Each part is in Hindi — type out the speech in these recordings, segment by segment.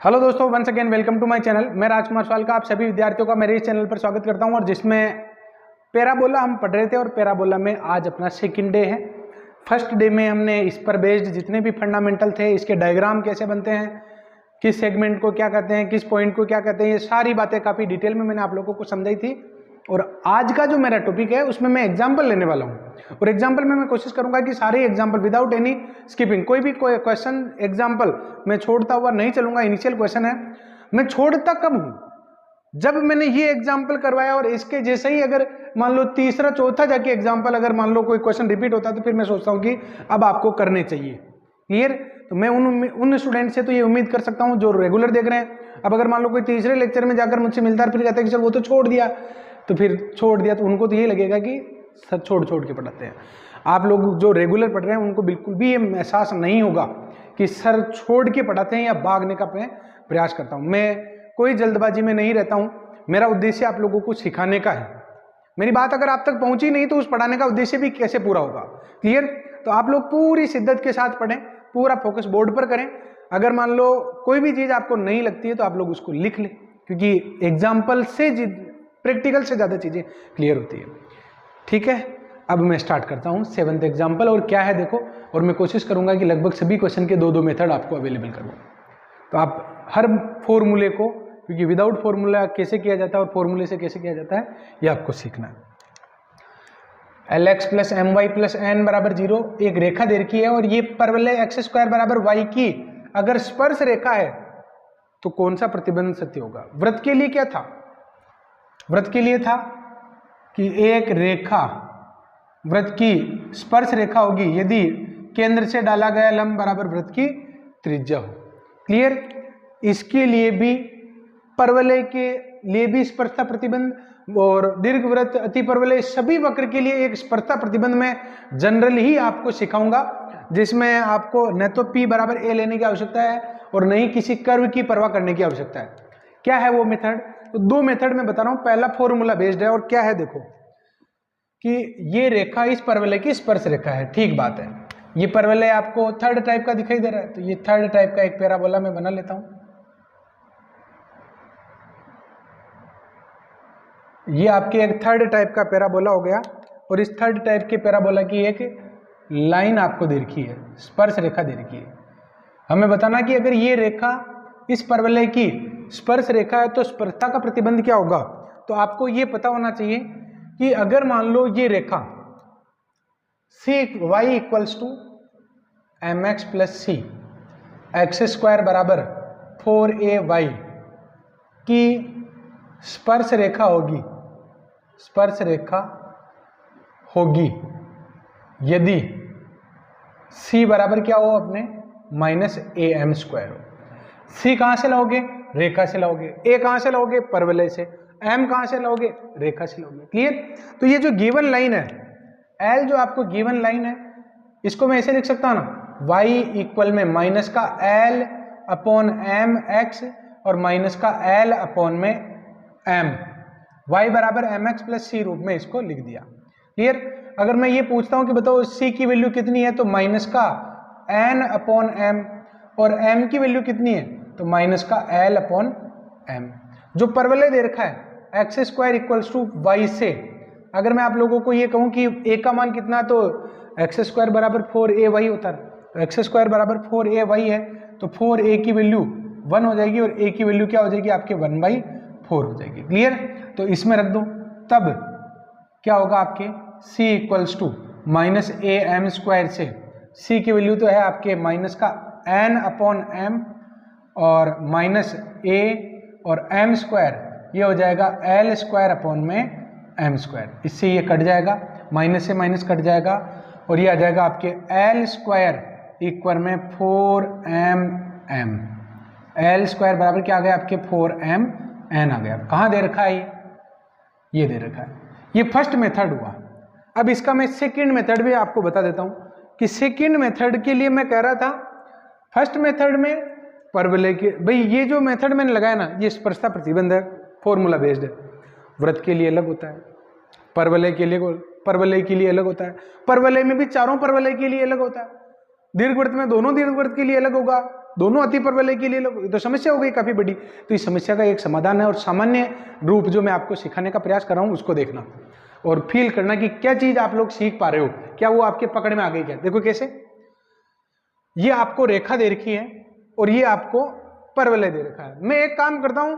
हेलो दोस्तों, once again welcome to my channel. मैं राजकुमार सवाल का आप सभी विद्यार्थियों का मेरे इस चैनल पर स्वागत करता हूं और जिसमें पैराबोला हम पढ़ रहे थे और पैराबोला में आज अपना सेकंड डे है। फर्स्ट डे में हमने इस पर बेस्ड जितने भी फंडामेंटल थे, इसके डायग्राम कैसे बनते हैं, किस सेगमेंट को क्या कहते हैं, किस पॉइंट को क्या कहते हैं, ये सारी बातें काफ़ी डिटेल में मैंने आप लोगों को समझाई थी। और आज का जो मेरा टॉपिक है उसमें मैं एग्जाम्पल लेने वाला हूँ और एग्जाम्पल में मैं कोशिश करूंगा कि सारे एग्जाम्पल विदाउट एनी स्किपिंग, कोई भी क्वेश्चन एग्जाम्पल मैं छोड़ता हुआ नहीं चलूंगा। इनिशियल क्वेश्चन है, मैं छोड़ता कब हूँ? जब मैंने ये एग्जाम्पल करवाया और इसके जैसे ही अगर मान लो तीसरा चौथा जाके एग्जाम्पल अगर मान लो कोई क्वेश्चन रिपीट होता है तो फिर मैं सोचता हूँ कि अब आपको करने चाहिए। क्लियर? तो मैं उन स्टूडेंट से तो ये उम्मीद कर सकता हूँ जो रेगुलर देख रहे हैं। अब अगर मान लो कोई तीसरे लेक्चर में जाकर मुझसे मिलता है फिर कहता है कि सर वो तो छोड़ दिया, तो फिर छोड़ दिया तो उनको तो ये लगेगा कि सर छोड़ के पढ़ाते हैं। आप लोग जो रेगुलर पढ़ रहे हैं उनको बिल्कुल भी ये एहसास नहीं होगा कि सर छोड़ के पढ़ाते हैं या भागने का मैं प्रयास करता हूँ। मैं कोई जल्दबाजी में नहीं रहता हूँ, मेरा उद्देश्य आप लोगों को सिखाने का है। मेरी बात अगर आप तक पहुंची नहीं तो उस पढ़ाने का उद्देश्य भी कैसे पूरा होगा? क्लियर? तो आप लोग पूरी शिद्दत के साथ पढ़ें, पूरा फोकस बोर्ड पर करें। अगर मान लो कोई भी चीज़ आपको नहीं लगती है तो आप लोग उसको लिख लें, क्योंकि एग्जाम्पल से प्रैक्टिकल से ज़्यादा चीज़ें क्लियर होती है। ठीक है, अब मैं स्टार्ट करता हूँ 7th एग्जाम्पल। और क्या है देखो, और मैं कोशिश करूँगा कि लगभग सभी क्वेश्चन के दो मेथड आपको अवेलेबल करूँ, तो आप हर फॉर्मूले को, क्योंकि विदाउट फॉर्मूला कैसे किया जाता है और फॉर्मूले से कैसे किया जाता है ये आपको सीखना है। LX + MY + N = 0 एक रेखा दे रखी है और ये परवलय x² = y की अगर स्पर्श रेखा है तो कौन सा प्रतिबंध सत्य होगा? वृत्त के लिए क्या था? वृत्त के लिए था कि एक रेखा वृत्त की स्पर्श रेखा होगी यदि केंद्र से डाला गया लंब बराबर वृत्त की त्रिज्या हो। क्लियर? इसके लिए भी परवलय के लिए भी स्पर्शता प्रतिबंध और दीर्घवृत्त, अतिपरवलय, सभी वक्र के लिए एक स्पर्शता प्रतिबंध में जनरल ही आपको सिखाऊंगा, जिसमें आपको न तो P = A लेने की आवश्यकता है और न ही किसी कर्व की परवाह करने की आवश्यकता है। क्या है वो मेथड? तो दो मेथड में बता रहा हूं। पहला फॉर्मूला बेस्ड है और क्या है देखो कि ये रेखा इस परवलय की स्पर्श रेखा है। ठीक बात है, ये परवलय आपको थर्ड टाइप का दिखाई दे रहा है, तो ये थर्ड टाइप का एक पैराबोला मैं बना लेता हूं। ये आपके एक थर्ड टाइप का पैराबोला हो गया और इस थर्ड टाइप के पैराबोला की एक लाइन आपको दे रखी है, स्पर्श रेखा दे रखी है। हमें बताना कि अगर ये रेखा इस परवलय की स्पर्श रेखा है तो स्पर्शता का प्रतिबंध क्या होगा। तो आपको ये पता होना चाहिए कि अगर मान लो ये रेखा CY = MX + C x² = 4AY की स्पर्श रेखा होगी, स्पर्श रेखा होगी यदि C बराबर क्या हो अपने -AM² हो। C कहां से लाओगे? रेखा से लाओगे। A कहां से लाओगे? परवलय से। M कहां से लाओगे? रेखा से लाओगे। क्लियर? तो ये जो गिवन लाइन है L, जो आपको गिवन लाइन है, इसको मैं ऐसे लिख सकता हूं ना, y इक्वल में -L/mx और -L/m, y = mx + c रूप में इसको लिख दिया। क्लियर? अगर मैं ये पूछता हूं कि बताओ c की वैल्यू कितनी है, तो -n/m, और m की वैल्यू कितनी है, तो -L/m। जो परवलय दे रखा है x² = y से, अगर मैं आप लोगों को ये कहूं कि a का मान कितना, तो x² = 4AY होता है, तो x² = 4AY है, तो 4a की वैल्यू 1 हो जाएगी और a की वैल्यू क्या हो जाएगी आपके 1/4 हो जाएगी। क्लियर? तो इसमें रख दो, तब क्या होगा आपके c = -AM² से c की वैल्यू तो है आपके -n/m और -a और m², ये हो जाएगा L² इससे ये कट जाएगा, माइनस से माइनस कट जाएगा और ये आ जाएगा आपके L² = 4mm। L² बराबर क्या आ गया आपके 4mn आ गया। कहाँ दे रखा है ये दे रखा है। ये फर्स्ट मेथड हुआ। अब इसका मैं सेकंड मेथड भी आपको बता देता हूं कि सेकंड मेथड के लिए मैं कह रहा था, फर्स्ट मेथड में परवलय के, भाई ये जो मेथड मैंने लगाया ना, ये स्पर्शता प्रतिबंध है, फॉर्मूला बेस्ड है। वृत्त के लिए अलग होता है, परवलय के लिए अलग होता है, परवलय में भी चारों परवलय के लिए अलग होता है, दीर्घवृत्त में दोनों दीर्घवृत्त के लिए अलग होगा, दोनों अति परवलय के लिए तो समस्या हो गई काफी बड़ी। तो इस समस्या का एक समाधान है और सामान्य रूप जो मैं आपको सिखाने का प्रयास कर रहा हूं उसको देखना और फील करना कि क्या चीज आप लोग सीख पा रहे हो, क्या वो आपके पकड़ में आ गई क्या। देखो कैसे, ये आपको रेखा दे रखी है और ये आपको परवलय दे रखा है। मैं एक काम करता हूं,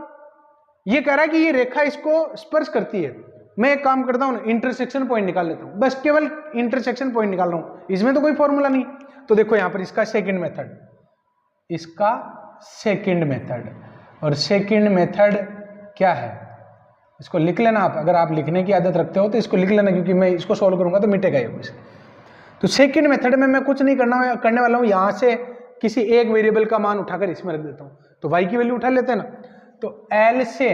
ये कह रहा है कि ये रेखा इसको स्पर्श करती है, मैं एक काम करता हूं इंटरसेक्शन पॉइंट निकाल लेता हूं, बस केवल इंटरसेक्शन पॉइंट निकाल रहा हूं, इसमें तो कोई फॉर्मूला नहीं। तो देखो यहां पर इसका सेकंड मेथड, इसका सेकंड मेथड, और सेकंड मेथड क्या है इसको लिख लेना आप, अगर आप लिखने की आदत रखते हो तो इसको लिख लेना, क्योंकि मैं इसको सॉल्व करूंगा तो मिटेगा ये कुछ। तो सेकंड मेथड में मैं कुछ नहीं करने वाला हूं, यहां से किसी एक वेरिएबल का मान उठाकर इसमें रख देता हूं। तो y की वैल्यू उठा लेते हैं ना, तो L से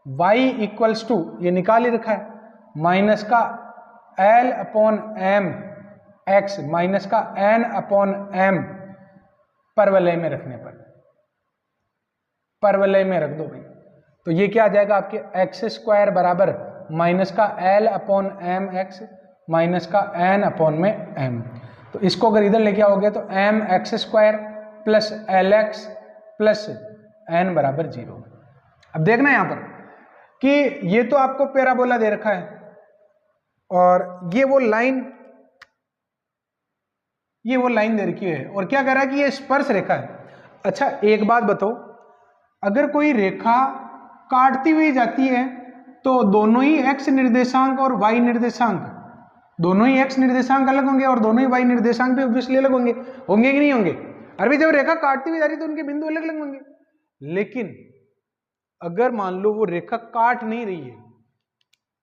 y इक्वल्स टू ये निकाल ही रखा है माइनस का L upon m x minus का n अपॉन m परवलय में रखने पर, परवलय में रख दो भाई, तो ये क्या आ जाएगा आपके एक्स स्क्वायर बराबर माइनस का L upon m x minus का n अपॉन में m। तो इसको अगर इधर लेके आओगे तो m x square plus L x plus n बराबर 0। अब देखना यहां पर कि ये तो आपको पैराबोला दे रखा है और ये वो लाइन दे रखी है, और क्या कह रहा है कि ये स्पर्श रेखा है। अच्छा एक बात बताओ, अगर कोई रेखा काटती हुई जाती है तो दोनों ही x निर्देशांक और y निर्देशांक, दोनों ही x निर्देशांक अलग होंगे और दोनों ही y निर्देशांक भी ऑब्वियसली अलग होंगे, होंगे कि नहीं होंगे। अरे जब रेखा काटती हुई जा रही है तो उनके बिंदु अलग अलग होंगे, लेकिन अगर मान लो वो रेखा काट नहीं रही है,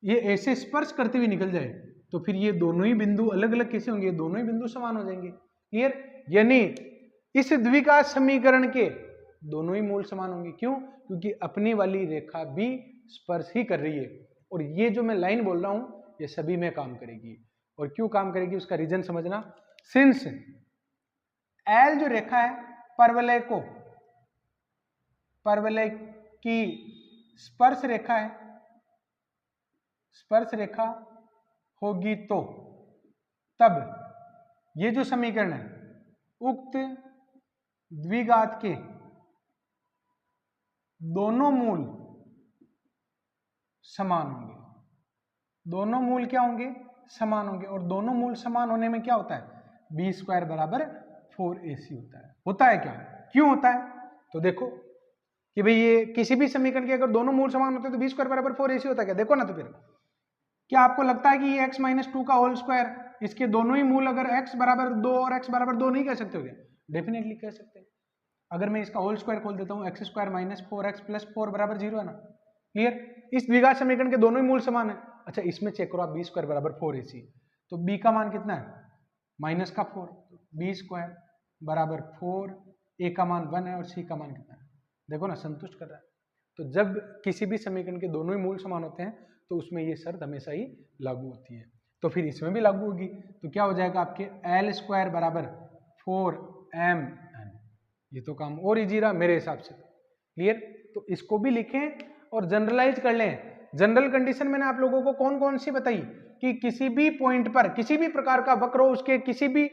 ये ऐसे स्पर्श करते हुए निकल जाए, तो फिर ये दोनों ही बिंदु अलग अलग कैसे होंगे, दोनों ही बिंदु समान हो जाएंगे। क्लियर, यानी इस द्विघात समीकरण के दोनों ही मूल समान होंगे। क्यों? क्योंकि अपनी वाली रेखा भी स्पर्श ही कर रही है, और ये जो मैं लाइन बोल रहा हूं ये सभी में काम करेगी। और क्यों काम करेगी उसका रीजन समझना। सिंस एल जो रेखा है परवलय की स्पर्श रेखा है, स्पर्श रेखा होगी तो तब ये जो समीकरण है उक्त द्विघात के दोनों मूल समान होंगे, दोनों मूल क्या होंगे, समान होंगे। और दोनों मूल समान होने में क्या होता है, बी स्क्वायर बराबर 4ac होता है क्या, क्यों होता है? तो देखो कि भाई ये किसी भी समीकरण के अगर दोनों मूल समान होते हैं तो बी स्क्वायर बराबर 4ac होता है क्या, देखो ना। तो फिर क्या आपको लगता है कि ये x माइनस 2 का होल स्क्वायर, इसके दोनों ही मूल अगर x बराबर 2 और x बराबर 2 नहीं कह सकते हो क्या? डेफिनेटली कह सकते हैं। अगर मैं इसका होल स्क्वायर खोल देता हूँ, x square minus 4x plus 4 बराबर 0 है ना। क्लियर, इस द्विघात समीकरण के दोनों ही मूल समान है। अच्छा इसमें चेक करो आप, बी स्क्वायर बराबर 4ac, तो b का मान कितना है, माइनस का 4, बी स्क्वायर बराबर 4, a का मान 1 है और c का मान कितना है, देखो ना संतुष्ट कर रहा है। तो जब किसी भी समीकरण के दोनों ही मूल समान होते हैं तो उसमें ये शर्त हमेशा ही लागू होती है, तो फिर इसमें भी लागू होगी। तो क्या हो जाएगा आपके एल स्क्वायर बराबर 4m, ये तो काम और इजी रहा मेरे हिसाब से। क्लियर, तो इसको भी लिखें और जनरलाइज कर लें। जनरल कंडीशन मैंने आप लोगों को कौन कौन सी बताई कि किसी भी पॉइंट पर किसी भी प्रकार का वक्र हो, उसके किसी भी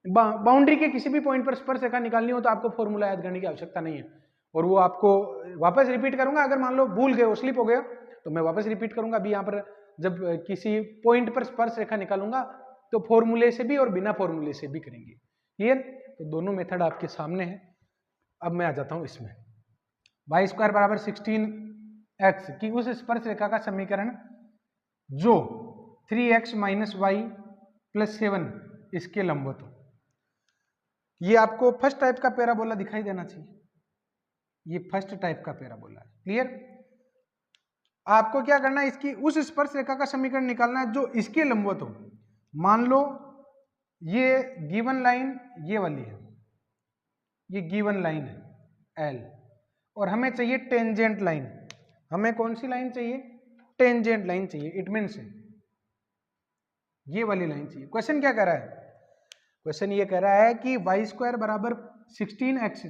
बाउंड्री के किसी भी पॉइंट पर स्पर्श रेखा निकालनी हो तो आपको फॉर्मूला याद करने की आवश्यकता नहीं है। और वो आपको वापस रिपीट करूंगा, अगर मान लो भूल गए, स्लिप हो गया तो मैं वापस रिपीट करूंगा। अभी यहाँ पर जब किसी पॉइंट पर स्पर्श रेखा निकालूंगा तो फॉर्मूले से भी और बिना फॉर्मूले से भी करेंगे। क्लियर, तो दोनों मेथड आपके सामने है। अब मैं आ जाता हूं इसमें, वाई स्क्वायर बराबर 16x की उस स्पर्श रेखा का समीकरण जो 3x माइनस वाई प्लस 7 इसके लंबवत हो। ये आपको फर्स्ट टाइप का पैराबोला दिखाई देना चाहिए, ये फर्स्ट टाइप का पैराबोला है। क्लियर, आपको क्या करना है, इसकी उस स्पर्श रेखा का समीकरण निकालना है जो इसके लंबवत हो। मान लो ये गिवन लाइन ये वाली है, ये गिवन लाइन है L, और हमें चाहिए टेंजेंट लाइन। हमें कौन सी लाइन चाहिए, टेंजेंट लाइन चाहिए। इट मीन्स ये वाली लाइन चाहिए। क्वेश्चन क्या कह रहा है, क्वेश्चन ये कह रहा है कि वाई स्क्वायर बराबर 16x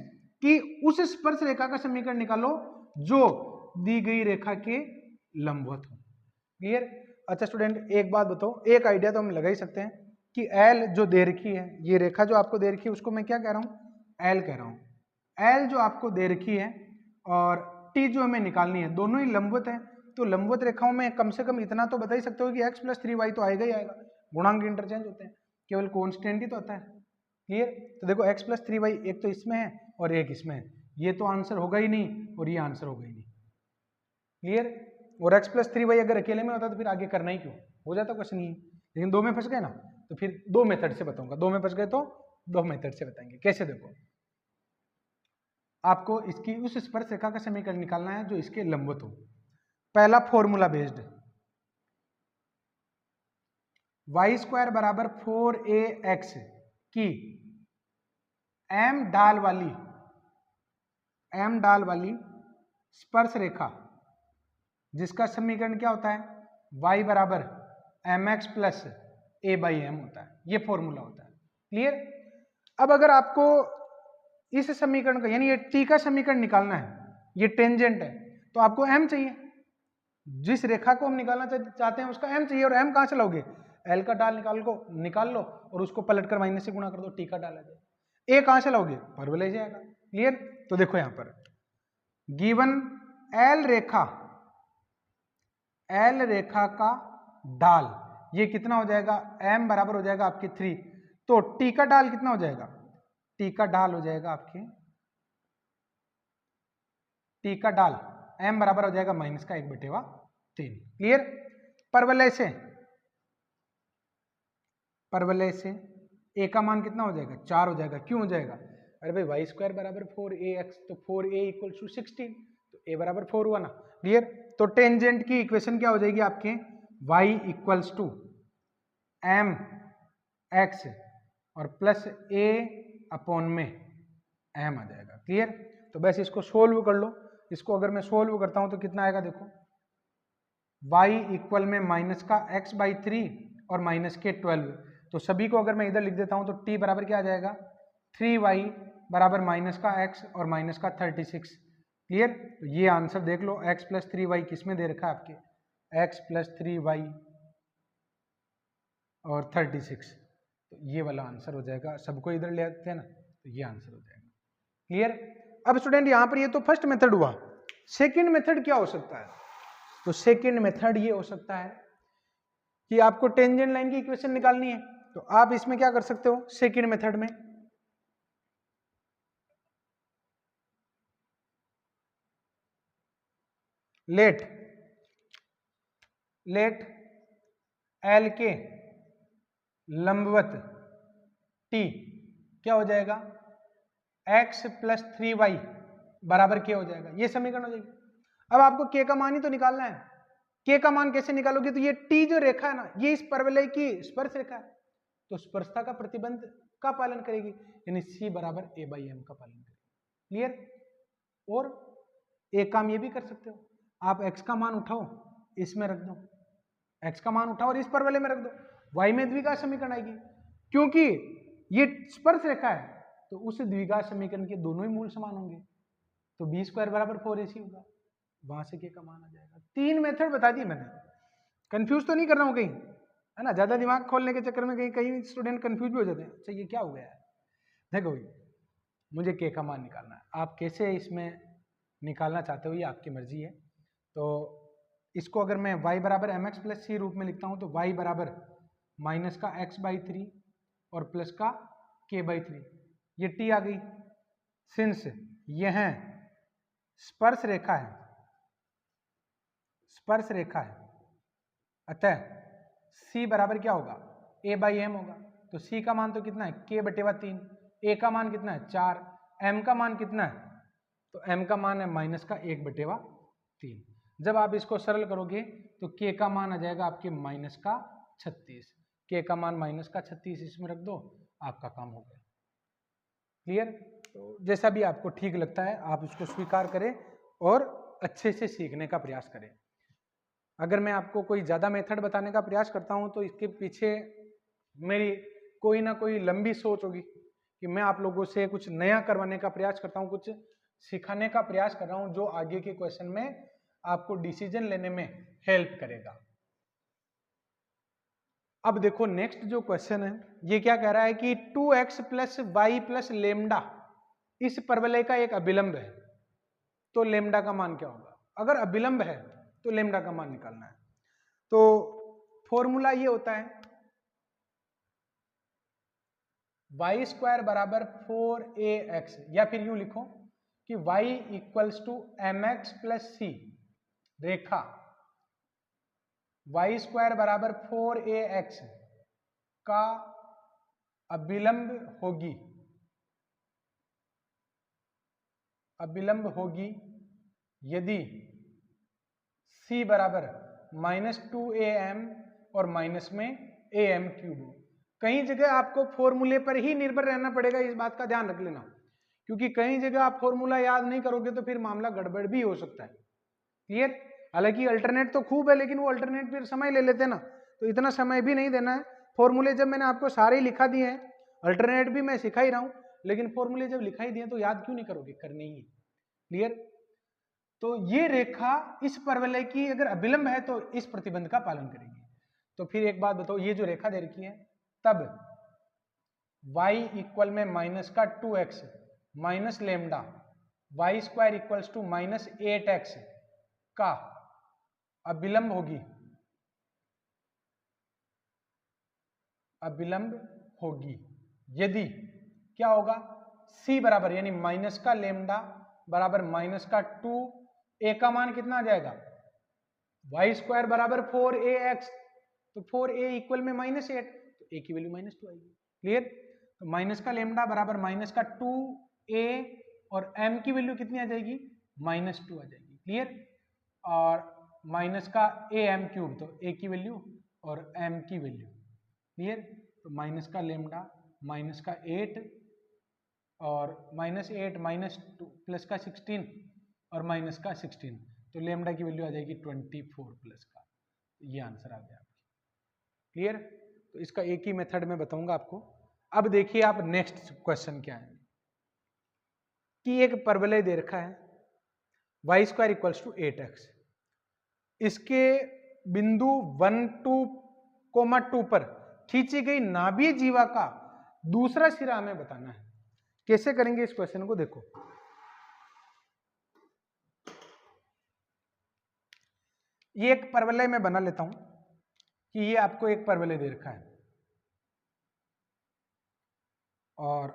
की उस स्पर्श रेखा का समीकरण निकालो जो दी गई रेखा के लंबवत हो। क्लियर, अच्छा स्टूडेंट एक बात बताओ, एक आइडिया तो हम लगा ही सकते हैं कि L जो दे रखी है, ये रेखा जो आपको दे रखी है उसको मैं क्या कह रहा हूं, एल कह रहा हूँ, एल जो आपको दे रखी है और टी जो हमें निकालनी है, दोनों ही लंबवत है। तो लंबवत रेखाओं में कम से कम इतना तो बता ही सकते हो कि x + 3y तो आएगा ही आएगा, गुणांक इंटरचेंज होते हैं, केवल कॉन्स्टेंट ही तो आता है। क्लियर? तो देखो x + 3y एक तो इसमें है और एक इसमें है, ये तो आंसर होगा ही नहीं और ये आंसर होगा ही नहीं। क्लियर? और x + 3y अगर अकेले में होता तो फिर आगे करना ही क्यों, हो जाता क्वेश्चन ही। लेकिन दो में फंस गए ना, तो फिर दो मेथड से बताऊंगा, दो में फंस गए तो दो मेथड से बताएंगे। कैसे? देखो, आपको इसकी उस स्पर्श रेखा का समीकरण निकालना है जो इसके लंबवत हो। पहला फॉर्मूला बेस्ड, y² बराबर 4ax की m डाल वाली स्पर्श रेखा जिसका समीकरण क्या होता है, y बराबर mx प्लस a/m होता है, ये फॉर्मूला होता है। क्लियर? अब अगर आपको इस समीकरण का यानी ये t का समीकरण निकालना है, ये टेंजेंट है, तो आपको m चाहिए, जिस रेखा को हम निकालना चाहते हैं उसका m चाहिए। और m कहां से लाओगे, l का डाल निकाल लो और उसको पलट कर माइनस से गुणा कर दो, t का डाल आ जाए। a कहां से लाओगे, परवलय जाएगा। क्लियर? तो देखो यहां पर गिवन l रेखा का डाल ये कितना हो जाएगा, m बराबर हो जाएगा आपके 3, तो t का डाल कितना हो जाएगा, t का डाल हो जाएगा आपके, t का डाल m बराबर हो जाएगा -1/3। क्लियर? परवलय से a का मान कितना हो जाएगा, 4 हो जाएगा। क्यों हो जाएगा, अरे भाई y² बराबर 4ax, तो 4a = 16, तो a बराबर 4 हुआ ना। क्लियर? तो टेंजेंट की इक्वेशन क्या हो जाएगी आपके, y = mx और प्लस a/में m आ जाएगा। क्लियर? तो बस इसको सोल्व कर लो। इसको अगर मैं सोल्व करता हूं तो कितना आएगा, देखो y इक्वल में -x/3 और -12, तो सभी को अगर मैं इधर लिख देता हूं तो t बराबर क्या आ जाएगा, 3y बराबर -x और -36। क्लियर? तो ये आंसर देख लो, x + 3y किसमें दे रखा है आपके, x + 3y और 36, तो ये वाला आंसर हो जाएगा। सबको इधर ले आते हैं ना, तो ये आंसर हो जाएगा। क्लियर? अब स्टूडेंट यहां पर ये तो फर्स्ट मेथड हुआ, सेकंड मेथड क्या हो सकता है, तो सेकंड मेथड ये हो सकता है कि आपको टेंजेंट लाइन की इक्वेशन निकालनी है, तो आप इसमें क्या कर सकते हो, सेकंड मेथड में लेट एल के लंबवत टी क्या हो जाएगा, x + 3y बराबर k हो जाएगा, ये समीकरण हो जाएगी। अब आपको k का मान ही तो निकालना है, k का मान कैसे निकालोगे, तो ये t जो रेखा है ना, ये इस परवलय की स्पर्श रेखा है, तो स्पर्शता का प्रतिबंध का पालन करेगी, यानी c बराबर a/m का पालन करेगी। क्लियर? और एक काम ये भी कर सकते हो, आप x का मान उठाओ, इसमें रख दो, x का मान उठाओ और इस परवलय में रख दो, y में द्विघात समीकरण आएगी, क्योंकि ये स्पर्श रेखा है, तो उस द्विघात समीकरण के दोनों ही मूल समान होंगे, तो b² बराबर 4ac होगा, वहां से k का मान आ जाएगा। 3 मेथड बता दिए मैंने, कंफ्यूज तो नहीं कर रहा हूं कहीं, है ना, ज्यादा दिमाग खोलने के चक्कर में कहीं स्टूडेंट कंफ्यूज भी हो जाते हैं, अच्छा ये क्या हो गया है। देखो भाई, मुझे k का मान निकालना है, आप कैसे इसमें निकालना चाहते हो ये आपकी मर्जी है। तो इसको अगर मैं y बराबर mx + c रूप में लिखता हूं, तो y बराबर -x/3 और प्लस का k/3, ये t आ गई। सिंस यह स्पर्श रेखा है, अतः c बराबर क्या होगा, a/m होगा, तो c का मान तो कितना है, k/3, a का मान कितना है 4, m का मान कितना है, तो m का मान है -1/3। जब आप इसको सरल करोगे तो k का मान आ जाएगा आपके -36, k का मान -36 इसमें रख दो, आपका काम हो गया। क्लियर? तो जैसा भी आपको ठीक लगता है आप उसको स्वीकार करें और अच्छे से सीखने का प्रयास करें। अगर मैं आपको कोई ज़्यादा मेथड बताने का प्रयास करता हूं तो इसके पीछे मेरी कोई ना कोई लंबी सोच होगी कि मैं आप लोगों से कुछ नया करवाने का प्रयास करता हूं, कुछ सिखाने का प्रयास कर रहा हूं जो आगे के क्वेश्चन में आपको डिसीजन लेने में हेल्प करेगा। अब देखो नेक्स्ट जो क्वेश्चन है ये क्या कह रहा है कि 2x + y + λ इस परवलय का एक अभिलंब है तो लेमडा का मान क्या होगा? अगर अभिलंब है तो लेमडा का मान निकालना है। तो फॉर्मूला ये होता है y स्क्वायर बराबर 4ax, या फिर यूं लिखो कि y equals to mx plus c, रेखा y स्क्वायर बराबर 4ax का अभिलंब होगी यदि c बराबर -2am और माइनस में am क्यूब हो। कई जगह आपको फॉर्मूले पर ही निर्भर रहना पड़ेगा, इस बात का ध्यान रख लेना, क्योंकि कई जगह आप फॉर्मूला याद नहीं करोगे तो फिर मामला गड़बड़ भी हो सकता है। क्लियर? हालांकि अल्टरनेट तो खूब है, लेकिन वो अल्टरनेट फिर समय ले लेते ना, तो इतना समय भी नहीं देना है। फॉर्मूले जब मैंने आपको सारे ही लिखा दिए हैं, अल्टरनेट भी मैं सिखा ही रहा हूं, लेकिन फॉर्मूले जब लिखा ही दिए तो याद क्यों नहीं करोगे? करने ही है। क्लियर? तो ये रेखा इस परवलय की अगर अभिलंब है तो इस प्रतिबंध का पालन करेगी। तो फिर एक बात बताओ, ये जो रेखा दे रखी है, तब y इक्वल में माइनस का 2x minus lambda y square equals to -8x का अभिलंब होगी यदि क्या होगा? c बराबर यानी माइनस का लेमडा बराबर माइनस का 2, a का मान कितना आ जाएगा? y स्क्वायर बराबर 4ax, तो 4a इक्वल में -8, तो a की वैल्यू -2 आएगी। क्लियर? तो माइनस का लेमडा बराबर माइनस का 2a और m की वैल्यू कितनी आ जाएगी? -2 आ जाएगी। क्लियर? और माइनस का am क्यूब, तो a की वैल्यू और m की वैल्यू। क्लियर? तो माइनस का लेमडा माइनस का 8 और -8 -2 प्लस का 16 और माइनस का 16, तो लेमडा की वैल्यू आ जाएगी 24 प्लस का। ये आंसर आ गया आपकी। क्लियर? तो इसका एक ही मेथड में बताऊंगा आपको। अब देखिए आप नेक्स्ट क्वेश्चन क्या है कि एक परवलय दे रखा है y square equals to 8x, इसके बिंदु 1, 2, 2 पर खींची गई नाभीय जीवा का दूसरा सिरा हमें बताना है। कैसे करेंगे इस क्वेश्चन को? देखो, ये एक परवलय मैं बना लेता हूं कि ये आपको एक परवलय दे रखा है और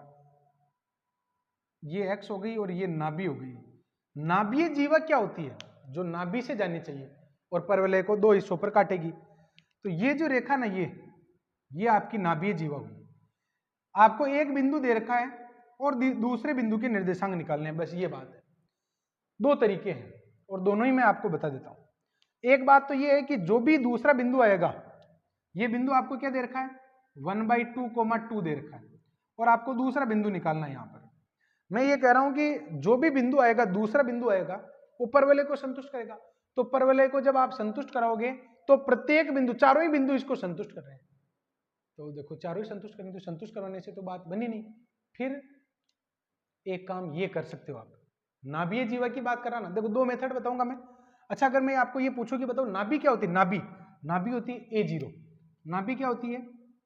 ये x हो गई और ये नाभि हो गई। नाभीय जीवा क्या होती है? जो नाभि से जानी चाहिए और परवलय को दो हिस्सों पर काटेगी। तो ये जो रेखा ना, ये आपकी नाभीय जीवा हुई। आपको एक बिंदु दे रखा है और दूसरे बिंदु के निर्देशांक निकालने हैं, बस ये बात है। दो तरीके हैं और दोनों ही मैं आपको बता देता हूं। एक बात तो ये है कि जो भी दूसरा बिंदु आएगा, ये बिंदु आपको क्या दे रखा है? 1/2, 2 दे रखा है और आपको दूसरा बिंदु निकालना है। यहां पर मैं ये कह रहा हूं कि जो भी बिंदु आएगा, दूसरा बिंदु आएगा, वो परवलय को संतुष्ट करेगा। तो परवलय को जब आप संतुष्ट कराओगे तो प्रत्येक बिंदु, चारों ही बिंदु इसको संतुष्ट कर रहे हैं। तो देखो, चारों ही संतुष्ट करेंगे, तो संतुष्ट करवाने से तो बात बनी नहीं। फिर एक काम ये कर सकते हो आप, नाभीय जीवा की बात करा ना। देखो, दो मेथड बताऊंगा मैं। अच्छा, अगर मैं आपको ये पूछूं कि बताओ नाभि क्या होती है? नाभि होती है A0। नाभि क्या होती है?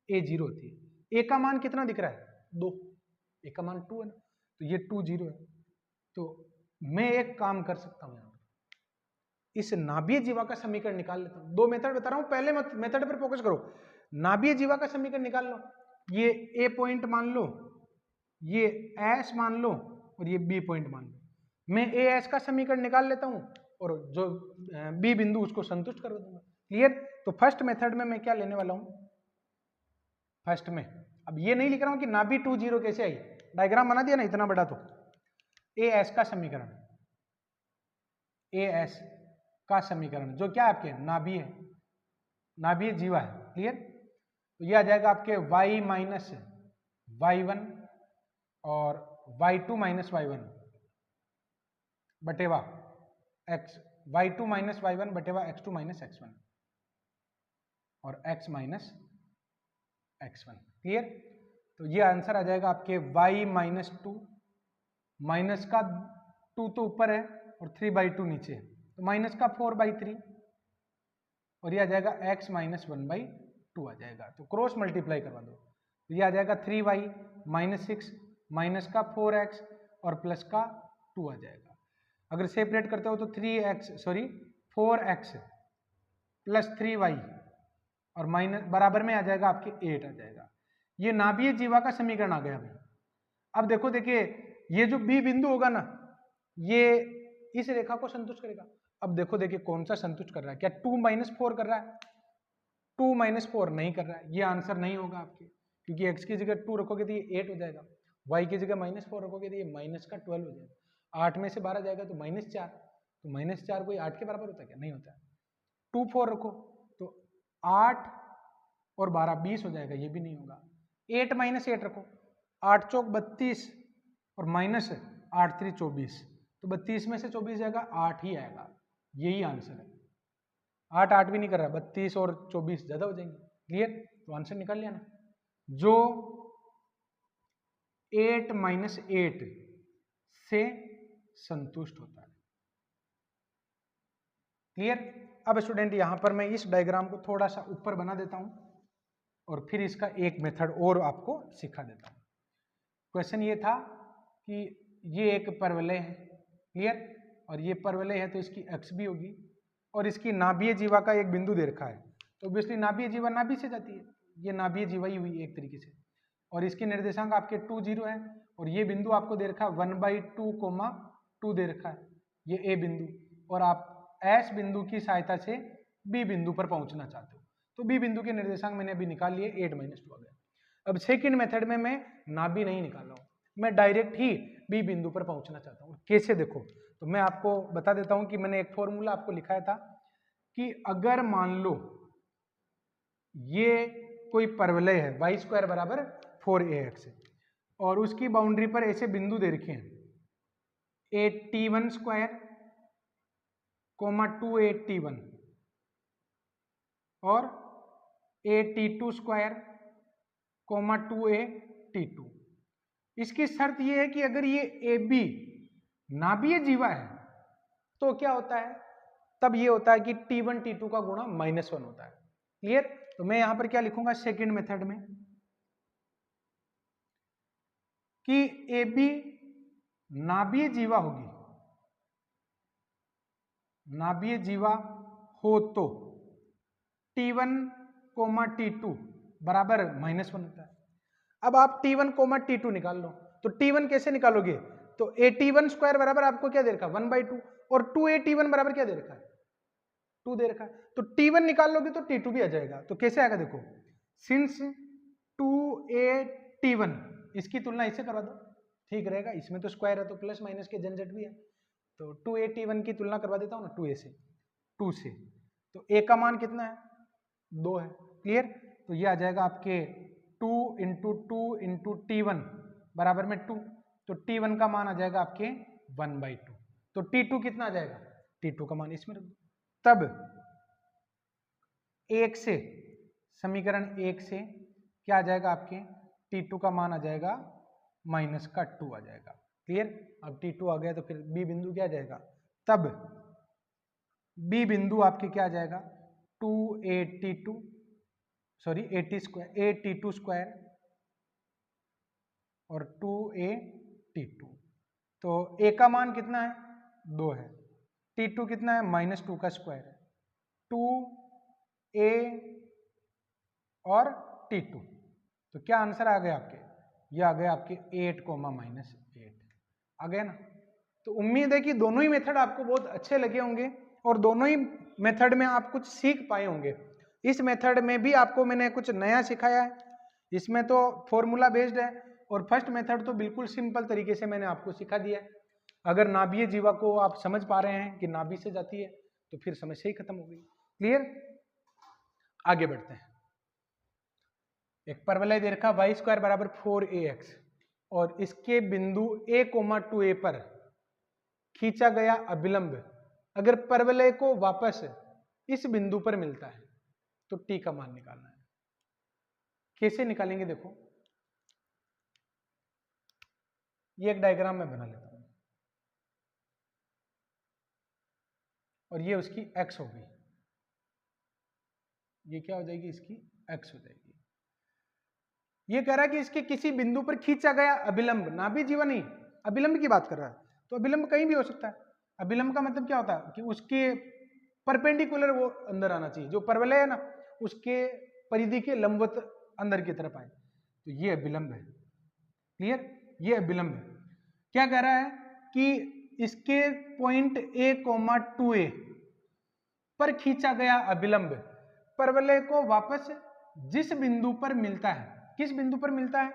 A0 होती है। A का मान कितना दिख रहा है? 2। A का मान 2 है ना, तो ये 2 0 है। तो मैं एक काम कर सकता हूं, यहां इस नाभीय जीवा का समीकरण निकाल लेता हूं। दो मेथड बता रहा हूं, पहले मेथड पर फोकस करो। नाभीय जीवा का समीकरण निकाल लो। ये A पॉइंट मान लो, ये S मान लो और ये B पॉइंट मान लो। मैं AS का समीकरण निकाल लेता हूं और जो B बिंदु उसको संतुष्ट कर दूंगा। क्लियर? तो फर्स्ट मेथड में मैं क्या लेने वाला हूं? फर्स्ट में अब ये नहीं लिख रहा हूं कि नाभि 2 0 कैसे आई, डायग्राम बना दिया ना इतना बड़ा। तो AS का समीकरण, AS का समीकरण जो क्या आपके नाभि है, नाभीय जीवा है। क्लियर? तो ये आ जाएगा आपके y माइनस y1 और y2 minus y1 बटेवा x, y2 minus y1 बटेवा x2 minus x1 और x माइनस x1। क्लियर? तो ये आंसर आ जाएगा आपके y माइनस 2, माइनस का 2 तो ऊपर है और 3/2 नीचे है, तो माइनस का 4/3 और ये आ जाएगा x माइनस 1/2 आ जाएगा। तो क्रॉस मल्टीप्लाई करवा दो, तो ये आ जाएगा 3y माइनस 6 माइनस का 4x और प्लस का 2 आ जाएगा। अगर सेपरेट करते हो तो 4x प्लस 3y और माइनस बराबर में आ जाएगा आपके 8 आ जाएगा। ये नाभीय जीवा का समीकरण आ गया भाई। अब देखो, देखिए ये जो बी बिंदु होगा ना, ये इस रेखा को संतुष्ट करेगा। अब देखो, देखिए कौन सा संतुष्ट कर रहा है, क्या 2 - 4 कर रहा है? 2 - 4 नहीं कर रहा है, ये आंसर नहीं होगा आपके, क्योंकि x की जगह 2 रखोगे तो ये 8 हो जाएगा, y की जगह -4 रखोगे तो ये माइनस का 12 हो जाएगा। 8 में से 12 जाएगा तो -4, तो -4 कोई 8 के बराबर होता है क्या? नहीं होता है। 2 4 रखो तो 8 और 12 20 हो जाएगा, ये भी नहीं होगा। 8 - 8 रखो, 8 चौक 32 और माइनस 8 3 24, तो 32 में से 24 जाएगा, 8 ही आएगा, यही आंसर है। 8 8 भी नहीं कर रहा, 32 और 24 ज्यादा हो जाएंगे। क्लियर? तो आंसर निकाल लिया ना, जो 8 - 8 से संतुष्ट होता है। क्लियर? अब स्टूडेंट यहां पर मैं इस डायग्राम को थोड़ा सा ऊपर बना देता हूं और फिर इसका एक मेथड और आपको सिखा देता हूं। क्वेश्चन ये था कि ये एक परवलय है, क्लियर, और ये परवलय है तो इसकी अक्ष भी होगी और इसकी नाभीय जीवा का एक बिंदु दे रखा है, तो ऑब्वियसली नाभीय जीवा नाभि से जाती है, ये नाभीय जीवा ही हुई एक तरीके से, और इसके निर्देशांक आपके 2 0 है और ये बिंदु आपको दे रखा है 1/2, 2 दे रखा है, ये ए बिंदु, और आप एस बिंदु की सहायता से बी बिंदु पर पहुंचना चाहते हो, तो बी बिंदु के निर्देशांक मैंने अभी निकाल लिए, 8 - 2 आ गया। अब सेकंड मेथड में मैं नाभि नहीं निकाल रहा हूं, मैं डायरेक्ट ही बी बिंदु पर पहुंचना चाहता हूं। कैसे? देखो, तो मैं आपको बता देता हूं कि मैंने एक फॉर्मूला आपको लिखाया था कि अगर मान लो ये कोई परवलय है y² बराबर 4ax और उसकी बाउंड्री पर ऐसे बिंदु दे रखे हैं 8t1² 2a और 8t2² 2a। इसकी शर्त यह है कि अगर ये AB नाभीय जीवा है तो क्या होता है, तब ये होता है कि T1 T2 का गुणा -1 होता है। क्लियर? तो मैं यहां पर क्या लिखूंगा सेकंड मेथड में कि AB नाभीय जीवा होगी, नाभीय जीवा हो तो T1, T2 बराबर -1 होता है। अब आप T1, T2 निकाल लो, तो T1 कैसे निकालोगे, तो AT1² बराबर आपको क्या दे रखा है 1/2 और 2AT1 बराबर क्या दे रखा है 2 दे रखा है, तो T1 निकाल लोगे तो T2 भी आ जाएगा। तो कैसे आएगा, देखो, सिंस 2AT1 इसकी तुलना इससे करवा दो, ठीक रहेगा, इसमें तो स्क्वायर है तो प्लस माइनस के झंझट भी है, तो 2AT1 की तुलना करवा देता हूं ना 2A से, 2 से, तो A का मान कितना है 2 है। क्लियर? तो ये आ जाएगा आपके 2 × 2 × T1 बराबर में 2, तो T1 का मान आ जाएगा आपके 1/2, तो T2 कितना आ जाएगा, T2 का मान इसमें रख दो। तब 1 से समीकरण 1 से क्या आ जाएगा आपके T2 का मान आ जाएगा -2 आ जाएगा। क्लियर? अब T2 आ गया तो फिर B बिंदु क्या आ जाएगा, तब B बिंदु आपके क्या आ जाएगा 2AT2 सॉरी AT2² और 2AT2, तो A का मान कितना है 2 है, T2 कितना है -2 का स्क्वायर है, 2A और T2, तो क्या आंसर आ गया आपके, ये आ गया आपके 8, -8 आ गया ना। तो उम्मीद है कि दोनों ही मेथड आपको बहुत अच्छे लगे होंगे और दोनों ही मेथड में आप कुछ सीख पाए होंगे। इस मेथड में भी आपको मैंने कुछ नया सिखाया है, इसमें तो फॉर्मूला बेस्ड है, और फर्स्ट मेथड तो बिल्कुल सिंपल तरीके से मैंने आपको सिखा दिया है। अगर नाभीय जीवा को आप समझ पा रहे हैं कि नाभि से जाती है तो फिर समस्या ही खत्म हो गई। क्लियर? आगे बढ़ते हैं। एक परवलय दे रखा y² बराबर 4ax और इसके बिंदु a, 2a पर खींचा गया अभिलंब अगर परवलय को वापस इस बिंदु पर मिलता है तो t का मान निकालना है। कैसे निकालेंगे, देखो, ये एक डायग्राम में बना लेता हूं और ये उसकी x होगी, ये क्या हो जाएगी, इसकी x हो जाएगी। ये कह रहा है कि इसके किसी बिंदु पर खींचा गया अभिलंब, नाभि जीवा नहीं, अभिलंब की बात कर रहा है, तो अभिलंब कहीं भी हो सकता है। अभिलंब का मतलब क्या होता है कि उसके परपेंडिकुलर वो अंदर आना चाहिए, जो परवलय है ना उसके परिधि के लंबवत अंदर की तरफ आए, तो ये अभिलंब है। क्लियर, ये अभिलंब है। क्या कह रहा है कि इसके पॉइंट A,2A पर खींचा गया अभिलंब परवलय को वापस जिस बिंदु पर मिलता है, किस बिंदु पर मिलता है,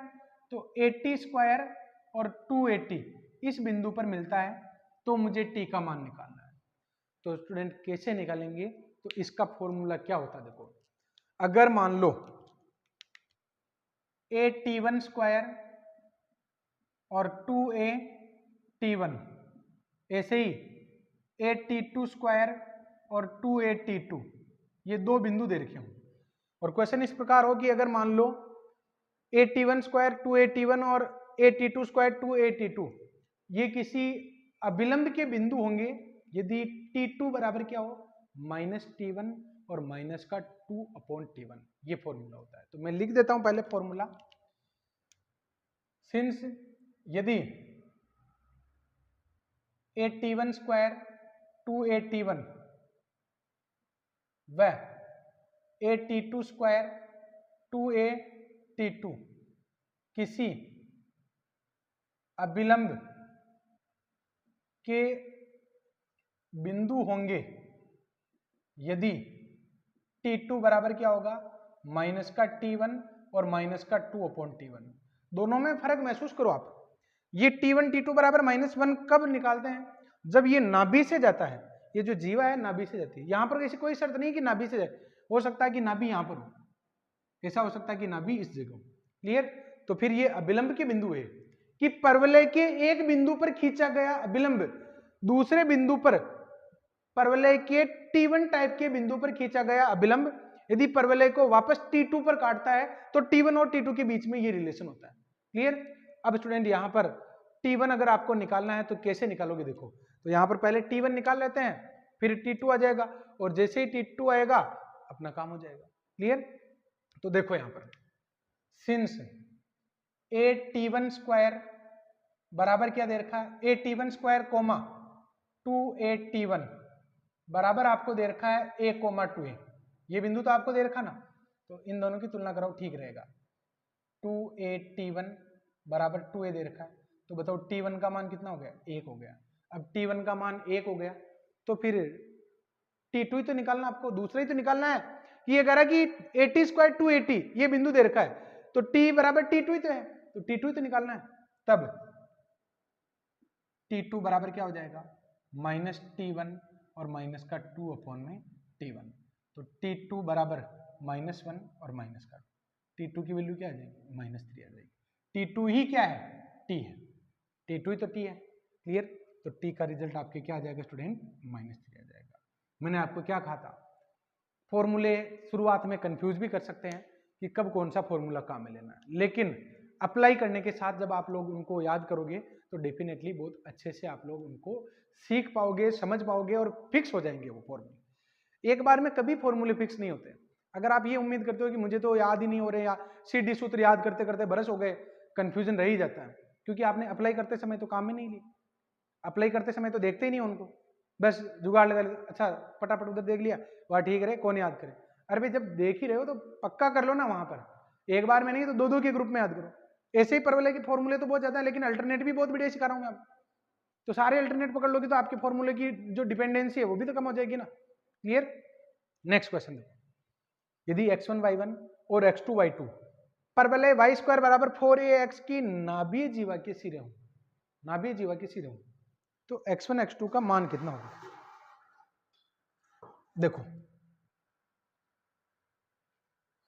तो 80² और 280 इस बिंदु पर मिलता है, तो मुझे t का मान निकालना है। तो स्टूडेंट कैसे निकालेंगे, तो इसका फॉर्मूला क्या होता है, देखो अगर मान लो A_t1² और 2A_t1, ऐसे ही A_t2² और 2A_t2, ये दो बिंदु दे रखे हूं, और क्वेश्चन इस प्रकार हो कि अगर मान लो A_t1² 2A_t1 और A_t2² 2A_t2 ये किसी अभिलंब के बिंदु होंगे यदि t2 बराबर क्या हो -t1 और माइनस का 2/t1, ये फॉर्मूला होता है। तो मैं लिख देता हूं पहले फॉर्मूला। सिंस यदि A_t1² 2A_t1 व A_t2² 2A_t2 किसी अभिलंब के बिंदु होंगे यदि t2 बराबर क्या होगा माइनस का t1 और माइनस का 2/t1, दोनों में फर्क महसूस करो आप। ये t1 t2 बराबर -1 कब निकालते हैं, जब ये नाभि से जाता है, ये जो जीवा है नाभि से जाती है। यहां पर ऐसी कोई शर्त नहीं कि नाभि से जाए, हो सकता है कि नाभि यहां पर हो, ऐसा हो सकता है कि नाभि इस जगह हो। क्लियर, तो फिर ये अभिलंब के बिंदु है कि परवलय के एक बिंदु पर खींचा गया अभिलंब दूसरे बिंदु पर परवलय के t1 टाइप के बिंदु पर खींचा गया अभिलंब यदि परवलय को वापस t2 पर काटता है तो t1 और t2 के बीच में ये रिलेशन होता है। क्लियर, अब स्टूडेंट यहां पर t1 अगर आपको निकालना है तो कैसे निकालोगे, देखो तो यहां पर पहले t1 निकाल लेते हैं, फिर t2 आ जाएगा, और जैसे ही t2 आएगा अपना काम हो जाएगा। क्लियर, तो देखो यहां पर सिंस A_t1² बराबर क्या दे रखा है A_t1² कोमा 2A_t1 बराबर आपको दे रखा है A,2A, ये बिंदु तो आपको दे रखा ना, तो इन दोनों की तुलना कराओ ठीक रहेगा। 2A_t1 बराबर 2A दे रखा है, तो बताओ t1 का मान कितना हो गया 1 हो गया। अब t1 का मान 1 हो गया तो फिर t2 ही तो निकालना, आपको दूसरा ही तो निकालना है कि ये कह रहा है कि 80² 280 ये बिंदु दे रखा है, तो t बराबर t2 ही तो है, तो t2 ही तो निकालना है। तब t2 बराबर क्या हो जाएगा -t1 और माइनस का 2/t1, तो t2 बराबर -1 और माइनस का t2 की वैल्यू क्या आ जाएगी -3 आ जाएगी। t2 ही क्या है t है, t2 ही तो t है। क्लियर, तो t का रिजल्ट आपके क्या आ जाएगा स्टूडेंट -3 आ जाएगा। मैंने आपको क्या कहा था, फॉर्मूले शुरुआत में कंफ्यूज भी कर सकते हैं कि कब कौन सा फॉर्मूला काम में लेना है, लेकिन अप्लाई करने के साथ जब आप लोग उनको याद करोगे तो डेफिनेटली बहुत अच्छे से आप लोग उनको सीख पाओगे, समझ पाओगे और फिक्स हो जाएंगे वो फॉर्मूले। एक बार में कभी फॉर्मूले फिक्स नहीं होते। अगर आप ये उम्मीद करते हो कि मुझे तो याद ही नहीं हो रहे या सीधी सूत्र याद करते करते बरस हो गए, कंफ्यूजन रह ही जाता है, क्योंकि आपने अप्लाई करते समय तो काम में नहीं ली, अप्लाई करते समय तो देखते ही नहीं उनको, बस जुगाड़ लगा लिया, अच्छा फटाफट उधर देख लिया वह ठीक रहे कौन याद करे। अरे भाई जब देख ही रहे हो तो पक्का कर लो ना, वहां पर एक बार में नहीं तो दो दो के ग्रुप में याद करो। ऐसे ही परवलय के फॉर्मूले तो बहुत ज्यादा है, लेकिन अल्टरनेट भी बहुत बढ़िया सिखा रहा हूँ मैं आपको, तो सारे अल्टरनेट पकड़ लोगे तो आपके फॉर्मूले की जो डिपेंडेंसी है वो भी तो कम हो जाएगी ना। क्लियर, नेक्स्ट क्वेश्चन देखो, यदि x1 y1 और x2 y2 परवलय y² बराबर 4ax की नाभीय जीवा के सिरे हों, नाभीय जीवा के सिरे हों, तो x1 x2 का मान कितना होगा। देखो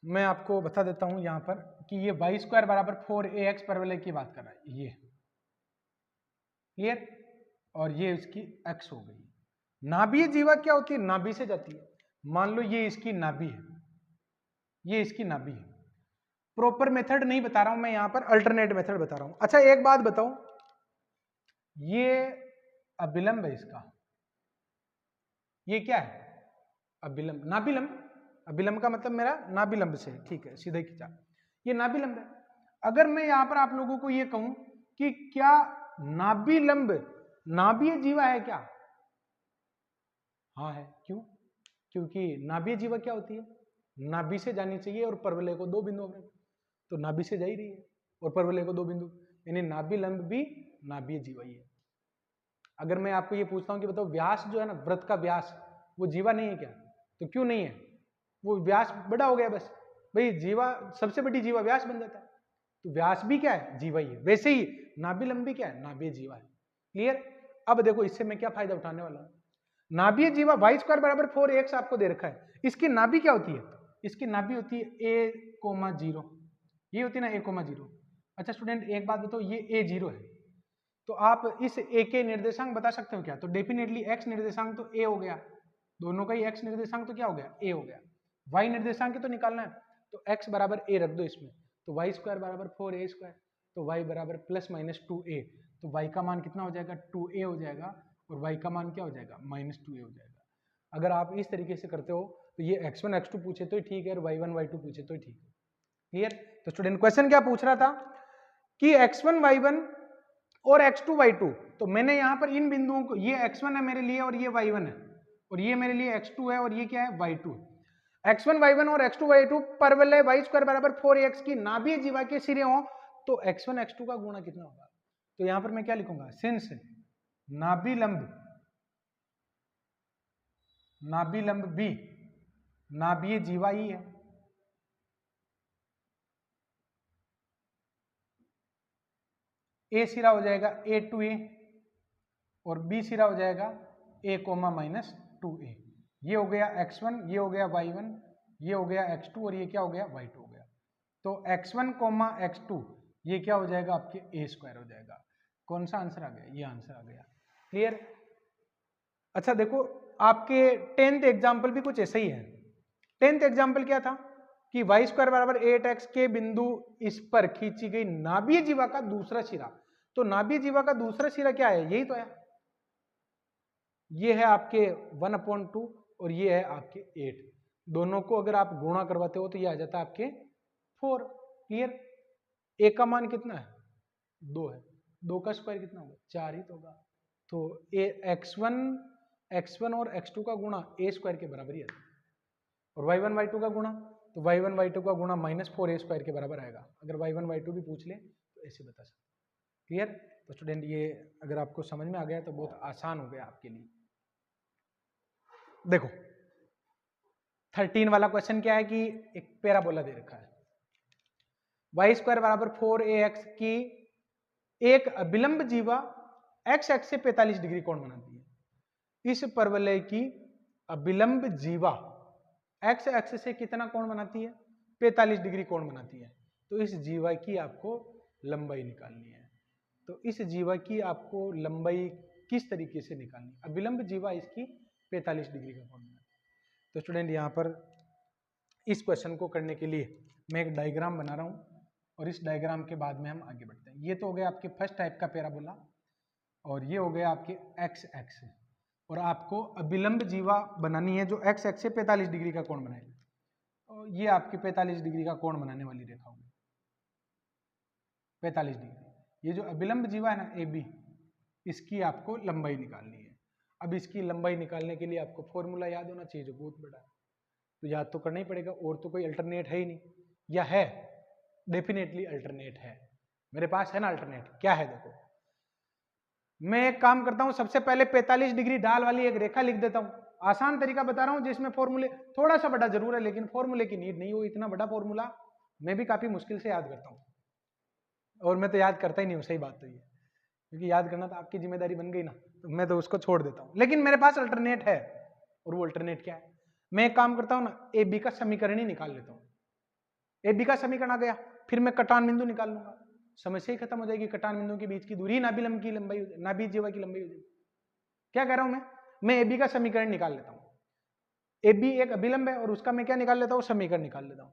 मैं आपको बता देता हूं यहां पर कि ये y² बराबर 4ax परवलय की बात कर रहा है ये। क्लियर, और ये इसकी x हो गई। नाभीय जीवा क्या होती है, नाभि से जाती है। मान लो ये इसकी नाभि है, ये इसकी नाभि है। प्रॉपर मेथड नहीं बता रहा हूं मैं यहां पर, अल्टरनेट मेथड बता रहा हूं। अच्छा एक बात बताओ, ये अभिलंब है इसका, ये क्या है अभिलंब, नाभिलंब। अभिलंब का मतलब मेरा नाभिलंब से, ठीक है सीधा खींचा, ये नाभिलंब है। अगर मैं यहां पर आप लोगों को ये कहूं कि क्या नाभिलंब नाभीय जीवा है क्या? हाँ है। क्यों? क्योंकि नाभीय जीवा क्या होती है? नाभि से जानी चाहिए और परवलय को 2 बिंदुओं पर, तो नाभि से जा ही रही है और परवलय को 2 बिंदु, यानी नाभिलंब भी नाभीय जीवा ही है। अगर मैं आपको ये पूछता हूं कि बताओ व्यास जो है ना, वृत्त का व्यास, वो जीवा नहीं है क्या? तो क्यों नहीं है? वो व्यास बड़ा हो गया बस, भाई जीवा सबसे बड़ी जीवा व्यास बन जाता है, तो व्यास भी क्या है? जीवा ही है। वैसे ही नाभिलंब भी क्या है? नाभीय जीवा है। क्लियर? अब देखो इससे मैं क्या फायदा उठाने वाला हूं। नाभीय जीवा वाई स्क्वायर बराबर 4x आपको दे रखा है। इसकी नाभि क्या होती है? इसकी नाभि होती है a,0, ये होती है ना a,0। अच्छा स्टूडेंट एक बात बताओ, ये a0 है, तो आप इस a के निर्देशांक बता सकते हो क्या? तो डेफिनेटली x निर्देशांक तो a हो गया, दोनों का ही x निर्देशांक तो क्या हो गया? a हो गया। y निर्देशांक तो निकालना है, तो x बराबर a रख दो इसमें, तो y स्क्वायर बराबर 4a स्क्वायर, तो y बराबर प्लस माइनस 2a, तो y का मान कितना हो जाएगा? 2a हो जाएगा, और y का मान क्या हो जाएगा? -2a हो जाएगा। अगर आप इस तरीके से करते हो तो ये x1 x2 पूछे तो ठीक है और y1 y2 पूछे तो ठीक है। क्लियर? तो स्टूडेंट क्वेश्चन क्या पूछ रहा था कि x1 y1 और x2 y2, तो मैंने यहां पर इन बिंदुओं को, ये x1 है मेरे लिए और ये y1 है, और ये मेरे लिए x2 है और ये क्या है? y2। x1 y1 और x2 y2 परवलय y स्क्वायर बराबर 4ax की नाभीय जीवा के सिरे हो, तो x1 x2 का गुणा कितना होगा? तो यहां पर मैं क्या लिखूंगा? सिंस नाभिलंब भी नाभीय जीवा ही है, ए सिरा हो जाएगा a2a और बी सिरा हो जाएगा a, -2a। ये हो गया x1, ये हो गया y1, ये हो गया x2 और ये क्या हो गया? y2 हो गया। तो x1, x2 ये क्या हो जाएगा? आपके a स्क्वायर हो जाएगा। कौन सा आंसर आ गया? ये आंसर आ गया। क्लियर? अच्छा देखो आपके 10th एग्जाम्पल भी कुछ ऐसा ही है। 10th एग्जाम्पल क्या था कि y स्क्वायर बराबर 8x के बिंदु इस पर खींची गई नाभीय जीवा का दूसरा सिरा, तो नाभीय जीवा का दूसरा सिरा क्या है? यही तो है, ये है आपके 1/2 और ये है आपके 8। दोनों को अगर आप गुणा करवाते हो तो ये आ जाता है आपके 4। क्लियर? a का मान कितना है? 2 है, 2 का स्क्वायर कितना होगा? 4 ही तो होगा। तो x1 और x2 का गुणा a स्क्वायर के बराबर ही आता है, और y1 y2 का गुणा, तो y1 y2 का गुणा -4a स्क्वायर के बराबर आएगा। अगर y1 y2 भी पूछ ले तो ऐसे बता सकते। क्लियर? तो स्टूडेंट ये अगर आपको समझ में आ गया तो बहुत आसान हो गया आपके लिए। देखो 13 वाला क्वेश्चन क्या है कि एक पैराबोला दे रखा है, y स्क्वायर बराबर 4ax की एक अभिलंब जीवा x एक्स से 45 डिग्री कोण बनाती है। इस परवलय की अभिलंब जीवा x एक्स से कितना कोण बनाती है? 45 डिग्री कोण बनाती है। तो इस जीवा की आपको लंबाई निकालनी है। तो इस जीवा की आपको लंबाई किस तरीके से निकालनी है? अभिलंब जीवा इसकी 45 डिग्री का कोण बनाती है। तो स्टूडेंट यहाँ पर इस क्वेश्चन को करने के लिए मैं एक डायग्राम बना रहा हूँ, और इस डायग्राम के बाद में हम आगे बढ़ते हैं। ये तो हो गया आपके फर्स्ट टाइप का पैराबोला, और ये हो गया आपके x एक्स, और आपको अभिलंब जीवा बनानी है जो x एक्स से 45 डिग्री का कोण बनाएगी। और ये आपकी 45 डिग्री का कोण बनाने वाली रेखा होगी, 45 डिग्री। ये जो अभिलंब जीवा है ना AB, इसकी आपको लंबाई निकालनी है। अब इसकी लंबाई निकालने के लिए आपको फॉर्मूला याद होना चाहिए जो बहुत बड़ा है, तो याद तो करना ही पड़ेगा, और तो कोई अल्टरनेट है ही नहीं। या है? डेफिनेटली अल्टरनेट है, मेरे पास है ना अल्टरनेट। क्या है? देखो मैं एक काम करता हूं, सबसे पहले 45 डिग्री ढाल वाली एक रेखा लिख देता हूं। आसान तरीका बता रहा हूं जिसमें फॉर्मूले थोड़ा सा बड़ा जरूर है, लेकिन फॉर्मूले की नीड नहीं हो। इतना बड़ा फॉर्मूला मैं भी काफी मुश्किल से याद करता हूं, और मैं तो याद करता ही नहीं हूं। सही बात तो ये, क्योंकि याद करना तो आपकी जिम्मेदारी बन गई ना, तो मैं तो उसको छोड़ देता हूं। लेकिन मेरे पास अल्टरनेट है, और वो अल्टरनेट क्या है? मैं एक काम करता हूं ना, ए बी का समीकरण ही निकाल लेता हूं। ए बी का समीकरण आ गया, फिर मैं कटान बिंदु निकाल लूंगा, समस्या ही खत्म हो जाएगी। कटान बिंदु के बीच की दूरी नाभिलंब की लंबाई, नाभीय जीवा की लंबाई हो जाएगी। क्या कह रहा हूं मैं ए बी का समीकरण निकाल लेता हूं। ए बी एक अभिलंब है, और उसका मैं क्या निकाल लेता हूं? समीकरण निकाल लेता हूं।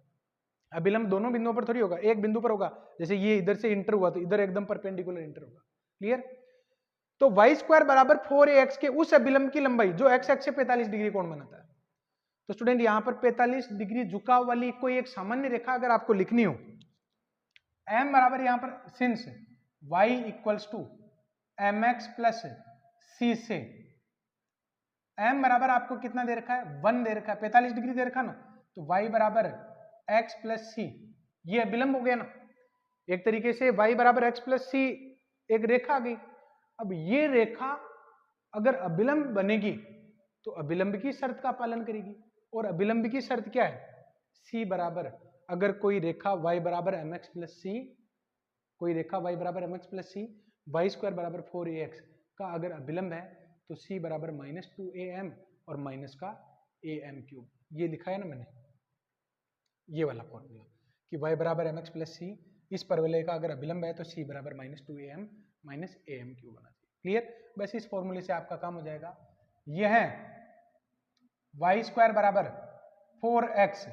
अभिलंब दोनों बिंदुओं पर थोड़ी होगा, एक बिंदु पर होगा। जैसे ये इधर से इंटर हुआ तो इधर एकदम परपेंडिकुलर इंटर होगा। क्लियर? तो y स्क्वायर बराबर 4ax के उस अभिलंब की लंबाई जो x एक्स से 45 डिग्री कोण बनाता है। तो स्टूडेंट यहां पर 45 डिग्री झुकाव वाली कोई एक सामान्य रेखा अगर आपको लिखनी हो, m बराबर यहां पर since y equals to M X plus C से m बराबर आपको कितना दे रखा है 1 दे रखा है, 45 डिग्री दे रखा ना, तो y बराबर x प्लस सी, ये अभिलंब हो गया ना। एक तरीके से y बराबर x प्लस सी एक रेखा आ गई। अब ये रेखा अगर अभिलंब बनेगी तो अभिलंब की शर्त का पालन करेगी, और अभिलंब की शर्त क्या है, c बराबर, अगर कोई रेखा y बराबर mx प्लस सी, कोई रेखा y बराबर mx प्लस सी, वाई स्क्वायर बराबर 4ax का अगर अभिलंब है तो c बराबर -2am और माइनस का am क्यूब, ये लिखा है ना मैंने, ये वाला फॉर्मूला कि y बराबर mx प्लस सी, इस परवलय का अगर अभिलंब है तो c बराबर -2am माइनस am क्यूब बना चाहिए। क्लियर? बस इस फॉर्मूले से आपका काम हो जाएगा। यह है वाई स्क्वायर बराबर 4x,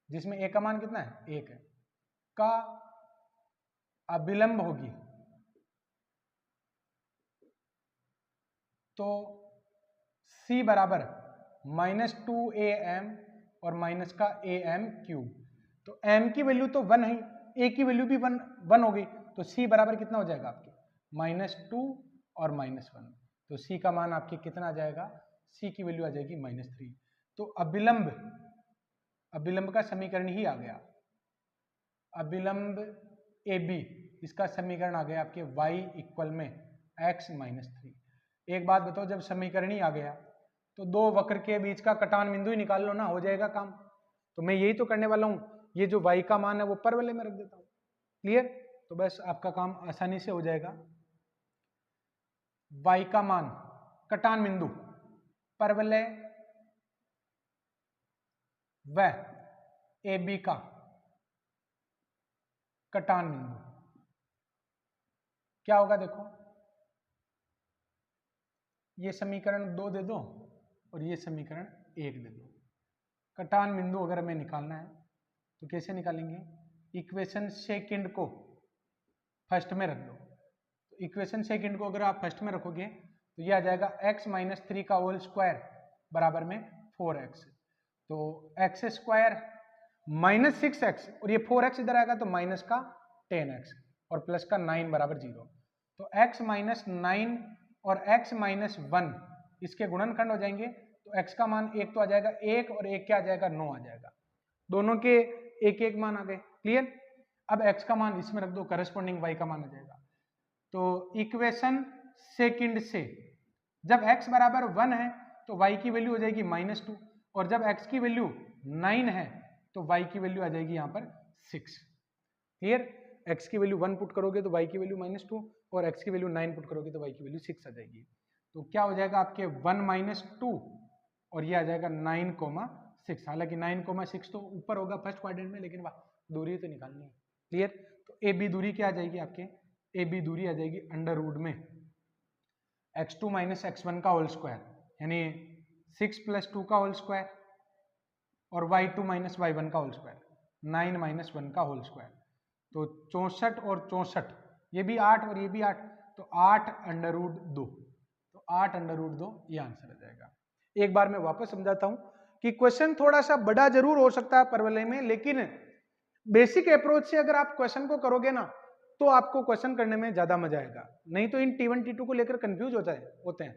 जिसमें a का मान कितना है 1 है, का अभिलंब होगी तो c बराबर -2am और माइनस का am क्यूब। तो m की वैल्यू तो 1 है, a की वैल्यू भी 1 हो गई, तो c बराबर कितना हो जाएगा आपके -2 और -1, तो c का मान आपके कितना आ जाएगा, c की वैल्यू आ जाएगी -3। तो अभिलंब का समीकरण ही आ गया, अभिलंब AB, इसका समीकरण आ गया आपके y इक्वल में x -3। एक बात बताओ, जब समीकरण ही आ गया तो दो वक्र के बीच का कटान बिंदु ही निकाल लो ना, हो जाएगा काम। तो मैं यही तो करने वाला हूं, ये जो y का मान है वो परवलय में रख देता हूं। क्लियर? तो बस आपका काम आसानी से हो जाएगा। y का मान कटान बिंदु परवलय व AB का कटान बिंदु क्या होगा, देखो ये समीकरण 2 दे दो और ये समीकरण 1 दे दो। कटान बिंदु अगर हमें निकालना है तो कैसे निकालेंगे, इक्वेशन सेकंड को फर्स्ट में रख दो। तो इक्वेशन सेकंड को अगर आप फर्स्ट में रखोगे तो ये आ जाएगा x -3 का होल स्क्वायर बराबर में 4x, तो x स्क्वायर -6x और ये 4x इधर आएगा तो माइनस का 10x और प्लस का 9 बराबर 0। तो x -9 और x -1 इसके गुणनखंड हो जाएंगे, तो x का मान 1 तो आ जाएगा 1 और 1 क्या आ जाएगा 9 आ जाएगा, दोनों के एक एक मान आ गए। क्लियर? अब x का मान इसमें रख दो, करस्पॉन्डिंग y का मान आ जाएगा। तो इक्वेशन सेकंड से जब x बराबर 1 है तो y की वैल्यू हो जाएगी -2, और जब x की वैल्यू 9 है तो y की वैल्यू आ जाएगी यहाँ पर 6। क्लियर? x की वैल्यू 1 पुट करोगे तो y की वैल्यू -2 और x की वैल्यू 9 पुट करोगे तो y की वैल्यू 6 आ जाएगी। तो क्या हो जाएगा आपके 1 -2 और ये आ जाएगा 9,6। हालांकि 9,6 तो ऊपर होगा फर्स्ट क्वाड्रेंट में, लेकिन वाह दूरी तो निकालनी है। क्लियर? तो ए बी दूरी क्या आ जाएगी आपके, ए बी दूरी आ जाएगी अंडर रूट में x2 - x1 का होल स्क्वायर, यानी 6 + 2 का होल स्क्वायर, और y2 - y1 का होल स्क्वायर, 9 - 1 का होल स्क्वायर। तो 64 और 64, ये भी 8 और ये भी 8, तो 8 अंडर रूट 2, तो 8 अंडर रूट 2 ये आंसर आ जाएगा। एक बार मैं वापस समझाता हूं कि क्वेश्चन थोड़ा सा बड़ा जरूर हो सकता है परवलय में, लेकिन बेसिक अप्रोच से अगर आप क्वेश्चन को करोगे ना तो आपको क्वेश्चन करने में ज्यादा मजा आएगा। नहीं तो इन T1 T2 को लेकर कंफ्यूज होते हैं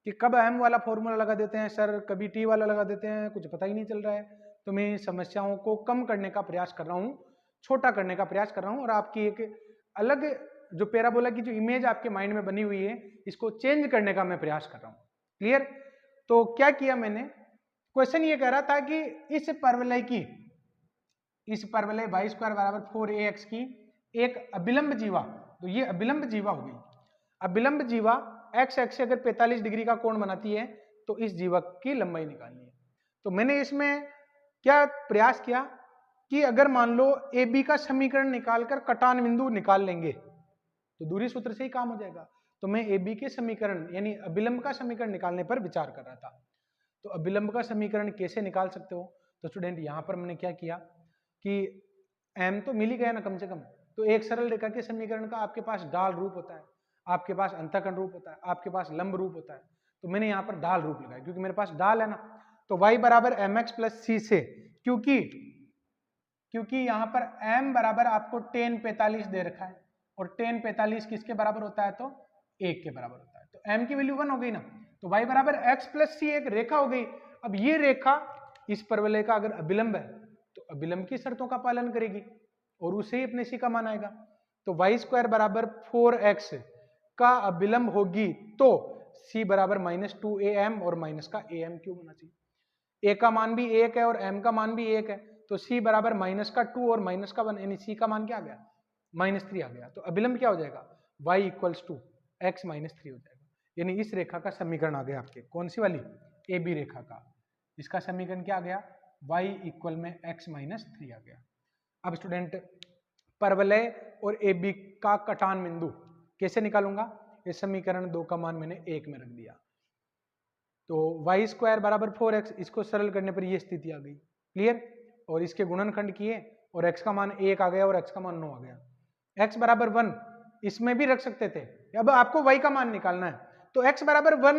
कि कब m वाला फॉर्मूला लगा देते हैं सर, कभी t वाला लगा देते हैं, कुछ पता ही नहीं चल रहा है। तो मैं समस्याओं को कम करने का प्रयास कर रहा हूँ, छोटा करने का प्रयास कर रहा हूँ, और आपकी एक अलग जो पैराबोला की जो इमेज आपके माइंड में बनी हुई है इसको चेंज करने का मैं प्रयास कर रहा हूँ। क्लियर? तो क्या किया मैंने, क्वेश्चन ये कह रहा था कि इस परवलय y² बराबर 4ax की एक अभिलंब जीवा, तो ये अभिलंब जीवा हो गई। अभिलंब जीवा x एक्स से अगर 45 डिग्री का कोण बनाती है तो इस जीवा की लंबाई निकालनी है। तो मैंने इसमें क्या प्रयास किया कि अगर मान लो AB का समीकरण निकालकर कटान बिंदु निकाल लेंगे तो दूरी सूत्र से ही काम हो जाएगा। तो मैं AB के समीकरण यानी अभिलंब का समीकरण निकालने पर विचार कर रहा था। तो अभिलंब का समीकरण कैसे निकाल सकते हो, तो स्टूडेंट यहाँ पर मैंने क्या किया कि m तो मिल ही गया ना कम से कम, तो एक सरल रेखा के समीकरण का आपके पास ढाल रूप होता है, आपके पास अंतःखंड रूप होता है, आपके पास लंब रूप होता है। तो मैंने यहाँ पर ढाल रूप लगाया क्योंकि मेरे पास ढाल है ना। तो y बराबर mx प्लस c से, क्योंकि यहाँ पर m बराबर आपको tan 45 दे रखा है और tan 45 किसके बराबर होता है? तो 1 के बराबर होता है। तो m की वैल्यू 1 हो गई ना, तो y बराबर x प्लस c एक रेखा हो गई। अब ये रेखा इस परवलय का अगर अभिलंब है तो अभिलंब की शर्तों का पालन करेगी और उसे ही अपने c का मान आएगा। तो y स्क्वायर बराबर 4x का अभिलंब होगी तो c बराबर -2am और माइनस का am क्यूब होना चाहिए। a का मान भी 1 है और m का मान भी 1 है, तो c बराबर -2 और -1 यानी c का मान क्या आ गया? -3 आ गया। तो अभिलंब क्या हो जाएगा? y इक्वल्स टू x -3 हो जाएगा। यानी इस रेखा का समीकरण आ गया आपके, कौन सी वाली? AB रेखा का। इसका समीकरण क्या आ गया? y इक्वल में x -3 आ गया। अब स्टूडेंट परवलय और AB का कटान बिंदु कैसे निकालूंगा? ये समीकरण 2 का मान मैंने 1 में रख दिया। तो y स्क्वायर बराबर 4x, इसको सरल करने पर ये स्थिति आ गई। क्लियर? और इसके गुणनखंड किए और x का मान 1 आ गया और x का मान 9 आ गया। x बराबर 1 इसमें भी रख सकते थे। अब आपको y का मान निकालना है तो x बराबर 1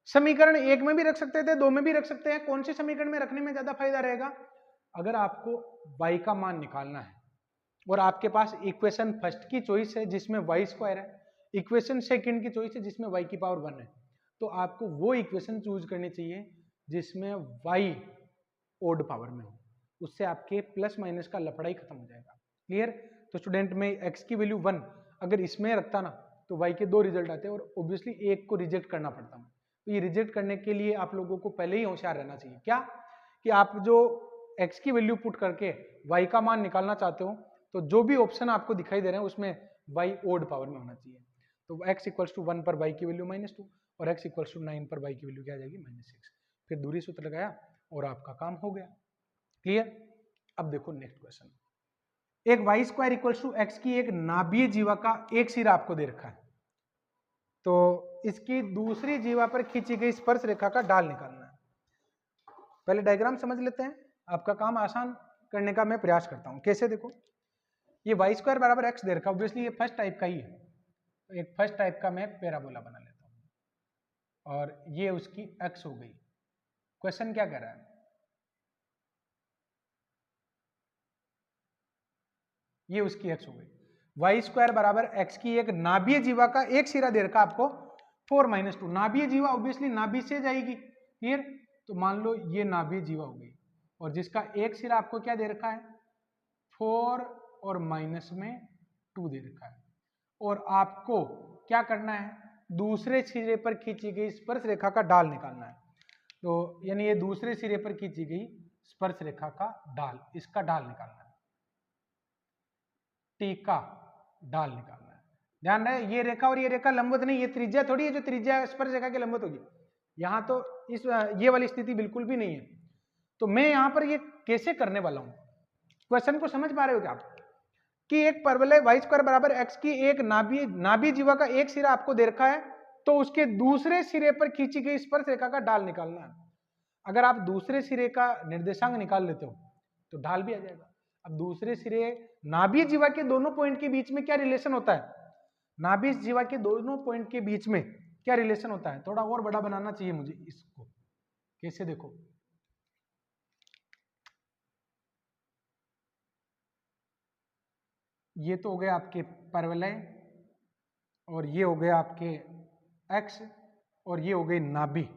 समीकरण 1 में भी रख सकते थे, 2 में भी रख सकते हैं। कौन से समीकरण में रखने में ज्यादा फायदा रहेगा? अगर आपको y का मान निकालना है और आपके पास इक्वेशन फर्स्ट की चॉइस है जिसमें y स्क्वायर है, इक्वेशन सेकंड की चॉइस है जिसमें y की पावर 1 है, तो आपको वो इक्वेशन चूज करनी चाहिए जिसमें y ओड पावर में हो। उससे आपके प्लस माइनस का लफड़ा ही खत्म हो जाएगा। क्लियर? तो स्टूडेंट में x की वैल्यू 1 अगर इसमें रखता ना तो y के 2 रिजल्ट आते और ऑब्वियसली एक को रिजेक्ट करना पड़ता। तो ये रिजेक्ट करने के लिए आप लोगों को पहले ही होशियार रहना चाहिए। क्या? कि आप जो x की वैल्यू पुट करके y का मान निकालना चाहते हो तो जो भी ऑप्शन आपको दिखाई दे रहे हैं उसमें y ओड पावर में होना चाहिए। तो x इक्वल्स टू 1 पर y की वैल्यू -2 और x इक्वल्स टू 9 पर y की वैल्यू क्या आ जाएगी? -6। फिर दूरी सूत्र लगाया और आपका काम हो गया। क्लियर? अब देखो नेक्स्ट क्वेश्चन। एक y square equals to x की एक नाभीय जीवा का एक सिरा आपको दे रखा है, तो इसकी दूसरी जीवा पर खींची गई स्पर्श रेखा का ढाल निकालना है। पहले डायग्राम समझ लेते हैं, आपका काम आसान करने का मैं प्रयास करता हूं। कैसे? देखो, ये y स्क्वायर बराबर x दे रखा, ऑब्वियसली ये फर्स्ट टाइप का ही है। तो एक फर्स्ट टाइप का मैं पैराबोला बना लेता हूं और ये उसकी x हो गई। क्वेश्चन क्या कह रहा है? ये उसकी x हो गई। y स्क्वायर बराबर x की एक नाभीय जीवा का एक सिरा दे रखा आपको 4 - 2। नाभीय जीवा ऑब्वियसली नाभि से जाएगी। क्लियर? तो मान लो ये नाभीय जीवा हो गई और जिसका एक सिरा आपको क्या दे रखा है? 4 और माइनस में 2 दे रखा है। और आपको क्या करना है? दूसरे सिरे पर खींची गई स्पर्श रेखा का ढाल निकालना है। तो यानी ये दूसरे सिरे पर खींची गई स्पर्श रेखा का ढाल, इसका ढाल निकालना है, टी का ढाल निकालना है। ध्यान रहे, ये रेखा और ये रेखा लंबवत नहीं, ये त्रिज्या थोड़ी है जो त्रिज्या स्पर्श रेखा के लंबवत होगी। यहां तो इस ये वाली स्थिति बिल्कुल भी नहीं है। तो मैं यहां पर ये कैसे करने वाला हूं? क्वेश्चन को समझ पा रहे हो क्या आप? कि एक परवलय y स्क्वायर बराबर x की एक नाभीय जीवा का एक सिरा आपको दे रखा है, तो उसके दूसरे सिरे पर खींची गई स्पर्श रेखा का ढाल निकालना है। अगर आप दूसरे सिरे का निर्देशांक निकाल लेते हो तो ढाल भी आ जाएगा। अब दूसरे सिरे नाभीय जीवा के दोनों पॉइंट के बीच में क्या रिलेशन होता है? नाभीय जीवा के दोनों पॉइंट के बीच में क्या रिलेशन होता है? थोड़ा और बड़ा बनाना चाहिए मुझे इसको। कैसे? देखो, ये तो हो गए आपके परवलय और ये हो गए आपके x और ये हो गई नाभि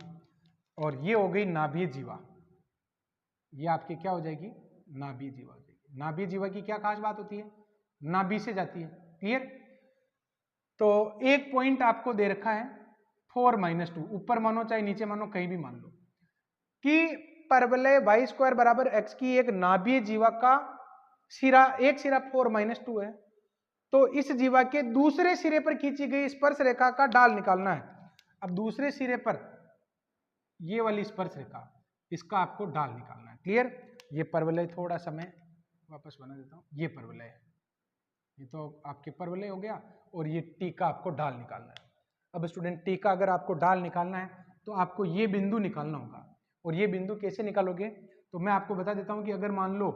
और ये हो गई नाभीय जीवा। ये आपके क्या हो जाएगी? नाभीय जीवा हो जाएगी। नाभीय जीवा की क्या खास बात होती है? नाभि से जाती है। क्लियर? तो एक पॉइंट आपको दे रखा है 4 - 2, ऊपर मानो चाहे नीचे मानो, कहीं भी मान लो कि परवलय y स्क्वायर बराबर x की एक नाभीय जीवा का सिरा, एक सिरा 4 - 2 है, तो इस जीवा के दूसरे सिरे पर खींची गई स्पर्श रेखा का ढाल निकालना है। अब दूसरे सिरे पर ये वाली स्पर्श रेखा, इसका आपको ढाल निकालना है। क्लियर? ये परवलय थोड़ा सा मैं वापस बना देता हूं, ये परवलय है, ये तो आपके परवलय हो गया और ये टी का आपको ढाल निकालना है। अब स्टूडेंट टी का अगर आपको ढाल निकालना है तो आपको ये बिंदु निकालना होगा। और ये बिंदु कैसे निकालोगे? तो मैं आपको बता देता हूं कि अगर मान लो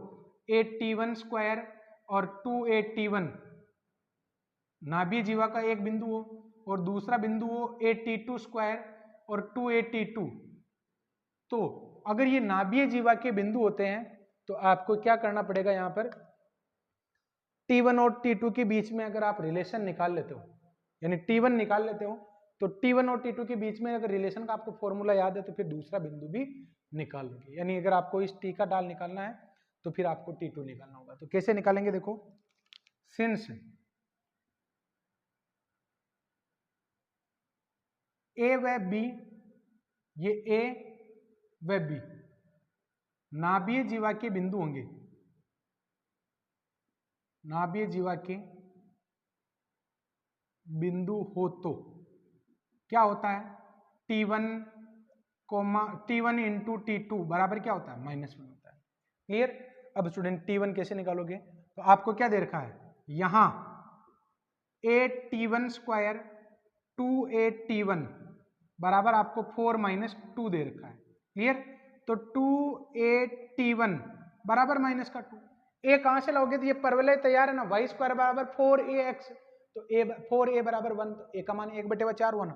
8t1 स्क्वायर और 2 नाभीय जीवा का एक बिंदु हो और दूसरा बिंदु हो 8t2 स्क्वायर और 2 तो अगर ये नाभीय जीवा के बिंदु होते हैं तो आपको क्या करना पड़ेगा? यहां पर T1 और T2 के बीच में अगर आप रिलेशन निकाल लेते हो, यानी T1 निकाल लेते हो, तो T1 और T2 के बीच में अगर रिलेशन का आपको फॉर्मूला याद है तो फिर दूसरा बिंदु भी निकाल लोगे। यानी अगर आपको इस T का डाल निकालना है तो फिर आपको T2 निकालना होगा। तो कैसे निकालेंगे, देखो, सिंस A व B, ये A व B नाभीय जीवा के बिंदु होंगे, नाभीय जीवा के बिंदु हो तो क्या होता है, T1 इंटू T2 बराबर क्या होता है, -1 होता है। क्लियर। अब स्टूडेंट T1 कैसे निकालोगे, तो आपको क्या दे रखा है, यहां 8T1 स्क्वायर 2 बराबर आपको 4 - 2 दे रखा है। क्लियर। तो 2 बराबर -2, ए कहां से लाओगे, तो ये परवलय तैयार है ना, y स्क्वायर बराबर 4ax, तो 4a बराबर 1, तो a का मान 1/4 1,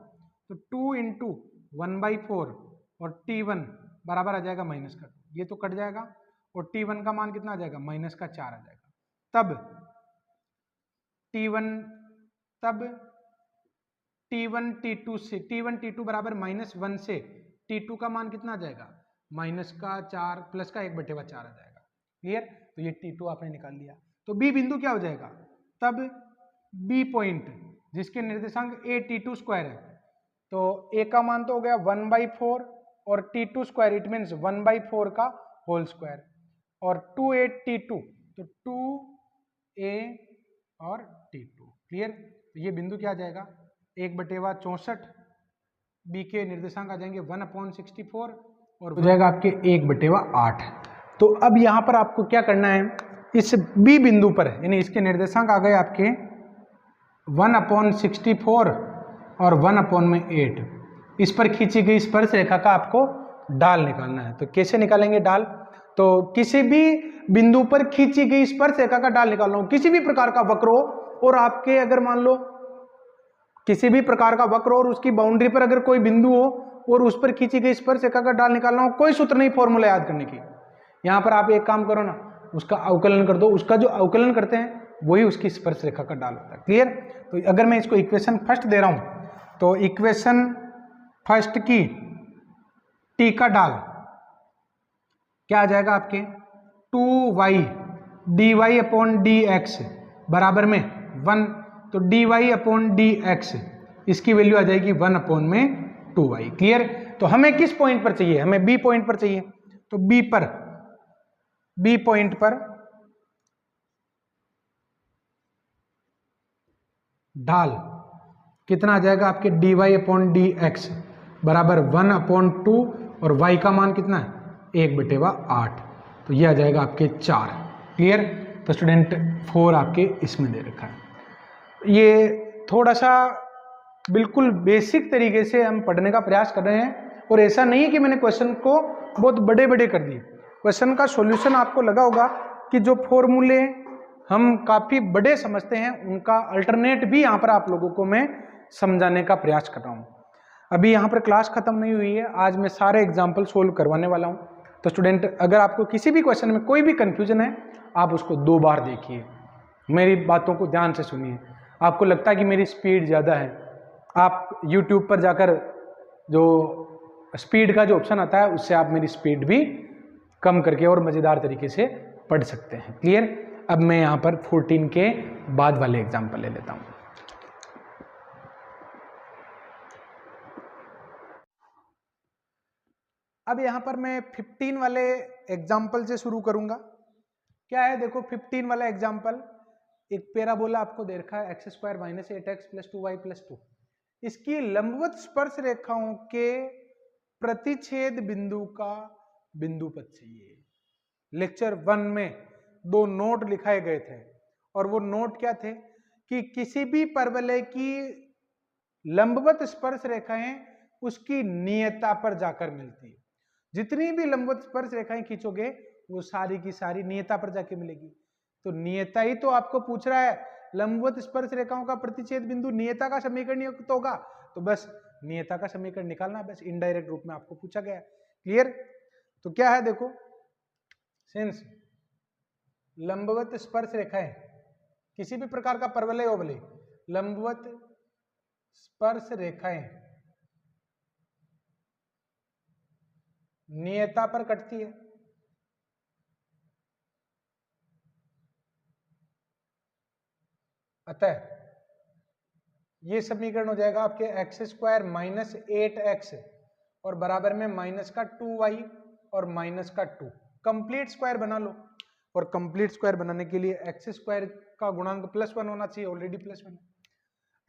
तो 2 इंटू 1/4 और T1 बराबर आ जाएगा -2, ये तो कट जाएगा और T1 का मान कितना आ जाएगा, -4 आ जाएगा। तब T1 T2 बराबर -1 से T2 का मान कितना आ जाएगा, -4 प्लस का 1/4 आ जाएगा। क्लियर। तो ये T2 आपने निकाल लिया। तो B बिंदु क्या हो जाएगा, तब B पॉइंट जिसके निर्देशांक T2 स्क्वायर है, तो A का मान तो हो गया 1/4 और T2 स्क्वायर इट मीन्स 1/4 का होल स्क्वायर और 2a तो 2a और T2। क्लियर। तो ये बिंदु क्या आ जाएगा, 1/64, B के निर्देशांक आ जाएंगे 1/64 और हो जाएगा आपके 1/8। तो अब यहां पर आपको क्या करना है, इस B बिंदु पर, यानी इसके निर्देशांक आ गए आपके 1/64 और 1/8, इस पर खींची गई स्पर्श रेखा का आपको ढाल निकालना है। तो कैसे निकालेंगे ढाल, तो किसी भी बिंदु पर खींची गई स्पर्श रेखा का ढाल निकालना हो, किसी भी प्रकार का वक्र हो और आपके अगर मान लो किसी भी प्रकार का वक्र और उसकी बाउंड्री पर अगर कोई बिंदु हो और उस पर खींची गई स्पर्श रेखा का ढाल निकालना हो, कोई सूत्र नहीं फॉर्मूला याद करने की। यहां पर आप एक काम करो ना, उसका अवकलन कर दो, उसका जो अवकलन करते हैं वही उसकी स्पर्श रेखा का ढाल होता है। क्लियर। तो अगर मैं इसको इक्वेशन फर्स्ट दे रहा हूं, तो इक्वेशन फर्स्ट की T का ढाल क्या आ जाएगा आपके 2y dy/dx बराबर में 1, तो dy/dx इसकी वैल्यू आ जाएगी 1/2y। क्लियर। तो हमें किस पॉइंट पर चाहिए, हमें B पॉइंट पर चाहिए, तो B पॉइंट पर ढाल कितना आ जाएगा आपके dy/dx बराबर 1/2 और y का मान कितना है 1/8, तो ये आ जाएगा आपके 4। क्लियर। तो स्टूडेंट 4 आपके इसमें दे रखा है। ये थोड़ा सा बिल्कुल बेसिक तरीके से हम पढ़ने का प्रयास कर रहे हैं और ऐसा नहीं है कि मैंने क्वेश्चन को बहुत बड़े बड़े कर दिए। क्वेश्चन का सॉल्यूशन आपको लगा होगा कि जो फॉर्मूले हम काफ़ी बड़े समझते हैं उनका अल्टरनेट भी यहाँ पर आप लोगों को मैं समझाने का प्रयास कर रहा हूँ। अभी यहाँ पर क्लास खत्म नहीं हुई है, आज मैं सारे एग्जाम्पल सोल्व करवाने वाला हूँ। तो स्टूडेंट अगर आपको किसी भी क्वेश्चन में कोई भी कन्फ्यूजन है, आप उसको 2 बार देखिए, मेरी बातों को ध्यान से सुनिए। आपको लगता है कि मेरी स्पीड ज़्यादा है, आप YouTube पर जाकर जो स्पीड का जो ऑप्शन आता है उससे आप मेरी स्पीड भी कम करके और मज़ेदार तरीके से पढ़ सकते हैं। क्लियर। अब मैं यहाँ पर 14 के बाद वाले एग्जाम्पल ले लेता हूँ। अब यहाँ पर मैं 15 वाले एग्जाम्पल से शुरू करूँगा। क्या है, देखो 15 वाला एग्जाम्पल, एक पैराबोला आपको दे रखा है x² - 8x + 2y + 2। इसकी लंबवत स्पर्श रेखाओं के प्रतिच्छेद बिंदु का बिंदुपथ चाहिए। लेक्चर 1 में 2 नोट लिखाए गए थे और वो नोट क्या थे कि किसी भी परवलय की लंबवत स्पर्श रेखाएं उसकी नियता पर जाकर मिलती है। जितनी भी लंबवत स्पर्श रेखाएं खींचोगे वो सारी की सारी नियता पर जाके मिलेगी। तो नियता ही तो आपको पूछ रहा है, लंबवत स्पर्श रेखाओं का प्रतिच्छेद बिंदु नियता का समीकरण युक्त होगा, तो बस नियता का समीकरण निकालना, बस इनडायरेक्ट रूप में आपको पूछा गया है। क्लियर। तो क्या है, देखो, सिंस लंबवत स्पर्श रेखाएं किसी भी प्रकार का परवलय ओवलय, लंबवत स्पर्श रेखाएं नियता पर कटती है। अतः ये समीकरण हो जाएगा आपके एक्स स्क्वायर माइनस 8x और बराबर में माइनस का 2y और माइनस का 2। कंप्लीट स्क्वायर बना लो, और कंप्लीट स्क्वायर बनाने के लिए एक्स स्क्वायर का गुणांक +1 होना चाहिए, ऑलरेडी +1।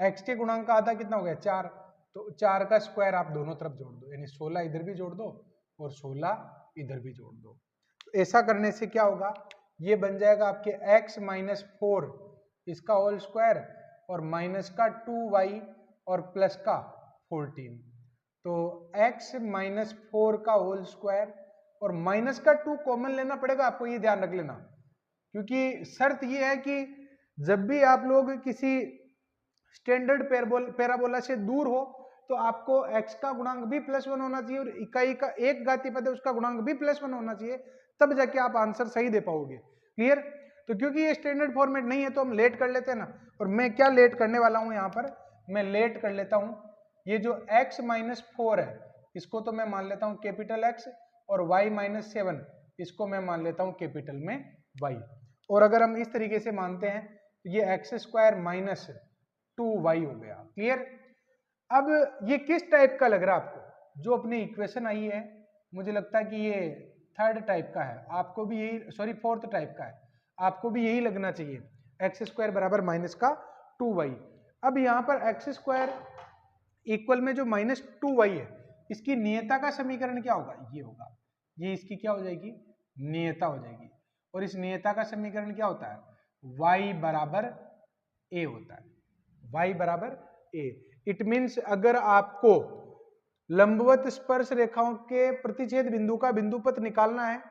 एक्स के गुणांक का आधा कितना हो गया 4, तो 4 का स्क्वायर आप दोनों तरफ जोड़ दो, यानी 16 इधर भी जोड़ दो और 16 इधर भी जोड़ दो। तो ऐसा करने से क्या होगा, ये बन जाएगा आपके x माइनस 4 इसका होल स्क्वायर और माइनस का 2y और प्लस का 14। तो x माइनस 4 का होल स्क्वायर और माइनस का 2 कॉमन लेना पड़ेगा आपको, ये ध्यान रख लेना, क्योंकि शर्त ये है कि जब भी आप लोग किसी स्टैंडर्ड पैराबोला से दूर हो तो आपको x का गुणांक भी +1 होना चाहिए और इकाई का एक घातीय पद है उसका गुणांक भी +1 होना चाहिए, तब जाके आप आंसर सही दे पाओगे। क्लियर? तो क्योंकि ये स्टैंडर्ड फॉर्मेट नहीं है तो हम लेट कर लेते हैं ना, और मैं क्या लेट करने वाला हूं यहाँ पर, मैं लेट कर लेता हूं ये जो x माइनस 4 है इसको तो मैं मान लेता हूं कैपिटल X, और y माइनस 7 इसको मैं मान लेता हूं कैपिटल में y। और अगर हम इस तरीके से मानते हैं तो ये एक्स स्क्वायर माइनस 2y हो गया। क्लियर? अब ये किस टाइप का लग रहा है आपको, जो अपनी इक्वेशन आई है मुझे लगता है कि ये थर्ड टाइप का है, आपको भी यही, सॉरी फोर्थ टाइप का है, आपको भी यही लगना चाहिए, एक्स स्क्वायर बराबर माइनस का 2y। अब यहाँ पर एक्स स्क्वायर इक्वल में जो माइनस 2y है इसकी नियता का समीकरण क्या होगा, ये होगा, ये इसकी क्या हो जाएगी, नियता हो जाएगी। और इस नियता का समीकरण क्या होता है, y बराबर a होता है, y बराबर a। इट मीन्स अगर आपको लंबवत स्पर्श रेखाओं के प्रतिच्छेद बिंदु का बिंदुपथ निकालना है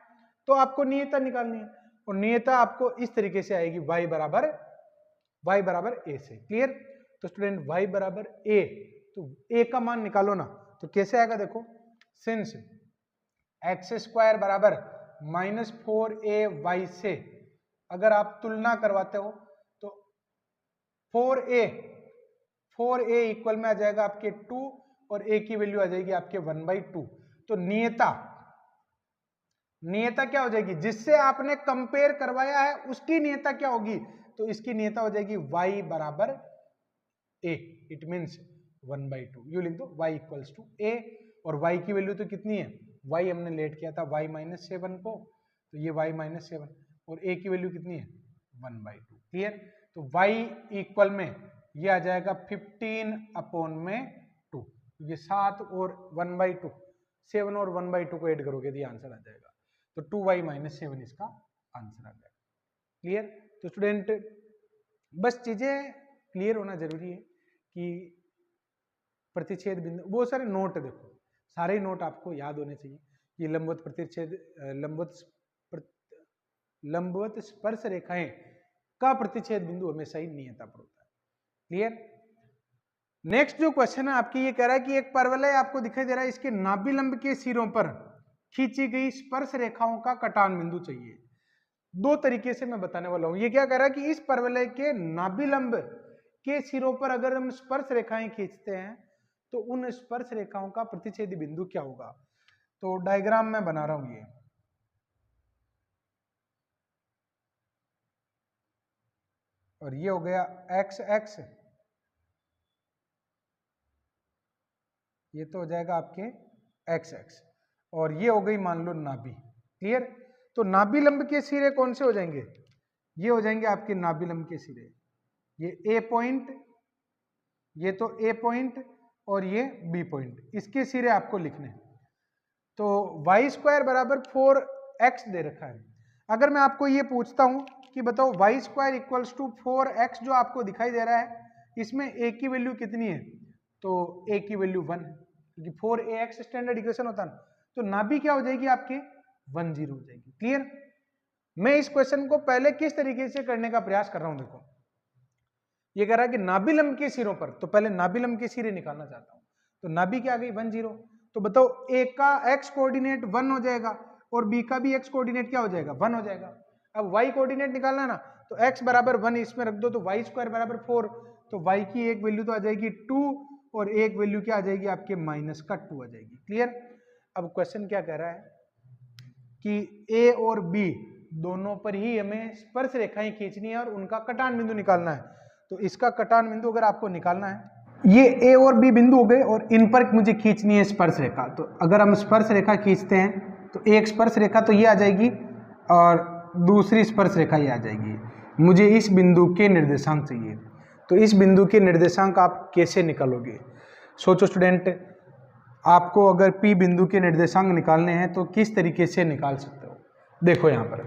तो आपको नियता निकालनी है, और नियता आपको इस तरीके से आएगी y बराबर a से। क्लियर? तो स्टूडेंट y बराबर a, तो a का मान निकालो ना, तो कैसे आएगा देखो, सिंस एक्स स्क्वायर बराबर माइनस 4ay से अगर आप तुलना करवाते हो तो 4a इक्वल में आ जाएगा आपके 2 और a की वैल्यू आ जाएगी आपके 1/2। तो नियता क्या हो जाएगी, जिससे आपने कंपेयर करवाया है उसकी नियता क्या होगी, तो इसकी नियता हो जाएगी y बराबर a। इट मीन्स 1/2, यू लिख दो y इक्वल्स टू a, और y की वैल्यू तो कितनी है, y हमने लेट किया था y माइनस 7 को, तो ये y माइनस 7, और a की वैल्यू कितनी है 1/2। क्लियर? तो y इक्वल में ये आ जाएगा 15/2, ये 7 और 1/2, 7 और 1/2 को ऐड करोगे तो ये आंसर आ जाएगा, तो 2y माइनस 7 इसका आंसर आ जाएगा। क्लियर? तो स्टूडेंट बस चीजें क्लियर होना जरूरी है कि प्रतिच्छेद बिंदु, बहुत सारे नोट देखो, सारे नोट आपको याद होने चाहिए कि लंबवत प्रतिच्छेद लंबवत स्पर्श रेखाएं का प्रतिच्छेद बिंदु हमेशा ही नियता पर होता है। क्लियर? नेक्स्ट जो क्वेश्चन है आपकी, ये कह रहा है कि एक परवलय आपको दिखाई दे रहा है, इसके नाभिलंब के सिरों पर खींची गई स्पर्श रेखाओं का कटान बिंदु चाहिए। दो तरीके से मैं बताने वाला हूं। ये क्या कह रहा है कि इस परवलय के नाभिलंब के सिरों पर अगर हम स्पर्श रेखाएं खींचते हैं तो उन स्पर्श रेखाओं का प्रतिच्छेदी बिंदु क्या होगा। तो डायग्राम में बना रहा हूं, और ये हो गया एक्स एक्स, ये तो हो जाएगा आपके एक्स एक्स, और ये हो गई मान लो नाभि। क्लियर? तो नाभिलंब के सिरे कौन से हो जाएंगे, ये हो जाएंगे आपके नाभिलंब के सिरे, ये ए पॉइंट, ये तो ए पॉइंट और ये बी पॉइंट, इसके सिरे आपको लिखने हैं। तो वाई स्क्वायर बराबर 4x दे रखा है। अगर मैं आपको ये पूछता हूं कि बताओ Y square equals to 4x जो आपको दिखाई दे रहा है, इसमें a की वैल्यू कितनी है, तो a की वैल्यू 1 है, क्योंकि 4ax स्टैंडर्ड इक्वेशन होता है ना, तो नाभि क्या हो जाएगी आपकी 10 हो जाएगी। क्लियर? मैं इस क्वेश्चन को पहले किस तरीके से करने का प्रयास कर रहा हूं, देखो ये कह रहा है कि नाभिलंब के सिरों पर, तो पहले नाभिलंब के सिरे निकालना चाहता हूं, तो नाभि क्या आ गई 10, तो बताओ a का x कोऑर्डिनेट 1 हो जाएगा और b का भी x कोऑर्डिनेट क्या हो जाएगा 1 हो जाएगा। अब y कोऑर्डिनेट निकालना ना, तो x बराबर 1 इसमें रख दो तो y स्क्वायर बराबर 4, तो y की एक वैल्यू तो आ जाएगी 2 और एक वैल्यू क्या आ जाएगी आपके -2 आ जाएगी। क्लियर। अब क्वेश्चन क्या कह रहा है कि a और b दोनों पर ही हमें स्पर्श रेखाएं खींचनी है और उनका कटान बिंदु निकालना है। तो इसका कटान बिंदु अगर आपको निकालना है, ये a और b बिंदु हो गए और इन पर मुझे खींचनी है स्पर्श रेखा। तो अगर हम स्पर्श रेखा खींचते हैं तो एक स्पर्श रेखा तो ये आ जाएगी और दूसरी स्पर्श रेखा ये आ जाएगी। मुझे इस बिंदु के निर्देशांक चाहिए, तो इस बिंदु के निर्देशांक आप कैसे निकालोगे? सोचो स्टूडेंट, आपको अगर P बिंदु के निर्देशांक निकालने हैं तो किस तरीके से निकाल सकते हो? देखो यहाँ पर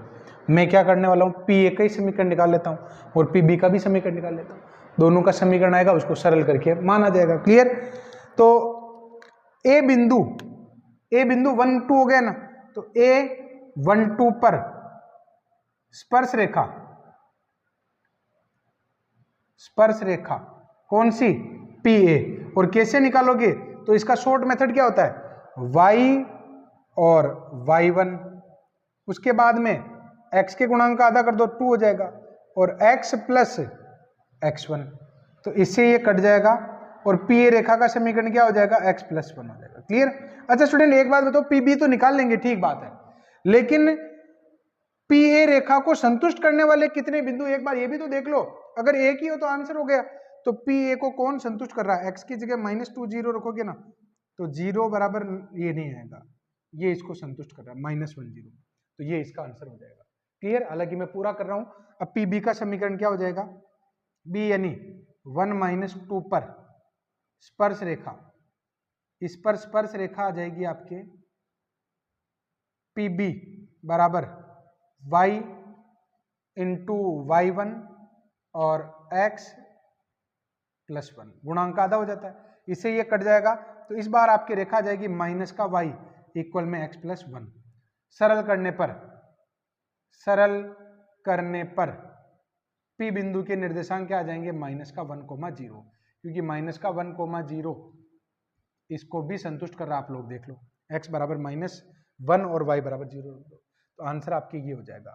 मैं क्या करने वाला हूँ, PA का ही समीकरण निकाल लेता हूँ और PB का भी समीकरण निकाल लेता हूँ। दोनों का समीकरण आएगा, उसको सरल करके माना जाएगा। क्लियर। तो A बिंदु 1 2 हो गया ना, तो A 1 2 पर स्पर्श रेखा कौन सी? PA। और कैसे निकालोगे? तो इसका शॉर्ट मेथड क्या होता है, y और y1, उसके बाद में x के गुणांक का आधा कर दो 2 हो जाएगा और x प्लस x1, तो इससे ये कट जाएगा और PA रेखा का समीकरण क्या हो जाएगा, x प्लस 1 हो जाएगा। क्लियर। अच्छा स्टूडेंट एक बात बताओ, PB तो निकाल लेंगे, ठीक बात है, लेकिन PA रेखा को संतुष्ट करने वाले कितने बिंदु, एक बार ये भी तो देख लो। अगर एक ही हो तो आंसर हो गया। तो PA को कौन संतुष्ट कर रहा है? x की जगह -2 0 रखोगे ना, तो 0 बराबर ये नहीं आएगा, ये इसको संतुष्ट कर रहा है -1 0, तो ये इसका आंसर हो जाएगा। क्लियर। हालांकि मैं पूरा कर रहा हूं। अब PB का समीकरण क्या हो जाएगा, B यानी 1 - 2 पर स्पर्श रेखा, इस पर स्पर्श रेखा आ जाएगी आपके PB बराबर y इंटू y1 और x प्लस 1, गुणांक का आधा हो जाता है, इससे ये कट जाएगा। तो इस बार आपकी रेखा आ जाएगी माइनस का y इक्वल में x प्लस 1। सरल करने पर P बिंदु के निर्देशांक क्या आ जाएंगे, -1, 0, क्योंकि -1, 0 इसको भी संतुष्ट कर रहा है। आप लोग देख लो, x बराबर -1 और y बराबर 0, तो आंसर आपके ये हो जाएगा।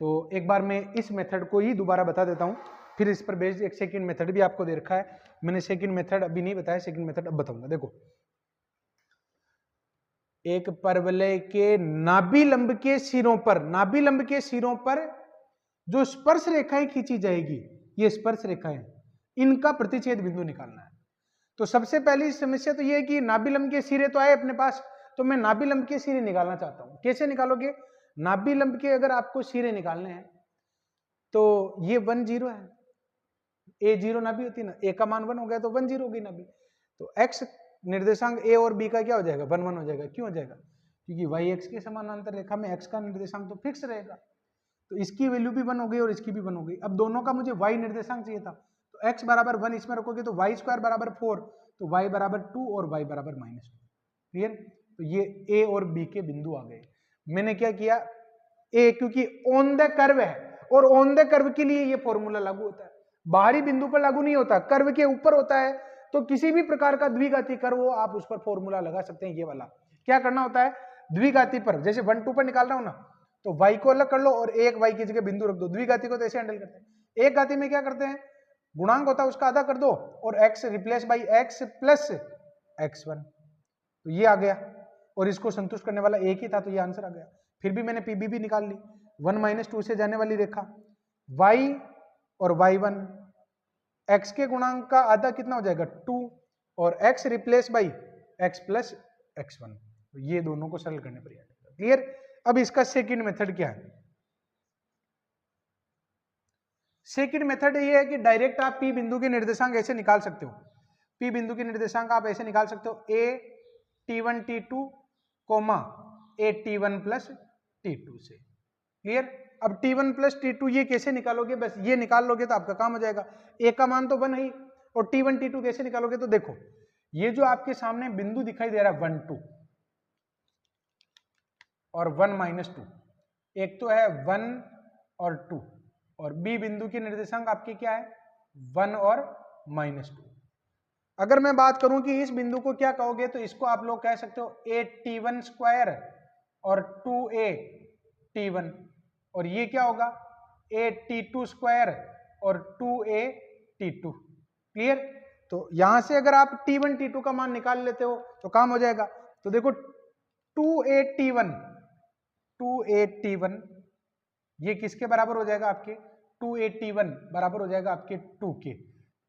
तो एक बार मैं इस मेथड को ही दोबारा बता देता हूं, फिर इस पर बेस्ड एक सेकंड मेथड भी आपको दे रखा है। मैंने सेकंड मेथड अभी नहीं बताया, सेकंड मेथड अब बताऊंगा। देखो, एक परवलय के नाभिलंब के सिरों पर जो स्पर्श रेखाएं खींची जाएगी, ये स्पर्श रेखाएं, इनका प्रतिच्छेद बिंदु निकालना है। तो सबसे पहली समस्या तो ये है कि नाभिलंब के सिरे तो आए अपने पास, तो मैं नाभिलंब के सिरे निकालना चाहता हूं। कैसे निकालोगे? नाभिलंब के अगर आपको सिरे निकालने हैं तो ये 1 0 है, A 0 नाभि होती है ना, A का मान 1 हो गया तो 1 0 हो गई नाभि। तो x निर्देशांक A और B का क्या हो जाएगा, 1 1 हो जाएगा। क्यों हो जाएगा? क्योंकि y x के समानांतर रेखा में x का निर्देशांक तो फिक्स रहेगा, तो इसकी वैल्यू भी 1 हो गई और इसकी भी 1 हो गई। अब दोनों का मुझे y निर्देशांक चाहिए था, तो x बराबर 1 इसमें रखोगे तो y स्क्वायर बराबर 4, तो y बराबर 2 और y बराबर -2। क्लियर। तो ये A और B के बिंदु आ गए। मैंने क्या किया, A क्योंकि ऑन द कर्व है और ऑन द कर्व के लिए ये फॉर्मूला लागू होता है, बाहरी बिंदु पर लागू नहीं होता, कर्व के ऊपर होता है। तो किसी भी प्रकार का द्विघाती कर्व हो, आप उस पर फॉर्मूला लगा सकते हैं। ये वाला क्या करना होता है, द्विघाती पर जैसे 1 2 पर निकाल रहा हूं ना, तो y को अलग कर लो और एक y की जगह बिंदु रख दो। द्विघाती को तो ऐसे हैंडल करते हैं। एक घाती में क्या करते हैं, गुणांक होता है उसका आधा कर दो और x replace by x plus x1, तो ये आ गया और इसको संतुष्ट करने वाला एक ही था, तो ये आंसर आ गया। फिर भी मैंने PB भी निकाल ली, 1 - 2 से जाने वाली रेखा y और y1, x के गुणांक का आधा कितना हो जाएगा 2 और x replace by x plus x1, तो ये दोनों को सरल करने पर आ जाएगा। क्लियर। अब इसका सेकंड मेथड क्या है? सेकंड मेथड ये है कि डायरेक्ट आप P बिंदु के निर्देशांक ऐसे निकाल सकते हो। P बिंदु के निर्देशांक आप ऐसे निकाल सकते हो, A T1 T2 coma A T1 plus T2 से। क्लियर। अब T1 प्लस T2 ये कैसे निकालोगे, बस ये निकाल लोगे तो आपका काम हो जाएगा। A का मान तो 1 है और T1 T2 कैसे निकालोगे, तो देखो ये जो आपके सामने बिंदु दिखाई दे रहा है 1 2 और 1 - 2, एक तो है 1 और 2, और B बिंदु के निर्देशांक आपके क्या है 1 और -2। अगर मैं बात करूं कि इस बिंदु को क्या कहोगे, तो इसको आप लोग कह सकते हो A T1 स्क्वायर और 2A T1, और ये क्या होगा ए टी टू स्क्वायर और 2a t2। क्लियर? तो यहां से अगर आप t1 t2 का मान निकाल लेते हो तो काम हो जाएगा। तो देखो 2a ये किसके बराबर हो जाएगा आपके 2a बराबर हो जाएगा आपके 2 के।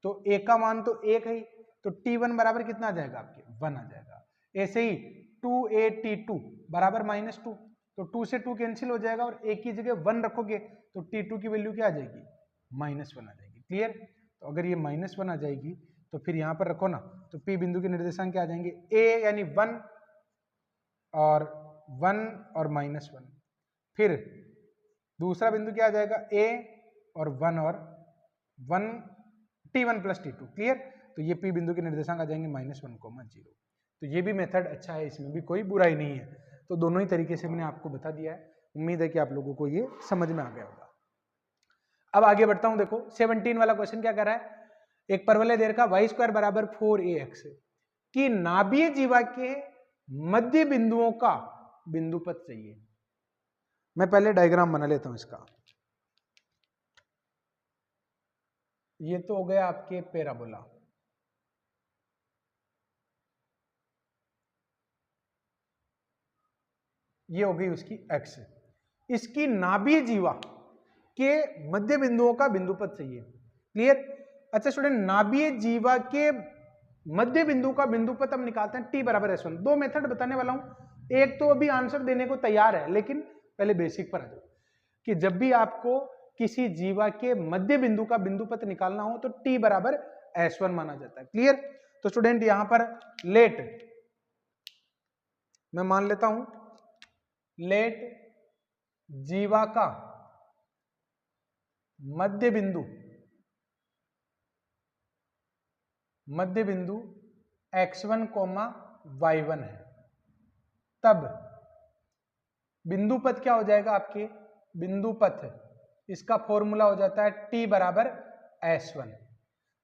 तो a का मान तो 1 है, तो t1 बराबर कितना आ जाएगा आपके 1 आ जाएगा। ऐसे ही 2a बराबर -2, तो 2 से 2 कैंसिल हो जाएगा और a की जगह 1 रखोगे तो t2 की वैल्यू क्या आ जाएगी -1 आ जाएगी। क्लियर? तो अगर ये -1 आ जाएगी तो फिर यहां पर रखो ना, तो p बिंदु के निर्देशांक क्या आ जाएंगे a यानी 1 और 1 और -1। फिर दूसरा बिंदु क्या आ जाएगा a और 1 और 1 t1 प्लस t2। क्लियर? तो ये p बिंदु के निर्देशांक आ जाएंगे -1,0। तो ये भी मेथड अच्छा है, इसमें भी कोई बुराई नहीं है। तो दोनों ही तरीके से मैंने आपको बता दिया है। उम्मीद है कि आप लोगों को ये समझ में आ गया होगा। अब आगे बढ़ता हूं। देखो 17 वाला क्वेश्चन क्या कर रहा है, एक परवलय दीर्घ का y² बराबर 4ax की नाभीय जीवा के मध्य बिंदुओं का बिंदुपथ चाहिए। मैं पहले डायग्राम बना लेता हूं इसका। ये तो हो गया आपके पैराबोला, ये हो गई उसकी x। इसकी नाभीय जीवा के मध्य बिंदुओं का बिंदुपथ चाहिए। क्लियर? अच्छा स्टूडेंट, नाभीय जीवा के मध्य बिंदु का बिंदुपथ हम निकालते हैं t बराबर s1। दो मेथड बताने वाला हूं, एक तो अभी आंसर देने को तैयार है, लेकिन पहले बेसिक पर आ जाओ कि जब भी आपको किसी जीवा के मध्य बिंदु का बिंदुपथ निकालना हो तो t बराबर s1 माना जाता है। क्लियर? तो स्टूडेंट यहां पर लेट मैं मान लेता हूं, लेट जीवा का मध्य बिंदु x1, y1 है, तब बिंदुपथ क्या हो जाएगा आपके बिंदुपथ, इसका फॉर्मूला हो जाता है t बराबर s1।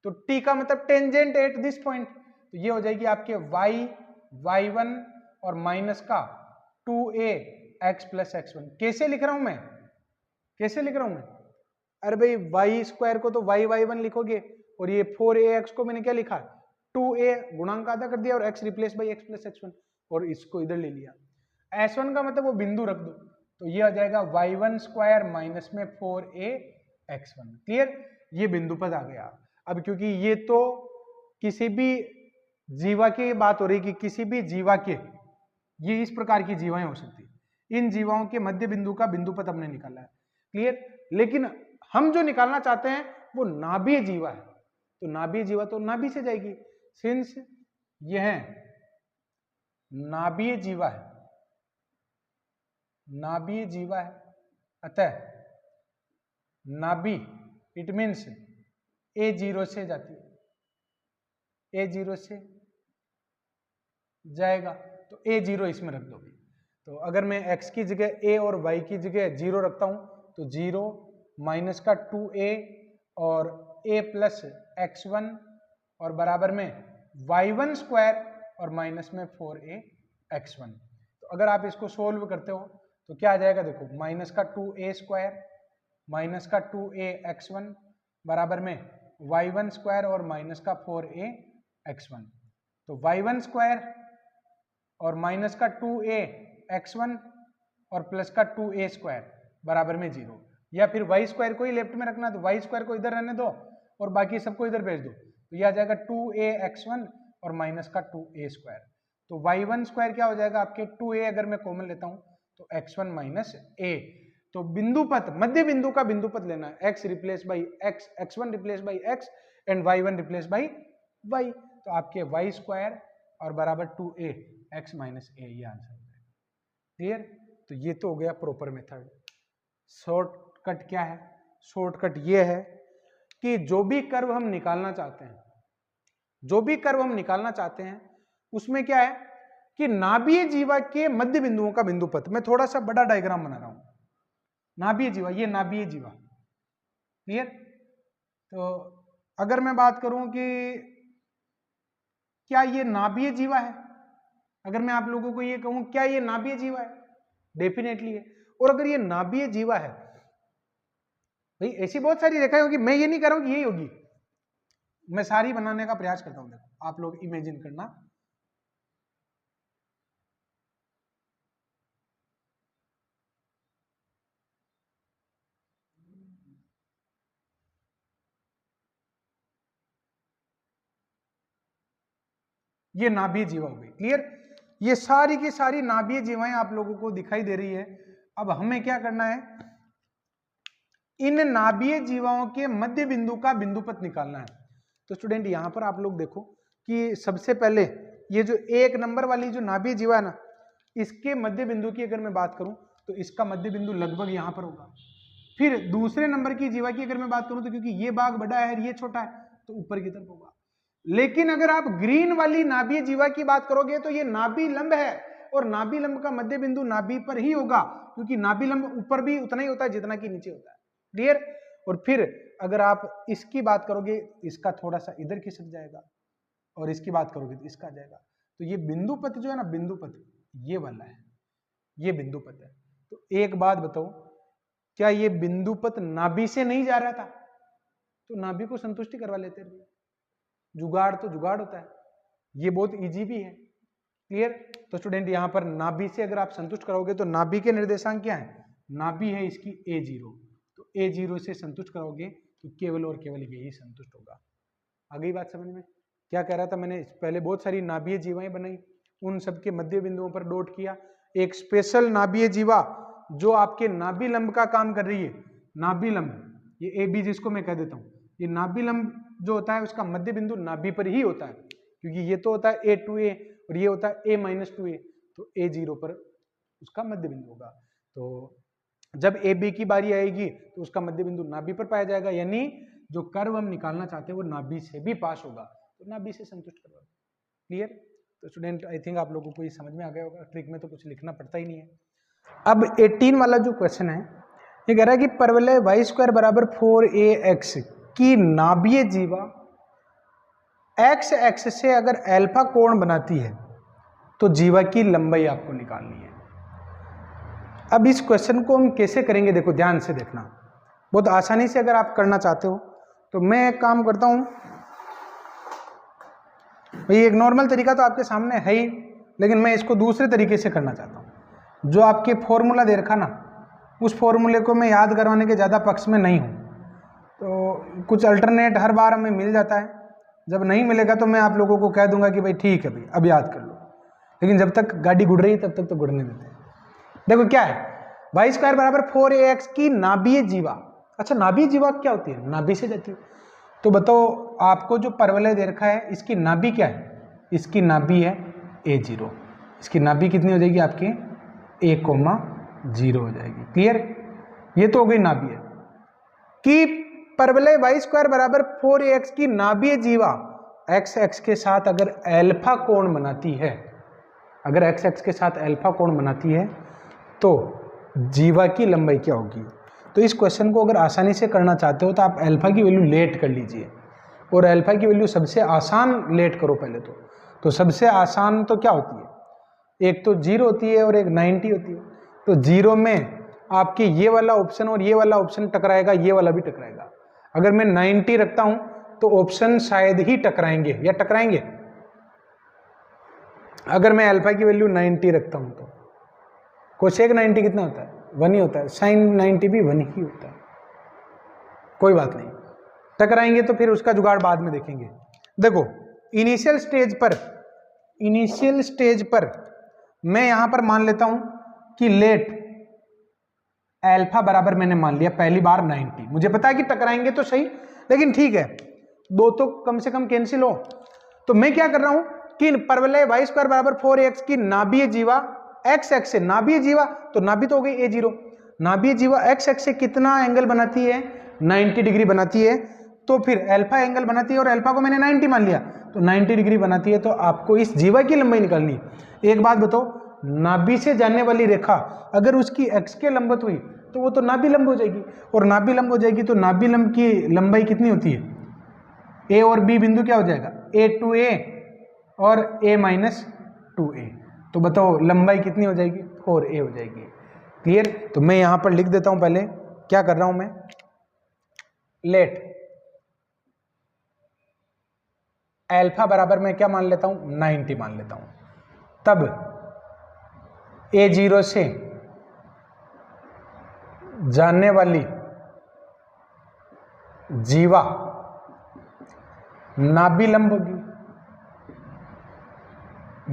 तो t का मतलब टेंजेंट एट दिस पॉइंट, तो ये हो जाएगी आपके y1 और माइनस का 2ax प्लस x1। कैसे लिख रहा हूं मैं, कैसे लिख रहा हूं मैं? अरे भाई y² को तो y1 लिखोगे और ये 4ax को मैंने क्या लिखा 2a गुणांक आधा कर दिया और x replace by x plus x1 और इसको इधर ले लिया। s1 का मतलब वो बिंदु रख दो, तो ये आ जाएगा y1² माइनस में 4ax1। क्लियर? ये बिंदुपथ आ गया। अब क्योंकि ये तो किसी भी जीवा की बात हो रही कि किसी भी जीवा के, ये इस प्रकार की जीवाएं हो सकती, इन जीवाओं के मध्य बिंदु का बिंदुपथ हमने निकाला है। क्लियर? लेकिन हम जो निकालना चाहते हैं वो नाभीय जीवा है, तो नाभीय जीवा तो नाभि से जाएगी, सिंस यह नाभीय जीवा है, नाभीय जीवा है, अतः नाभि इट मीन्स a0 से जाती है, a0 से जाएगा, तो a0 इसमें रख दोगे। तो अगर मैं x की जगह a और y की जगह 0 रखता हूं तो 0 माइनस का 2a और a प्लस x1 और बराबर में y1² और माइनस में 4ax1। तो अगर आप इसको सोल्व करते हो तो क्या आ जाएगा, देखो माइनस का 2a² माइनस का 2ax1 बराबर में y1² और माइनस का 4ax1। तो y1² और माइनस का 2ax1 और प्लस का 2a² बराबर में 0, या फिर y² को ही लेफ्ट में रखना, तो y² को इधर रहने दो और बाकी सबको इधर भेज दो, तो यह आ जाएगा 2ax1 और माइनस का 2a²। तो y1² क्या हो जाएगा आपके 2a, अगर मैं कॉमन लेता हूं तो x1 माइनस a। तो बिंदुपथ, मध्य बिंदु का बिंदुपथ लेना है, x replace by x, x1 replace by x and y1 replace by y। तो आपके y² और बराबर 2a x माइनस a, ये आंसर हो जाएगा। क्लियर? तो ये तो हो गया प्रॉपर मेथड। शॉर्टकट क्या है? शॉर्टकट ये है कि जो भी कर्व हम निकालना चाहते हैं, जो भी कर्व हम निकालना चाहते हैं उसमें क्या है कि नाभीय जीवा के मध्य बिंदुओं का बिंदुपथ, मैं थोड़ा सा बड़ा डायग्राम बना रहा हूं, नाभीय जीवा, ये नाभीय जीवा। क्लियर? तो अगर मैं बात करूं कि क्या ये नाभीय जीवा है, अगर मैं आप लोगों को ये कहूं क्या ये नाभीय जीवा है, डेफिनेटली है। और अगर ये नाभीय जीवा है भाई ऐसी बहुत सारी रेखाएं होगी, मैं ये नहीं कह रहा हूं कि यही होगी, मैं सारी बनाने का प्रयास करता हूं। देखो आप लोग इमेजिन करना, ये नाभीय जीवा हो गई, क्लियर। ये सारी की सारी नाभीय जीवाएं आप लोगों को दिखाई दे रही है। अब हमें क्या करना है, इन नाभीय जीवाओं के मध्य बिंदु का बिंदुपथ निकालना है। तो स्टूडेंट यहां पर आप लोग देखो कि सबसे पहले ये जो 1 नंबर वाली जो नाभीय जीवा है ना, इसके मध्य बिंदु की अगर मैं बात करूं तो इसका मध्य बिंदु लगभग यहां पर होगा। फिर दूसरे नंबर की जीवा की अगर मैं बात करूं तो क्योंकि ये भाग बड़ा है और ये छोटा है तो ऊपर की तरफ होगा। लेकिन अगर आप ग्रीन वाली नाभीय जीवा की बात करोगे तो ये नाभि लंब है और नाभि लंब का मध्य बिंदु नाभि पर ही होगा, क्योंकि नाभि लंब ऊपर भी उतना ही होता है जितना कि नीचे होता है, क्लियर। और फिर अगर आप इसकी बात करोगे, इसका थोड़ा सा इधर खिसक जाएगा और इसकी बात करोगे तो इसका आ जाएगा। तो ये बिंदुपथ जो है ना, बिंदुपथ ये वाला है, ये बिंदुपथ है। तो एक बात बताओ, क्या ये बिंदुपथ नाभि से नहीं जा रहा था? तो नाभि को संतुष्टि करवा लेते हैं। जुगाड़ तो जुगाड़ होता है, ये बहुत इजी भी है, क्लियर। तो स्टूडेंट यहां पर नाभि से अगर आप संतुष्ट करोगे तो नाभि के निर्देशांक क्या है, नाभि है इसकी A0, तो A0 से संतुष्ट करोगे तो केवल और केवल यही संतुष्ट होगा। आ गई बात समझ में? क्या कह रहा था मैंने, पहले बहुत सारी नाभीय जीवाएं बनाई, उन सबके मध्य बिंदुओं पर डॉट किया। एक स्पेशल नाभीय जीवा जो आपके नाभि लंब का काम कर रही है, नाभि लंब, ये AB जिसको मैं कह देता हूं, ये नाभि लंब जो होता है उसका मध्य बिंदु नाभि पर ही होता है, क्योंकि ये तो होता है A2A और ये होता है A-2A, तो A0 पर उसका मध्य बिंदु होगा। तो जब AB की बारी आएगी तो उसका मध्य बिंदु नाभि पर पाया जाएगा, यानी जो कर्व हम निकालना चाहते हैं वो नाभि से भी पास होगा, तो नाभि से संतुष्ट करवा, क्लियर। तो स्टूडेंट आई थिंक आप लोगों को ये समझ में आ गया होगा, ट्रिक में तो कुछ लिखना पड़ता ही नहीं है। अब 18 वाला जो क्वेश्चन है, ये कह रहा है कि परवलय y² बराबर 4ax की नाभीय जीवा x एक्स से अगर अल्फा कोण बनाती है तो जीवा की लंबाई आपको निकालनी है। अब इस क्वेश्चन को हम कैसे करेंगे, देखो ध्यान से देखना, बहुत आसानी से अगर आप करना चाहते हो तो मैं एक काम करता हूं, भाई एक नॉर्मल तरीका तो आपके सामने है ही, लेकिन मैं इसको दूसरे तरीके से करना चाहता हूं। जो आपके फॉर्मूला दे रखा ना, उस फॉर्मूले को मैं याद करवाने के ज़्यादा पक्ष में नहीं हूं, तो कुछ अल्टरनेट हर बार हमें मिल जाता है। जब नहीं मिलेगा तो मैं आप लोगों को कह दूंगा कि भाई ठीक है भाई अब याद कर लो, लेकिन जब तक गाड़ी गुड़ रही है तब तक तो गुड़ने देते हैं। देखो क्या है, y² बराबर 4ax की नाभीय जीवा। अच्छा नाभीय जीवा क्या होती है, नाभि से जाती है। तो बताओ आपको जो परवलय दे रखा है इसकी नाभि क्या है, इसकी नाभि है A0, इसकी नाभि कितनी हो जाएगी आपकी A,0 हो जाएगी, क्लियर। ये तो हो गई नाभि है कि परवलय y² बराबर 4ax की नाभीय जीवा x एक्स के साथ अगर अल्फा कोण बनाती है, अगर x एक्स के साथ अल्फा कोण बनाती है तो जीवा की लंबाई क्या होगी। तो इस क्वेश्चन को अगर आसानी से करना चाहते हो तो आप अल्फा की वैल्यू लेट कर लीजिए, और अल्फा की वैल्यू सबसे आसान लेट करो पहले तो सबसे आसान तो क्या होती है, एक तो 0 होती है और एक 90 होती है। तो 0 में आपके ये वाला ऑप्शन और ये वाला ऑप्शन टकराएगा, ये वाला भी टकराएगा। अगर मैं 90 रखता हूं तो ऑप्शन शायद ही टकराएंगे, या टकराएंगे। अगर मैं अल्फा की वैल्यू 90 रखता हूं तो कोसेक 90 कितना होता है, 1 ही होता है, साइन 90 भी 1 ही होता है। कोई बात नहीं, टकराएंगे तो फिर उसका जुगाड़ बाद में देखेंगे। देखो इनिशियल स्टेज पर मैं यहां पर मान लेता हूं कि लेट अल्फा बराबर मैंने मान लिया पहली बार 90। मुझे पता है कि टकराएंगे तो सही, लेकिन ठीक है, दो तो कम से कम कैंसिल हो। तो मैं क्या कर रहा हूं कि परवलय y² बराबर 4ax की नाभीय जीवा x एक्स से, नाभीय जीवा तो नाभि तो हो गई A0, नाभीय जीवा x एक्स से कितना एंगल बनाती है, 90 डिग्री बनाती है। तो फिर अल्फा एंगल बनाती है और अल्फा को मैंने 90 मान लिया, तो 90 डिग्री बनाती है। तो आपको इस जीवा की लंबाई निकालनी है। एक बात बताओ, नाभि से जाने वाली रेखा अगर उसकी x के लंबवत हुई तो वो तो नाभि लंब हो जाएगी, और नाभि लंब हो जाएगी तो नाभि लंब की लंबाई कितनी होती है, A और B बिंदु क्या हो जाएगा, A2A और A-2A। तो बताओ लंबाई कितनी हो जाएगी, 4a हो जाएगी, क्लियर। तो मैं यहाँ पर लिख देता हूँ, पहले क्या कर रहा हूँ मैं, लेट अल्फा बराबर मैं क्या मान लेता हूं 90 मान लेता हूं, तब A0 से जानने वाली जीवा नाभिलंब होगी,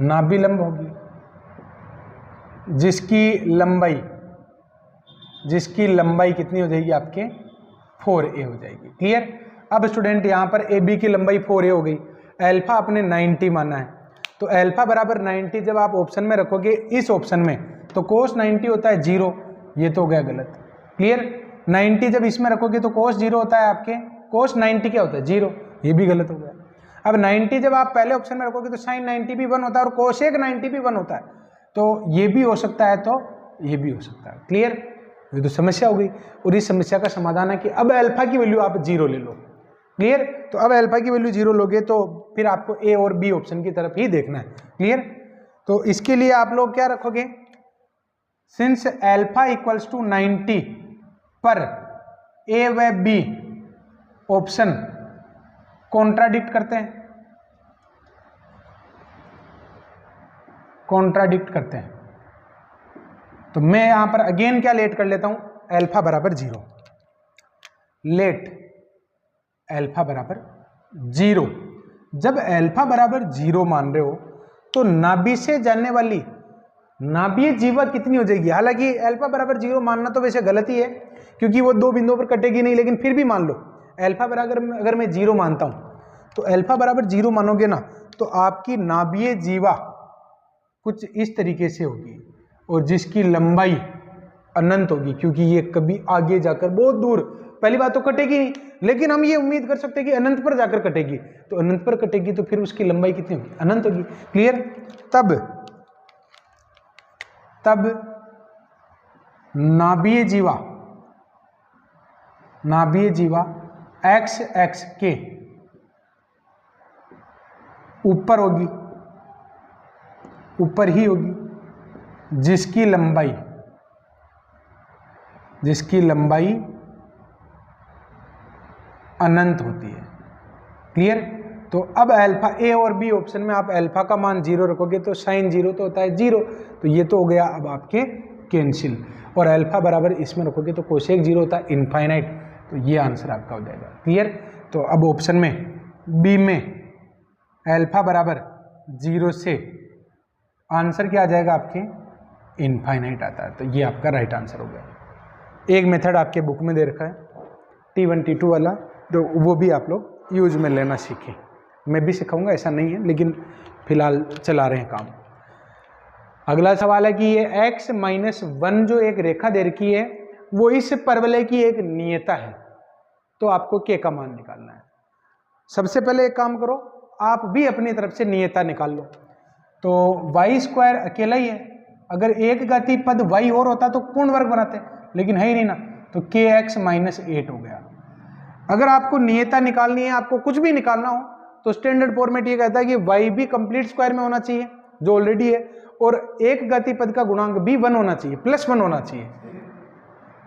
नाभिलंब होगी, जिसकी लंबाई कितनी हो जाएगी आपके 4a हो जाएगी। क्लियर। अब स्टूडेंट यहां पर AB की लंबाई 4a हो गई, अल्फा आपने 90 माना है, तो अल्फा बराबर 90 जब आप ऑप्शन में रखोगे इस ऑप्शन में तो कोस 90 होता है 0, ये तो हो गया गलत। क्लियर। 90 जब इसमें रखोगे तो कोस 0 होता है आपके, कोस 90 क्या होता है 0, ये भी गलत हो गया। अब 90 जब आप पहले ऑप्शन में रखोगे तो साइन 90 भी 1 होता है और कोसेक 90 भी 1 होता है, तो ये भी हो सकता है, तो ये भी हो सकता है। क्लियर। ये तो समस्या हो गई, और इस समस्या का समाधान है कि अब अल्फा की वैल्यू आप 0 ले लो। क्लियर। तो अब अल्फा की वैल्यू 0 लोगे तो फिर आपको ए और बी ऑप्शन की तरफ ही देखना है। क्लियर। तो इसके लिए आप लोग क्या रखोगे, सिंस अल्फा इक्वल्स टू 90 पर ए व बी ऑप्शन कॉन्ट्राडिक्ट करते हैं, कॉन्ट्राडिक्ट करते हैं, तो मैं यहां पर अगेन क्या लेट कर लेता हूं, अल्फा बराबर 0, लेट अल्फा बराबर 0। जब अल्फा बराबर 0 मान रहे हो तो नाभि से जानने वाली नाभीय जीवा कितनी हो जाएगी। हालांकि अल्फा बराबर 0 मानना तो वैसे गलत ही है क्योंकि वो दो बिंदुओं पर कटेगी नहीं, लेकिन फिर भी मान लो अल्फा बराबर अगर मैं 0 मानता हूं तो अल्फा बराबर 0 मानोगे ना तो आपकी नाभीय जीवा कुछ इस तरीके से होगी और जिसकी लंबाई अनंत होगी, क्योंकि ये कभी आगे जाकर बहुत दूर, पहली बात तो कटेगी नहीं, लेकिन हम ये उम्मीद कर सकते हैं कि अनंत पर जाकर कटेगी, तो अनंत पर कटेगी तो फिर उसकी लंबाई कितनी होगी, अनंत होगी। क्लियर। तब नाभीय जीवा एक्स एक्स के ऊपर होगी, ऊपर ही होगी, जिसकी लंबाई अनंत होती है। क्लियर। तो अब अल्फा ए और बी ऑप्शन में आप अल्फा का मान 0 रखोगे तो साइन 0 तो होता है 0, तो ये तो हो गया अब आपके कैंसिल, और अल्फा बराबर इसमें रखोगे तो कोसेक 0 होता है इनफाइनाइट, तो ये आंसर आपका हो जाएगा। क्लियर। तो अब ऑप्शन में बी में अल्फा बराबर 0 से आंसर क्या आ जाएगा आपके इनफाइनाइट आता है, तो ये आपका राइट आंसर हो गया। एक मेथड आपके बुक में दे रखा है T1 T2 वाला, तो वो भी आप लोग यूज में लेना सीखें, मैं भी सिखाऊंगा ऐसा नहीं है, लेकिन फिलहाल चला रहे हैं काम। अगला सवाल है कि ये x - 1 जो एक रेखा दे रखी है वो इस परवलय की एक नियता है, तो आपको k का मान निकालना है। सबसे पहले एक काम करो, आप भी अपनी तरफ से नियता निकाल लो। तो y² अकेला ही है, अगर एक घातीय पद y और होता तो पूर्ण वर्ग बनाते, लेकिन है ही नहीं ना, तो kx - 8 हो गया। अगर आपको नियता निकालनी है, आपको कुछ भी निकालना हो, तो स्टैंडर्ड फॉर्मेट ये कहता है कि y भी कंप्लीट स्क्वायर में होना चाहिए जो ऑलरेडी है, और एक घातीय पद का गुणांक भी 1 होना चाहिए, +1 होना चाहिए,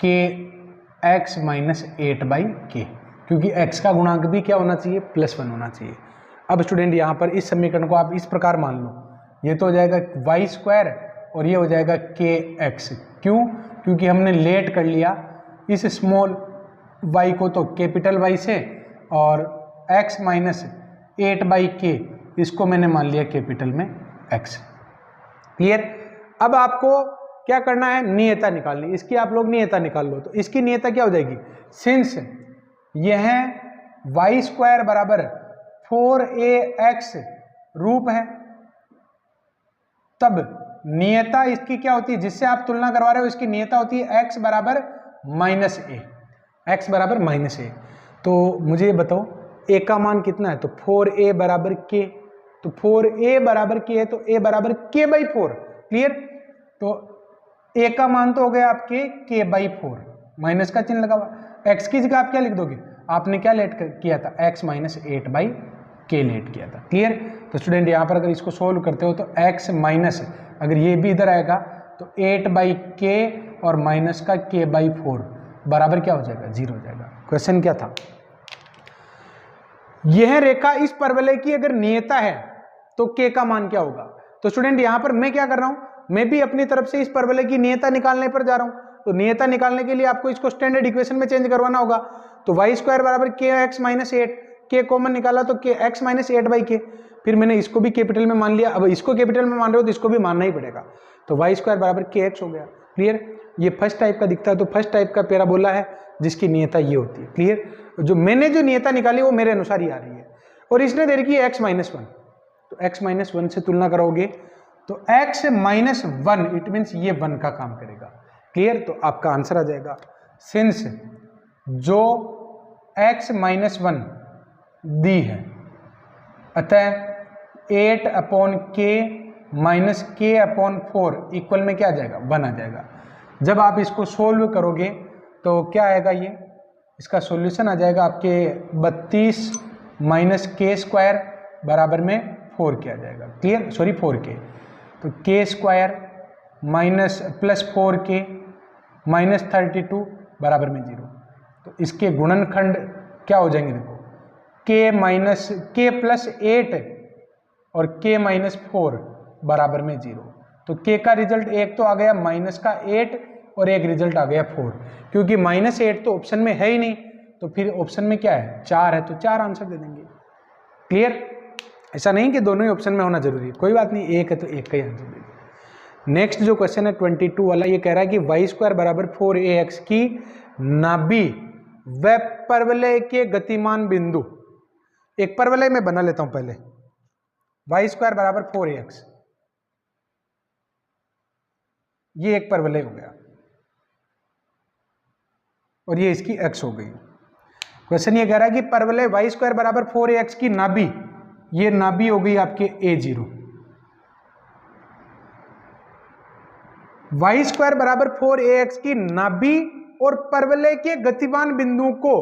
kx - 8/k, क्योंकि x का गुणांक भी क्या होना चाहिए, +1 होना चाहिए। अब स्टूडेंट यहाँ पर इस समीकरण को आप इस प्रकार मान लो, ये तो हो जाएगा y² और ये हो जाएगा kx। क्यों? क्योंकि हमने लेट कर लिया इस स्मॉल y को तो कैपिटल Y से, और x - 8/k इसको मैंने मान लिया कैपिटल में x। क्लियर। अब आपको क्या करना है, नियता निकालनी, इसकी आप लोग नियता निकाल लो। तो इसकी नियता क्या हो जाएगी, सिंस यह y² बराबर 4ax रूप है, तब नियता इसकी क्या होती है, जिससे आप तुलना करवा रहे हो इसकी नियता होती है x बराबर -a, x बराबर -a। तो मुझे ये बताओ a का मान कितना है, तो 4a बराबर k, तो 4a बराबर k है तो a बराबर k/4। क्लियर। तो a का मान तो हो गया आपके k/4, माइनस का चिन्ह लगा हुआ, x की जगह आप क्या लिख दोगे, आपने क्या लेट किया था, x - 8/k लेट किया था। क्लियर। तो स्टूडेंट यहाँ पर अगर इसको सोल्व करते हो तो x माइनस, अगर ये भी इधर आएगा तो 8/k और माइनस का k/4 बराबर क्या हो जाएगा, 0 हो जाएगा। क्वेश्चन क्या था, यह रेखा इस परवलय की अगर नियता है तो k का मान क्या होगा। तो स्टूडेंट यहां पर मैं क्या कर रहा हूं, मैं भी अपनी तरफ से इस परवलय की नियता निकालने पर जा रहा हूं। तो नियता निकालने के लिए आपको इसको स्टैंडर्ड इक्वेशन में चेंज करवाना होगा। तो वाई स्क्वायर बराबर kx माइनस 8, k कॉमन निकाला तो x माइनस 8/k, फिर मैंने इसको भी कैपिटल में मान लिया। अब इसको कैपिटल में मान रहे हो तो इसको भी मानना ही पड़ेगा। तो वाई स्क्वायर बराबर kx हो गया। क्लियर, ये फर्स्ट टाइप का दिखता है, तो फर्स्ट टाइप का पैराबोला है जिसकी नियता ये होती है। क्लियर, जो मैंने जो नियता निकाली वो मेरे अनुसार ही आ रही है, और इसने दे रखी है x माइनस 1, तो x माइनस 1 से तुलना करोगे तो x माइनस 1 इट मीन्स ये 1 का काम करेगा। क्लियर, तो आपका आंसर आ जाएगा सिंस जो x माइनस 1 दी है, अतः 8/k माइनस k/4 इक्वल में क्या आ जाएगा, 1 आ जाएगा। जब आप इसको सोल्व करोगे तो क्या आएगा, ये इसका सॉल्यूशन आ जाएगा आपके 32 माइनस k स्क्वायर बराबर में 4k आ जाएगा। क्लियर, सॉरी 4k, तो k square minus plus 4k minus 32 बराबर में 0। तो इसके गुणनखंड क्या हो जाएंगे, देखो k माइनस k प्लस 8 और k माइनस 4 बराबर में 0। तो k का रिजल्ट एक तो आ गया माइनस का 8 और एक रिजल्ट आ गया 4, क्योंकि माइनस 8 तो ऑप्शन में है ही नहीं, तो फिर ऑप्शन में क्या है 4 है, तो 4 आंसर दे देंगे। क्लियर, ऐसा नहीं कि दोनों ही ऑप्शन में होना जरूरी है, कोई बात नहीं, एक है तो एक का ही आंसर देंगे। नेक्स्ट जो क्वेश्चन है 22 वाला, ये कह रहा है कि वाई स्क्वायर बराबर 4ax की नाभि व परवलय के गतिमान बिंदु, एक परवलय में बना लेता हूं पहले, वाई स्क्वायर बराबर 4ax, ये एक परवलय हो गया और ये इसकी x हो गई। क्वेश्चन ये कह रहा है कि परवलय वाई स्क्वायर बराबर 4ax की नाभि, ये नाभि हो गई आपके a0, वाई स्क्वायर बराबर 4ax की नाभि और परवलय के गतिमान बिंदुओं को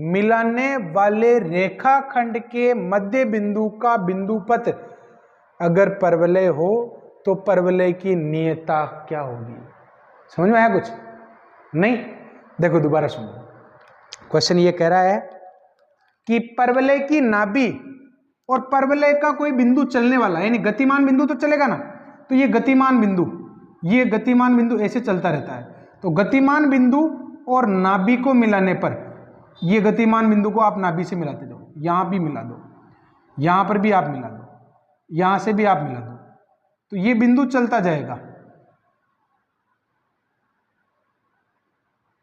मिलाने वाले रेखाखंड के मध्य बिंदु का बिंदुपथ अगर परवलय हो तो परवलय की नियता क्या होगी। समझ में आया कुछ नहीं, देखो दोबारा सुनो। क्वेश्चन ये कह रहा है कि परवलय की नाभि और परवलय का कोई बिंदु चलने वाला है, यानी गतिमान बिंदु तो चलेगा ना, तो ये गतिमान बिंदु ऐसे चलता रहता है। तो गतिमान बिंदु और नाभि को मिलाने पर, ये गतिमान बिंदु को आप नाभि से मिलाते जाओ, यहां भी मिला दो, यहां पर भी आप मिला दो, यहां से भी आप मिला दो, तो ये बिंदु चलता जाएगा।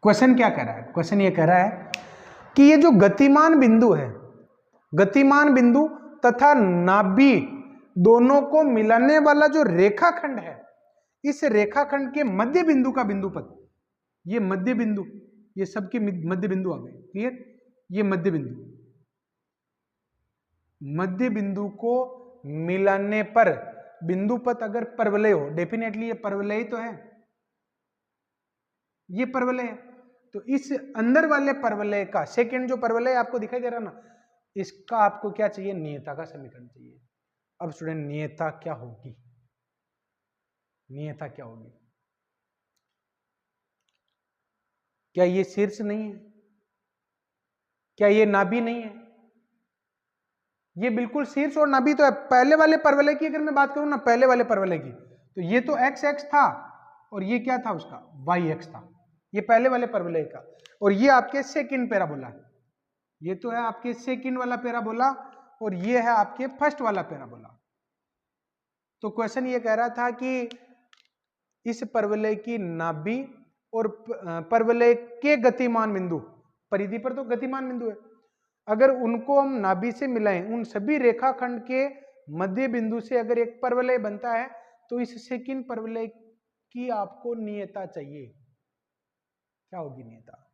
क्वेश्चन क्या कह रहा है, क्वेश्चन ये कह रहा है कि ये जो गतिमान बिंदु है, गतिमान बिंदु तथा नाभि दोनों को मिलाने वाला जो रेखाखंड है, इस रेखाखंड के मध्य बिंदु का बिंदुपथ, ये मध्य बिंदु, ये सबके मध्य बिंदु आ गए। क्लियर, ये मध्य बिंदु को मिलाने पर बिंदुपथ अगर परवलय हो, डेफिनेटली ये परवलय ही तो है, ये परवलय है, तो इस अंदर वाले परवलय का सेकंड जो परवलय आपको दिखाई दे रहा ना, इसका आपको क्या चाहिए, नियता का समीकरण चाहिए। अब स्टूडेंट नियता क्या होगी, नियता क्या होगी, क्या ये शीर्ष नहीं है, क्या ये नाभि नहीं है, ये बिल्कुल शीर्ष और नाभि तो है। पहले वाले परवलय की अगर मैं बात करूं ना, पहले वाले परवलय की, तो ये तो x था और ये क्या था उसका yx था, ये पहले वाले परवलय का, और ये आपके सेकंड पैराबोला है, ये तो है आपके सेकंड वाला पैराबोला और ये है आपके फर्स्ट वाला पैराबोला। तो क्वेश्चन ये कह रहा था कि इस परवलय की नाभि और परवलय के गतिमान बिंदु, परिधि पर तो गतिमान बिंदु है, अगर उनको हम नाभि से मिलाएं, उन सभी रेखाखंड के मध्य बिंदु से अगर एक परवलय बनता है, तो इस सेकंड परवलय की आपको नियता चाहिए। क्या होगी नियता,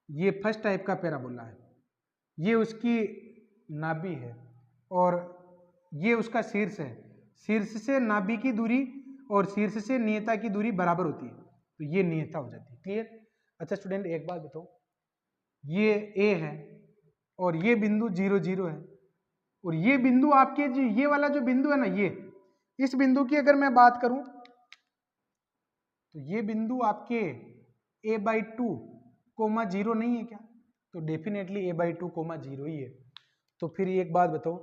ये फर्स्ट टाइप का पैराबोला है, ये उसकी नाभि है और ये उसका शीर्ष है, शीर्ष से नाभि की दूरी और शीर्ष से नियता की दूरी बराबर होती है, तो ये नियता हो जाती है। क्लियर। अच्छा स्टूडेंट एक बात बताओ, ये ए है और ये बिंदु 0 0 है, और ये बिंदु आपके जो ये वाला जो बिंदु है ना, ये इस बिंदु की अगर मैं बात करूं तो ये बिंदु आपके a/2, 0 नहीं है क्या, तो डेफिनेटली a/2 कोमा 0 ही है। तो फिर एक बात बताओ,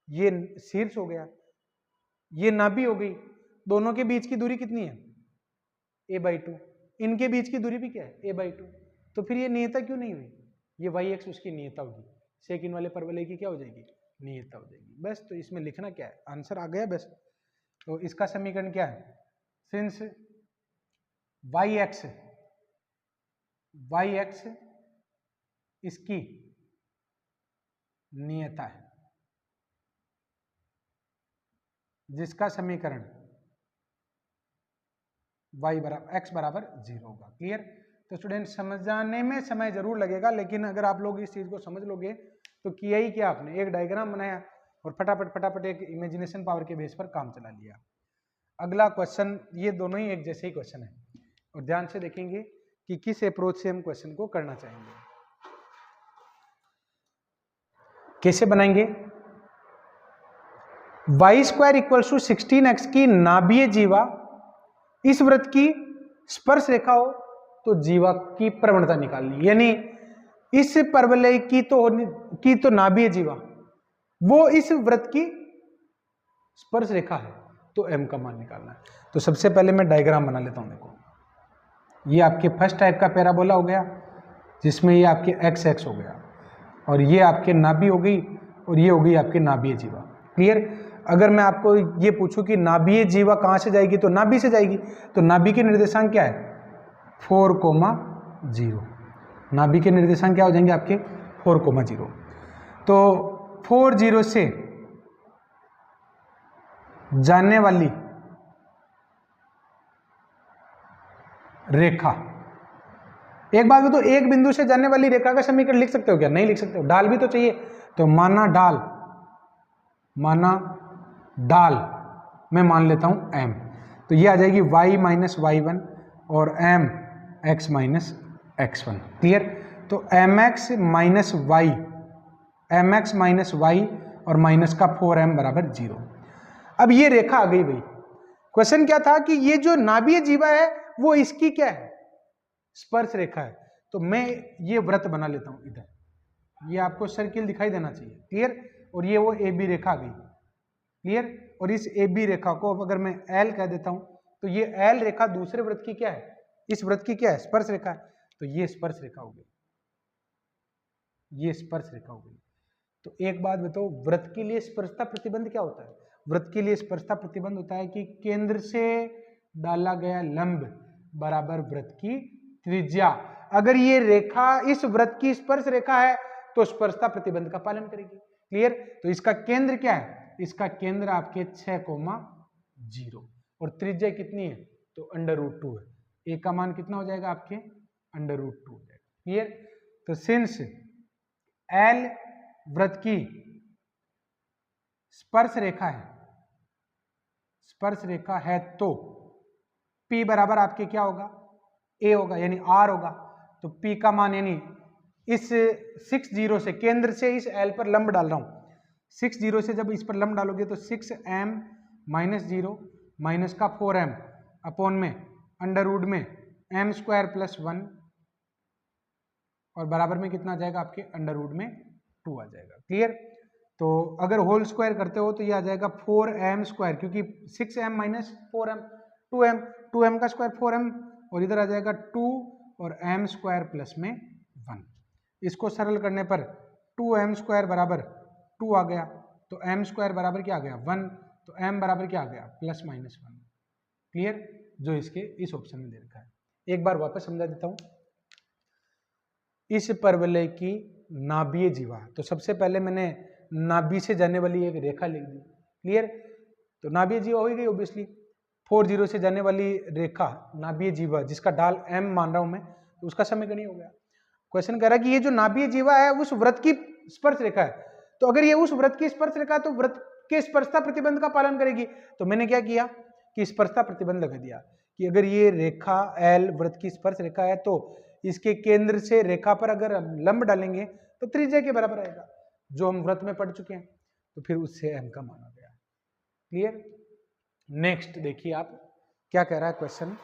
ये शीर्ष हो गया, ये नाभि हो गई, दोनों के बीच की दूरी कितनी है a/2, इनके बीच की दूरी भी क्या है a/2, तो फिर ये नियता क्यों नहीं हुई? ये y एक्स उसकी नियता होगी, सेकंड वाले परवलय की क्या हो जाएगी, नियता हो जाएगी। बस तो इसमें लिखना क्या है, आंसर आ गया बस। तो इसका समीकरण क्या है, सिंस y एक्स इसकी नियता है, जिसका समीकरण x बराबर 0 होगा। क्लियर? तो स्टूडेंट समझाने में समय जरूर लगेगा, लेकिन अगर आप लोग इस चीज को समझ लोगे तो किया ही क्या आपने, एक डायग्राम बनाया और फटाफट एक इमेजिनेशन पावर के बेस पर काम चला लिया। अगला क्वेश्चन, ये दोनों ही एक जैसे ही क्वेश्चन है और ध्यान से देखेंगे कि किस अप्रोच से हम क्वेश्चन को करना चाहेंगे। कैसे बनाएंगे, y² = 16x की नाभीय जीवा इस वृत्त की स्पर्श रेखा हो तो जीवा की प्रवणता निकालनी, यानी इस परवलय की तो नाभीय जीवा वो इस वृत्त की स्पर्श रेखा है, तो m का मान निकालना है। तो सबसे पहले मैं डायग्राम बना लेता हूं। देखो, ये आपके फर्स्ट टाइप का पैराबोला हो गया, जिसमें ये आपके x हो गया और ये आपके नाभि हो गई और ये हो गई आपके नाभीय जीवा। क्लियर? अगर मैं आपको ये पूछूं कि नाभीय जीवा कहां से जाएगी, तो नाभि से जाएगी, तो नाभि के निर्देशांक क्या है 4,0। नाभि के निर्देशांक क्या हो जाएंगे आपके 4,0। तो 4,0 से जाने वाली रेखा, एक बात बताओ, एक बिंदु से जाने वाली रेखा का समीकरण लिख सकते हो क्या? नहीं लिख सकते हो, डाल भी तो चाहिए। तो माना डाल मैं मान लेता हूं m, तो ये आ जाएगी y - y1 और m x - x1। क्लियर? तो mx - y और माइनस का 4m बराबर 0। अब ये रेखा आ गई भाई। क्वेश्चन क्या था कि ये जो नाभीय जीवा है वो इसकी क्या है, स्पर्श रेखा है। तो मैं ये वृत्त बना लेता हूं इधर, ये आपको सर्किल दिखाई देना चाहिए। क्लियर? और ये वो ए बी रेखा आ गई। क्लियर? और इस ए बी रेखा को अगर मैं एल कह देता हूं, तो ये एल रेखा दूसरे वृत्त की क्या है, इस वृत्त की क्या है, स्पर्श रेखा है। तो ये स्पर्श रेखा हो गई, ये स्पर्श रेखा हो गई। तो एक बात बताओ, वृत्त के लिए स्पर्शता प्रतिबंध क्या होता है? वृत्त के लिए स्पर्शता प्रतिबंध होता है कि केंद्र से डाला गया लंब बराबर वृत्त की त्रिज्या। अगर ये रेखा इस वृत्त की स्पर्श रेखा है तो स्पर्शता प्रतिबंध का पालन करेगी। क्लियर? तो इसका केंद्र क्या है, इसका केंद्र आपके 6,0 और त्रिज्या कितनी है, तो √2 है। ए का मान कितना हो जाएगा आपके √2 हो जाएगा। क्लियर? तो सिंस एल वृत्त की स्पर्श रेखा है तो P बराबर आपके क्या होगा, A होगा, यानी R होगा। तो P का मान, यानी इस 60 से, केंद्र से इस L पर लंब डाल रहा हूं, 60 से जब इस पर लंब डालोगे तो 6m - 0 माइनस का 4m अपॉन में √ में m² + 1 और बराबर में कितना आ जाएगा आपके √ में 2 आ जाएगा। क्लियर? तो अगर होल स्क्वायर करते हो तो ये आ जाएगा 4m², क्योंकि 6m - 4m 2m का स्क्वायर 4m और इधर आ जाएगा 2 और m² प्लस में 1। इसको सरल करने पर 2m² बराबर 2 आ गया, तो m² बराबर क्या आ गया 1, तो m बराबर क्या आ गया ±1। क्लियर? जो इसके इस ऑप्शन में दे रखा है। एक बार वापस समझा देता हूं। इस परवलय की नाभीय जीवा, तो सबसे पहले मैंने नाभि से जाने वाली एक रेखा लिख दी। क्लियर? तो नाभीय जीवा हो गई ऑब्वियसली। 4,0 से जाने वाली रेखा नाभीय जीवा, जिसका डाल m मान रहा हूं मैं, तो उसका समीकरण ही हो गया। क्वेश्चन कह रहा है कि ये जो नाभीय जीवा है उस वृत्त की स्पर्श रेखा है, तो अगर ये उस वृत्त की स्पर्श रेखा है तो वृत्त के स्पर्शता प्रतिबंध का पालन करेगी। तो मैंने क्या किया कि स्पर्शता प्रतिबंध लगा दिया कि अगर ये रेखा L वृत्त की स्पर्श रेखा है तो इसके केंद्र से रेखा पर अगर लंब डालेंगे तो त्रिज्या के बराबर आएगा, जो हम वृत्त में पढ़ चुके हैं। तो फिर उससे m का मान आ गया। क्लियर? नेक्स्ट देखिए आप क्या कह रहा है क्वेश्चन।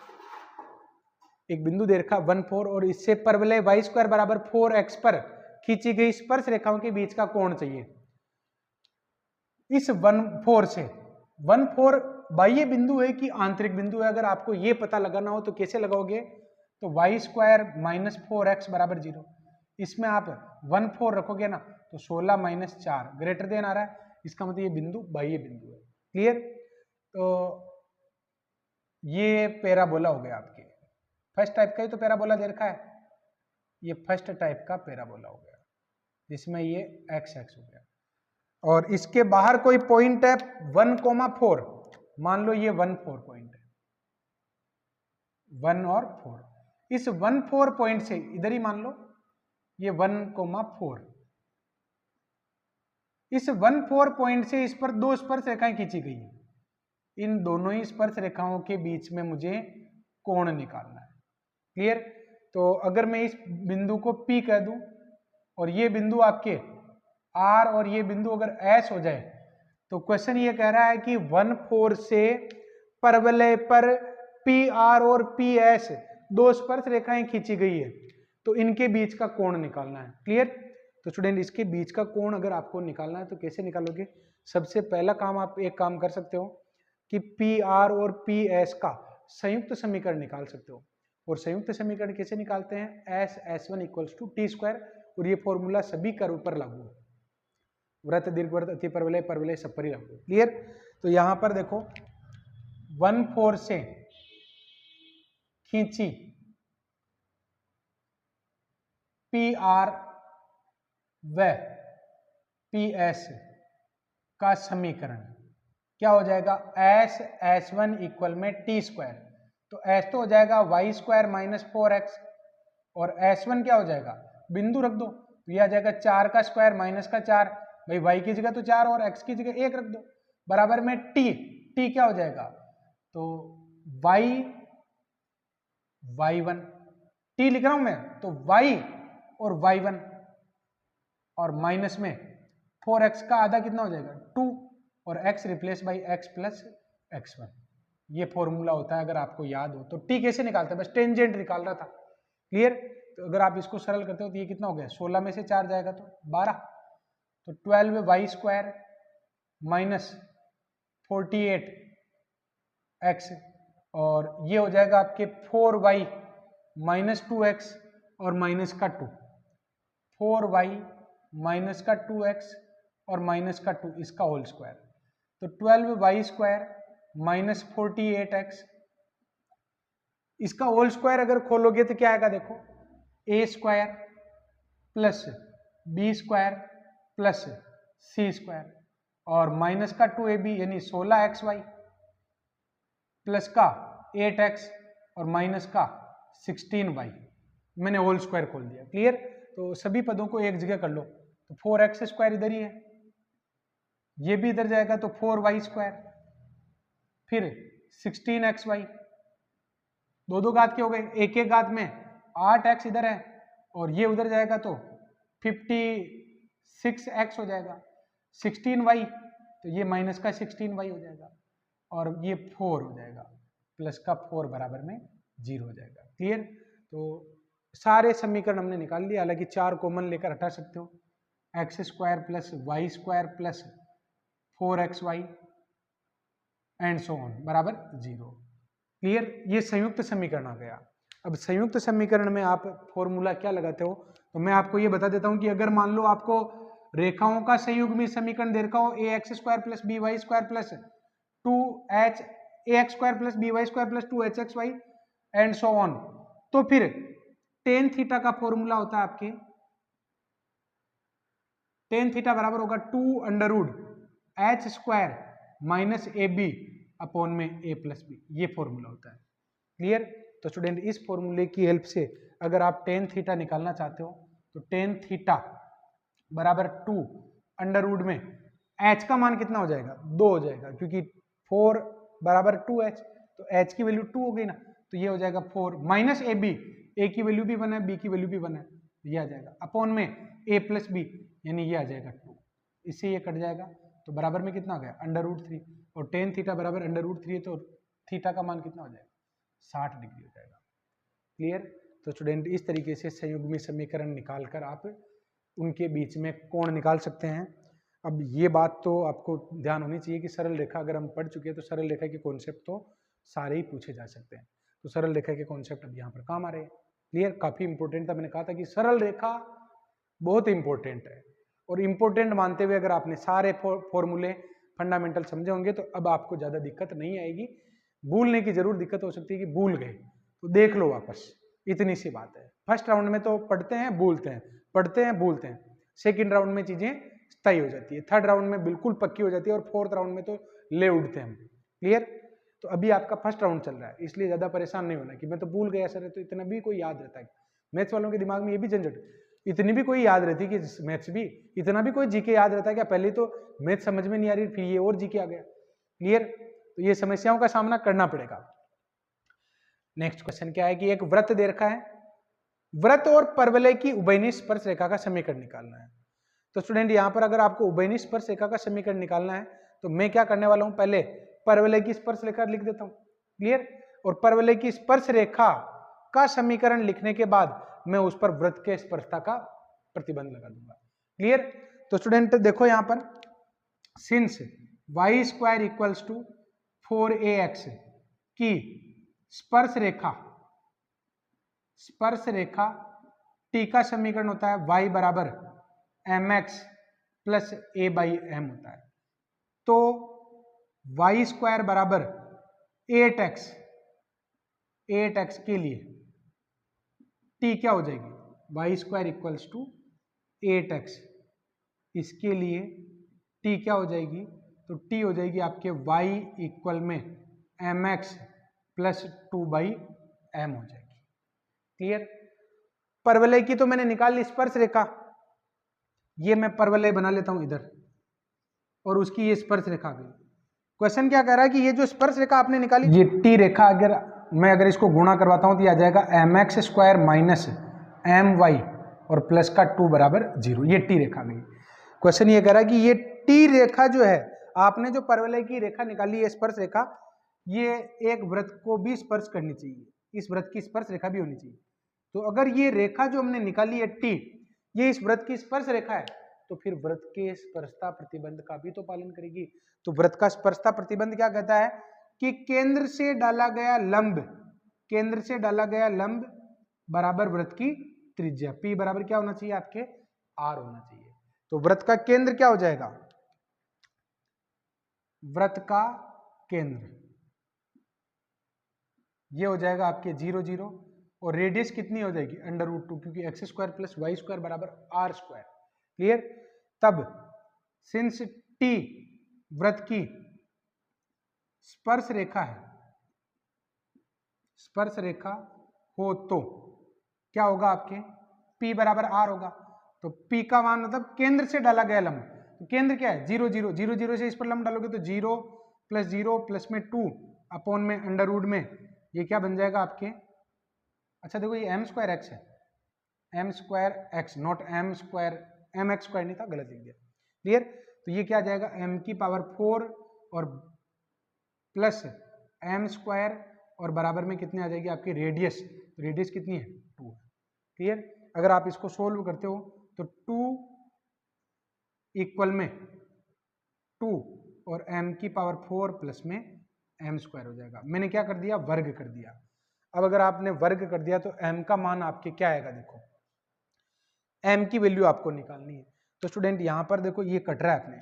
एक बिंदु दे रखा 1 4 और इससे परवलय y² बराबर 4x पर खींची गई स्पर्श रेखाओं के बीच का कोण चाहिए। इस 1,4 से 1,4 बाह्य बिंदु है कि आंतरिक बिंदु है, अगर आपको ये पता लगाना हो तो कैसे लगाओगे, तो y² - 4x बराबर 0। इसमें आप 1,4 रखोगे ना तो 16 - 4 ग्रेटर देन आ रहा है, इसका मतलब ये बिंदु बाह्य बिंदु है। क्लियर? तो ये पैराबोला हो गया आपके फर्स्ट टाइप का ही तो पैराबोला दे रखा है, ये फर्स्ट टाइप का पैराबोला हो गया जिसमें ये x हो गया। और इसके बाहर कोई पॉइंट है 1,4, मान लो ये 1,4 पॉइंट है, 1 और 4। इस 1,4 पॉइंट से इधर ही मान लो ये 1,4, इस 1,4 पॉइंट से इस पर दो स्पर्श रेखाएं खींची गई हैं। इन दोनों ही स्पर्श रेखाओं के बीच में मुझे कोण निकालना है। क्लियर? तो अगर मैं इस बिंदु को P कह दूं और ये बिंदु आपके R और ये बिंदु अगर S हो जाए, तो क्वेश्चन ये कह रहा है कि 1,4 से परवलय पर PR और PS दो स्पर्श रेखाएं खींची गई है, तो इनके बीच का कोण निकालना है। क्लियर? तो स्टूडेंट इसके बीच का कोण अगर आपको निकालना है तो कैसे निकालोगे? सबसे पहला काम आप एक काम कर सकते हो कि PR और PS का संयुक्त समीकरण निकाल सकते हो। और संयुक्त समीकरण कैसे निकालते हैं? S(S1) = T², और ये फॉर्मूला सभी कर्व पर लागू है, वृत्त, दीर्घवृत्त, अतिपरवलय, परवलय सब पर ही लागू है। क्लियर? तो यहां पर देखो 1,4 से खींची PR व PS का समीकरण क्या हो जाएगा? S(S1) = T²। तो S तो हो जाएगा y² - 4x, और S1 क्या हो जाएगा? बिंदु रख दो तो यह आ जाएगा 4 का स्क्वायर माइनस का 4, भाई y की जगह तो 4 और x की जगह 1 रख दो, बराबर में t क्या हो जाएगा? तो y1 t लिख रहा हूं मैं, तो y और y1 और माइनस में 4x का आधा कितना हो जाएगा? 2, और x replace by x plus x1। ये फॉर्मूला होता है, अगर आपको याद हो तो। t कैसे निकालते हैं? बस टेंजेंट निकाल रहा था। क्लियर? तो अगर आप इसको सरल करते हो तो ये कितना हो गया? 16 में से 4 जाएगा तो 12, तो 12y² माइनस 48x, और ये हो जाएगा आपके 4y - 2x और माइनस का 2, 4y - 2x और माइनस का 2, इसका होल स्क्वायर। तो 12y² माइनस 48x, इसका होल स्क्वायर अगर खोलोगे तो क्या आएगा? देखो, a² plus b² plus c² और माइनस का 2ab यानी 16xy प्लस का 8x और माइनस का 16y। मैंने होल स्क्वायर खोल दिया। क्लियर? तो सभी पदों को एक जगह कर लो, तो 4x² इधर ही है, ये भी इधर जाएगा तो 4y², फिर 16xy, दो घात के हो गए, एक घात में 8x इधर है और ये उधर जाएगा तो 56x हो जाएगा, 16y तो ये माइनस का 16y हो जाएगा, और ये 4 हो जाएगा, प्लस का 4 बराबर में 0 हो जाएगा। क्लियर? तो सारे समीकरण हमने निकाल लिए, हालांकि 4 कॉमन लेकर हटा सकते हो, x² plus y² plus 4xy and so on बराबर 0। क्लियर? ये संयुक्त समीकरण आ गया। अब संयुक्त समीकरण में आप फॉर्मूला क्या लगाते हो, तो मैं आपको ये बता देता हूं कि अगर मान लो आपको रेखाओं का संयुग्मी समीकरण दे रखा हो ax² plus by² plus 2h ax² plus by² plus 2hxy and so on, तो फिर tan थीटा का फॉर्मूला होता है आपके, tan थीटा बराबर होगा 2√h² माइनस ab अपॉन में a प्लस बी, ये फॉर्मूला होता है। क्लियर? तो स्टूडेंट इस फॉर्मूले की हेल्प से अगर आप tan थीटा निकालना चाहते हो तो tan थीटा बराबर 2 में h का मान कितना हो जाएगा? 2 हो जाएगा, क्योंकि 4 बराबर 2h, तो h की वैल्यू 2 हो गई ना, तो ये हो जाएगा 4 माइनस ab, a की वैल्यू भी 1 है, b की वैल्यू भी 1 है, ये आ जाएगा अपॉन में a प्लस बी, यानी ये आ जाएगा 2, इससे ये कट जाएगा तो बराबर में कितना आ गया? √3, और tan थीटा बराबर √3 है तो थीटा का मान कितना हो जाएगा? 60 डिग्री हो जाएगा। क्लियर? तो स्टूडेंट इस तरीके से संयुग्मी समीकरण निकालकर आप उनके बीच में कोण निकाल सकते हैं। अब ये बात तो आपको ध्यान होनी चाहिए कि सरल रेखा अगर हम पढ़ चुके हैं तो सरल रेखा के कॉन्सेप्ट तो सारे ही पूछे जा सकते हैं। तो सरल रेखा के कॉन्सेप्ट अब यहाँ पर काम आ रहे हैं। क्लियर, काफी इंपॉर्टेंट था। मैंने कहा था कि सरल रेखा बहुत इंपॉर्टेंट है, और इंपॉर्टेंट मानते हुए अगर आपने सारे फॉर्मूले फंडामेंटल समझे होंगे तो अब आपको ज्यादा दिक्कत नहीं आएगी। भूलने की जरूर दिक्कत हो सकती है कि भूल गए तो देख लो वापस, इतनी सी बात है। फर्स्ट राउंड में तो पढ़ते हैं भूलते हैं, पढ़ते हैं भूलते हैं, सेकंड राउंड में चीजें स्थायी हो जाती है, थर्ड राउंड में बिल्कुल पक्की हो जाती है, और फोर्थ राउंड में तो ले उठते हैं हम। क्लियर, तो अभी आपका फर्स्ट राउंड चल रहा है, इसलिए ज्यादा परेशान नहीं होना कि मैं तो भूल गया सर, तो इतना भी कोई याद रहता है। मैथ्स वालों के दिमाग में ये भी झंझट, इतनी भी कोई याद रहती कि मैथ्स भी, इतना भी कोई जीके याद रहता है क्या? पहले तो मैथ्स समझ में नहीं आ रही, फिर ये और जीके आ गया। क्लियर, तो ये समस्याओं का सामना करना पड़ेगा। नेक्स्ट क्वेश्चन क्या है कि एक वृत्त दे रखा है, वृत्त और परवलय की उभयनिष्ठ स्पर्श रेखा का समीकरण निकालना है। तो स्टूडेंट यहाँ पर अगर आपको उभयनिष्ठ स्पर्श रेखा का समीकरण निकालना है तो मैं क्या करने वाला हूँ, पहले परवलय की स्पर्श रेखा लिख देता हूँ। क्लियर, और परवलय की स्पर्श रेखा का समीकरण लिखने के बाद मैं उस पर वृत्त के स्पर्शता का प्रतिबंध लगा दूंगा। क्लियर, तो स्टूडेंट देखो यहाँ पर, since y square equals to 4ax की स्पर्श रेखा t का समीकरण होता है y बराबर mx plus a by m होता है। तो y स्क्वायर बराबर 8x के लिए t क्या हो जाएगी, y square equals to 8x, इसके लिए t क्या हो जाएगी, तो t हो जाएगी आपके y इक्वल में mx प्लस 2 बाई m हो जाएगी। क्लियर, परवलय की तो मैंने निकाल ली स्पर्श रेखा, ये मैं परवलय बना लेता हूं इधर, और उसकी ये स्पर्श रेखा आ गई। क्वेश्चन क्या कह रहा है कि ये जो स्पर्श रेखा आपने निकाली, ये टी रेखा अगर इसको गुणा करवाता हूं तो यह आ जाएगा mx स्क्वायर माइनस my और प्लस का 2 बराबर 0, ये टी रेखा गई। क्वेश्चन ये कह रहा है कि ये टी रेखा जो है, आपने जो परवलय की रेखा निकाली है स्पर्श रेखा, ये एक वृत्त को भी स्पर्श करनी चाहिए, इस वृत्त की स्पर्श रेखा भी होनी चाहिए। तो अगर ये रेखा जो हमने निकाली है टी, ये इस वृत्त की स्पर्श रेखा है, तो फिर वृत्त के स्पर्शता प्रतिबंध का भी तो पालन करेगी। तो वृत्त का स्पर्शता प्रतिबंध क्या कहता है कि केंद्र से डाला गया लंब बराबर वृत्त की त्रिज्या, P बराबर क्या होना चाहिए आपके, R होना चाहिए। तो वृत्त का केंद्र क्या हो जाएगा, वृत्त का केंद्र ये हो जाएगा आपके 0 0, और रेडियस कितनी हो जाएगी √2, क्योंकि x square plus y square बराबर R स्क्वायर। क्लियर, तब सिंस T वृत्त की स्पर्श रेखा हो तो क्या होगा आपके, P बराबर R होगा। तो P का मान मतलब केंद्र से डाला गया लंब, तो केंद्र क्या है 0 0 0 0 से इस पर लंब डालोगे तो 0 प्लस में 2 अपॉन में अंडर में, ये क्या बन जाएगा आपके, अच्छा देखो ये m स्क्वायर x है, m square x not m x square नहीं था, गलत लिख दिया। क्लियर, तो ये क्या आ जाएगा m की पावर 4 और प्लस m स्क्वायर और बराबर में कितने आ जाएगी आपकी रेडियस, तो रेडियस कितनी है 2। क्लियर, अगर आप इसको सोल्व करते हो तो 2 इक्वल में 2 और m की पावर 4 प्लस में m स्क्वायर हो जाएगा। मैंने क्या कर दिया, वर्ग कर दिया। अब अगर आपने वर्ग कर दिया तो m का मान आपके क्या आएगा, देखो m की वैल्यू आपको निकालनी है। तो स्टूडेंट यहाँ पर देखो ये कट रहा है अपने,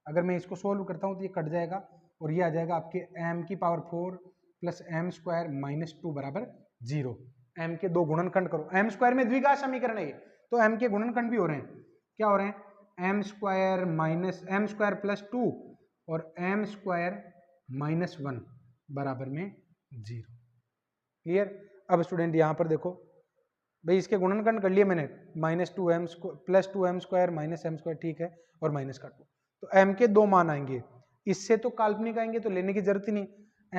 अगर मैं इसको सोल्व करता हूँ तो ये कट जाएगा और ये आ जाएगा आपके m की power 4 plus m square minus 2 बराबर 0। m के दो गुणनखंड करो, m स्क्वायर में द्विघात समीकरण है ये, तो m के गुणनखंड भी हो रहे हैं, क्या हो रहे हैं, m स्क्वायर प्लस 2 और m स्क्वायर माइनस 1 बराबर में 0। क्लियर, अब स्टूडेंट यहाँ पर देखो भाई इसके गुणनखंड कर लिए मैंने, -2m plus 2m square minus m square, ठीक है, और माइनस का 2, तो m के दो मान आएंगे, इससे तो काल्पनिक आएंगे तो लेने की जरूरत ही नहीं।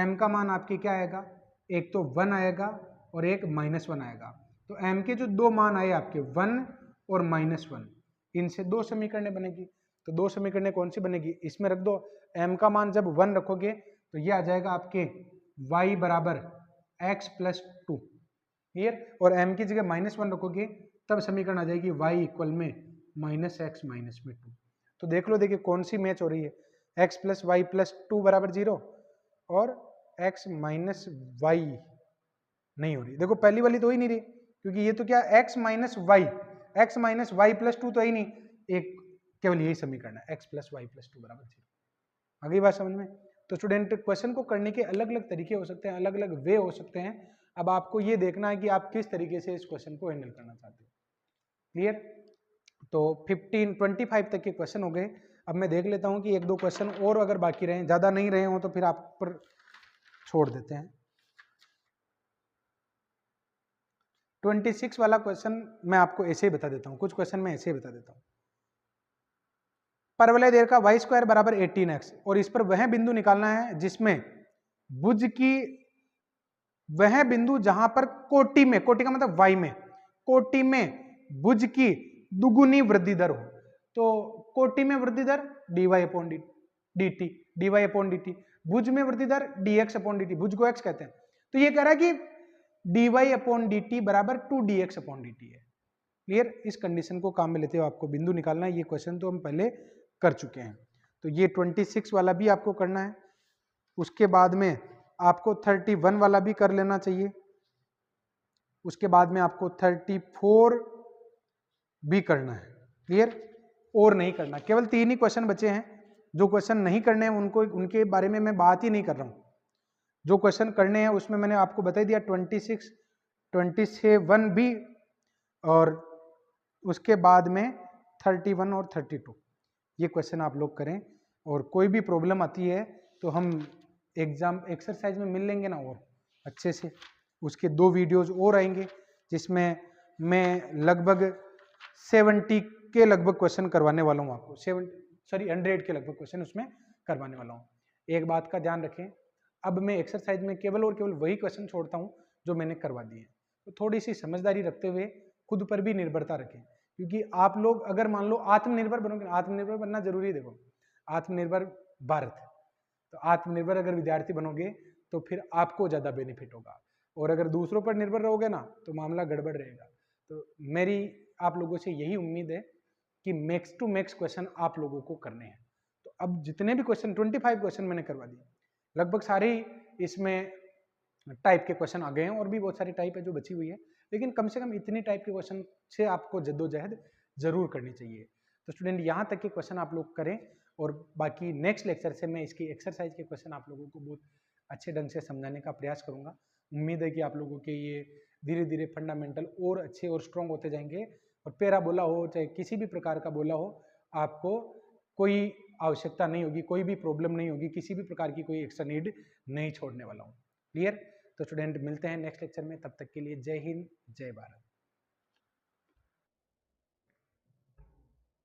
m का मान आपके क्या आएगा, एक तो 1 आएगा और एक -1 आएगा। तो m के जो दो मान आए आपके 1 और -1, इनसे दो समीकरणें बनेगी। तो दो समीकरणें कौन सी बनेगी, इसमें रख दो, m का मान जब 1 रखोगे तो ये आ जाएगा आपके y बराबर x प्लस 2। क्लियर, और m की जगह -1 रखोगे तब समीकरण आ जाएगी y इक्वल में माइनस एक्स माइनस में 2। तो देख लो, देखिए कौन सी मैच हो रही है, x प्लस वाई प्लस 2 बराबर 0 और x माइनस वाई नहीं हो रही। देखो पहली वाली तो ही नहीं रही, क्योंकि ये तो क्या x माइनस वाई प्लस 2 तो ही नहीं, एक केवल यही समीकरण है x प्लस वाई प्लस 2 बराबर 0। आ गई बात समझ में? तो स्टूडेंट क्वेश्चन को करने के अलग अलग तरीके हो सकते हैं, अलग अलग वे हो सकते हैं। अब आपको ये देखना है कि आप किस तरीके से इस क्वेश्चन को हैंडल करना चाहते हो। क्लियर? तो 25 तक के क्वेश्चन हो गए। अब मैं देख लेता हूं कि एक दो क्वेश्चन और अगर बाकी रहे, ज्यादा नहीं रहे हो तो फिर आप पर छोड़ देते हैं। 26 वाला क्वेश्चन मैं आपको ऐसे ही बता देता हूं, कुछ क्वेश्चन मैं ऐसे ही बता देता हूं। परवलय देर का वाई स्क्वायर बराबर 18x और इस पर वह बिंदु निकालना है जिसमें भुज की वह बिंदु जहां पर कोटि में, कोटि का मतलब वाई में, कोटि में भुज की दुगुनी वृद्धि दर हो। तो कोटि में वृद्धि दर dy upon dt, dy upon dt, भुज में वृद्धि दर dx अपॉन dt, भुज को x कहते हैं। तो ये कह रहा है कि dy अपॉन dt बराबर 2dx अपॉन dt है। क्लियर? इस कंडीशन को काम में लेते हुए आपको बिंदु निकालना है। ये क्वेश्चन तो हम पहले कर चुके हैं। तो ये 26 वाला भी आपको करना है। उसके बाद में आपको 31 वाला भी कर लेना चाहिए। उसके बाद में आपको 34 भी करना है। क्लियर? और नहीं करना, केवल 3 ही क्वेश्चन बचे हैं। जो क्वेश्चन नहीं करने हैं उनको, उनके बारे में मैं बात ही नहीं कर रहा हूं। जो क्वेश्चन करने हैं उसमें मैंने आपको बता दिया 26, 27 भी, और उसके बाद में 31 और 32 ये क्वेश्चन आप लोग करें। और कोई भी प्रॉब्लम आती है तो हम एग्जाम एक्सरसाइज में मिल लेंगे ना, और अच्छे से उसके 2 वीडियोज और आएंगे जिसमें मैं लगभग 70 के लगभग क्वेश्चन करवाने वाला हूँ आपको, 100 के लगभग क्वेश्चन उसमें करवाने वाला हूँ। एक बात का ध्यान रखें, अब मैं एक्सरसाइज में केवल और केवल वही क्वेश्चन छोड़ता हूँ जो मैंने करवा दिए। तो थोड़ी सी समझदारी रखते हुए खुद पर भी निर्भरता रखें, क्योंकि आप लोग अगर मान लो आत्मनिर्भर बनोगे, आत्मनिर्भर बनना जरूरी है। देखो आत्मनिर्भर भारत, तो आत्मनिर्भर अगर विद्यार्थी बनोगे तो फिर आपको ज्यादा बेनिफिट होगा, और अगर दूसरों पर निर्भर रहोगे ना तो मामला गड़बड़ रहेगा। तो मेरी आप लोगों से यही उम्मीद है कि मैक्स टू मैक्स क्वेश्चन आप लोगों को करने हैं। तो अब जितने भी क्वेश्चन 25 क्वेश्चन मैंने करवा दिए, लगभग सारे इसमें टाइप के क्वेश्चन आ गए हैं, और भी बहुत सारी टाइप है जो बची हुई है, लेकिन कम से कम इतनी टाइप के क्वेश्चन से आपको जद्दोजहद जरूर करनी चाहिए। तो स्टूडेंट यहाँ तक के क्वेश्चन आप लोग करें, और बाकी नेक्स्ट लेक्चर से मैं इसकी एक्सरसाइज के क्वेश्चन आप लोगों को बहुत अच्छे ढंग से समझाने का प्रयास करूंगा। उम्मीद है कि आप लोगों के ये धीरे धीरे फंडामेंटल और अच्छे और स्ट्रॉन्ग होते जाएंगे, और पैरा बोला हो चाहे किसी भी प्रकार का बोला हो, आपको कोई आवश्यकता नहीं होगी, कोई भी प्रॉब्लम नहीं होगी, किसी भी प्रकार की कोई एक्स्ट्रा नीड नहीं छोड़ने वाला हूँ। क्लियर? तो स्टूडेंट मिलते हैं नेक्स्ट लेक्चर में, तब तक के लिए जय हिंद जय भारत।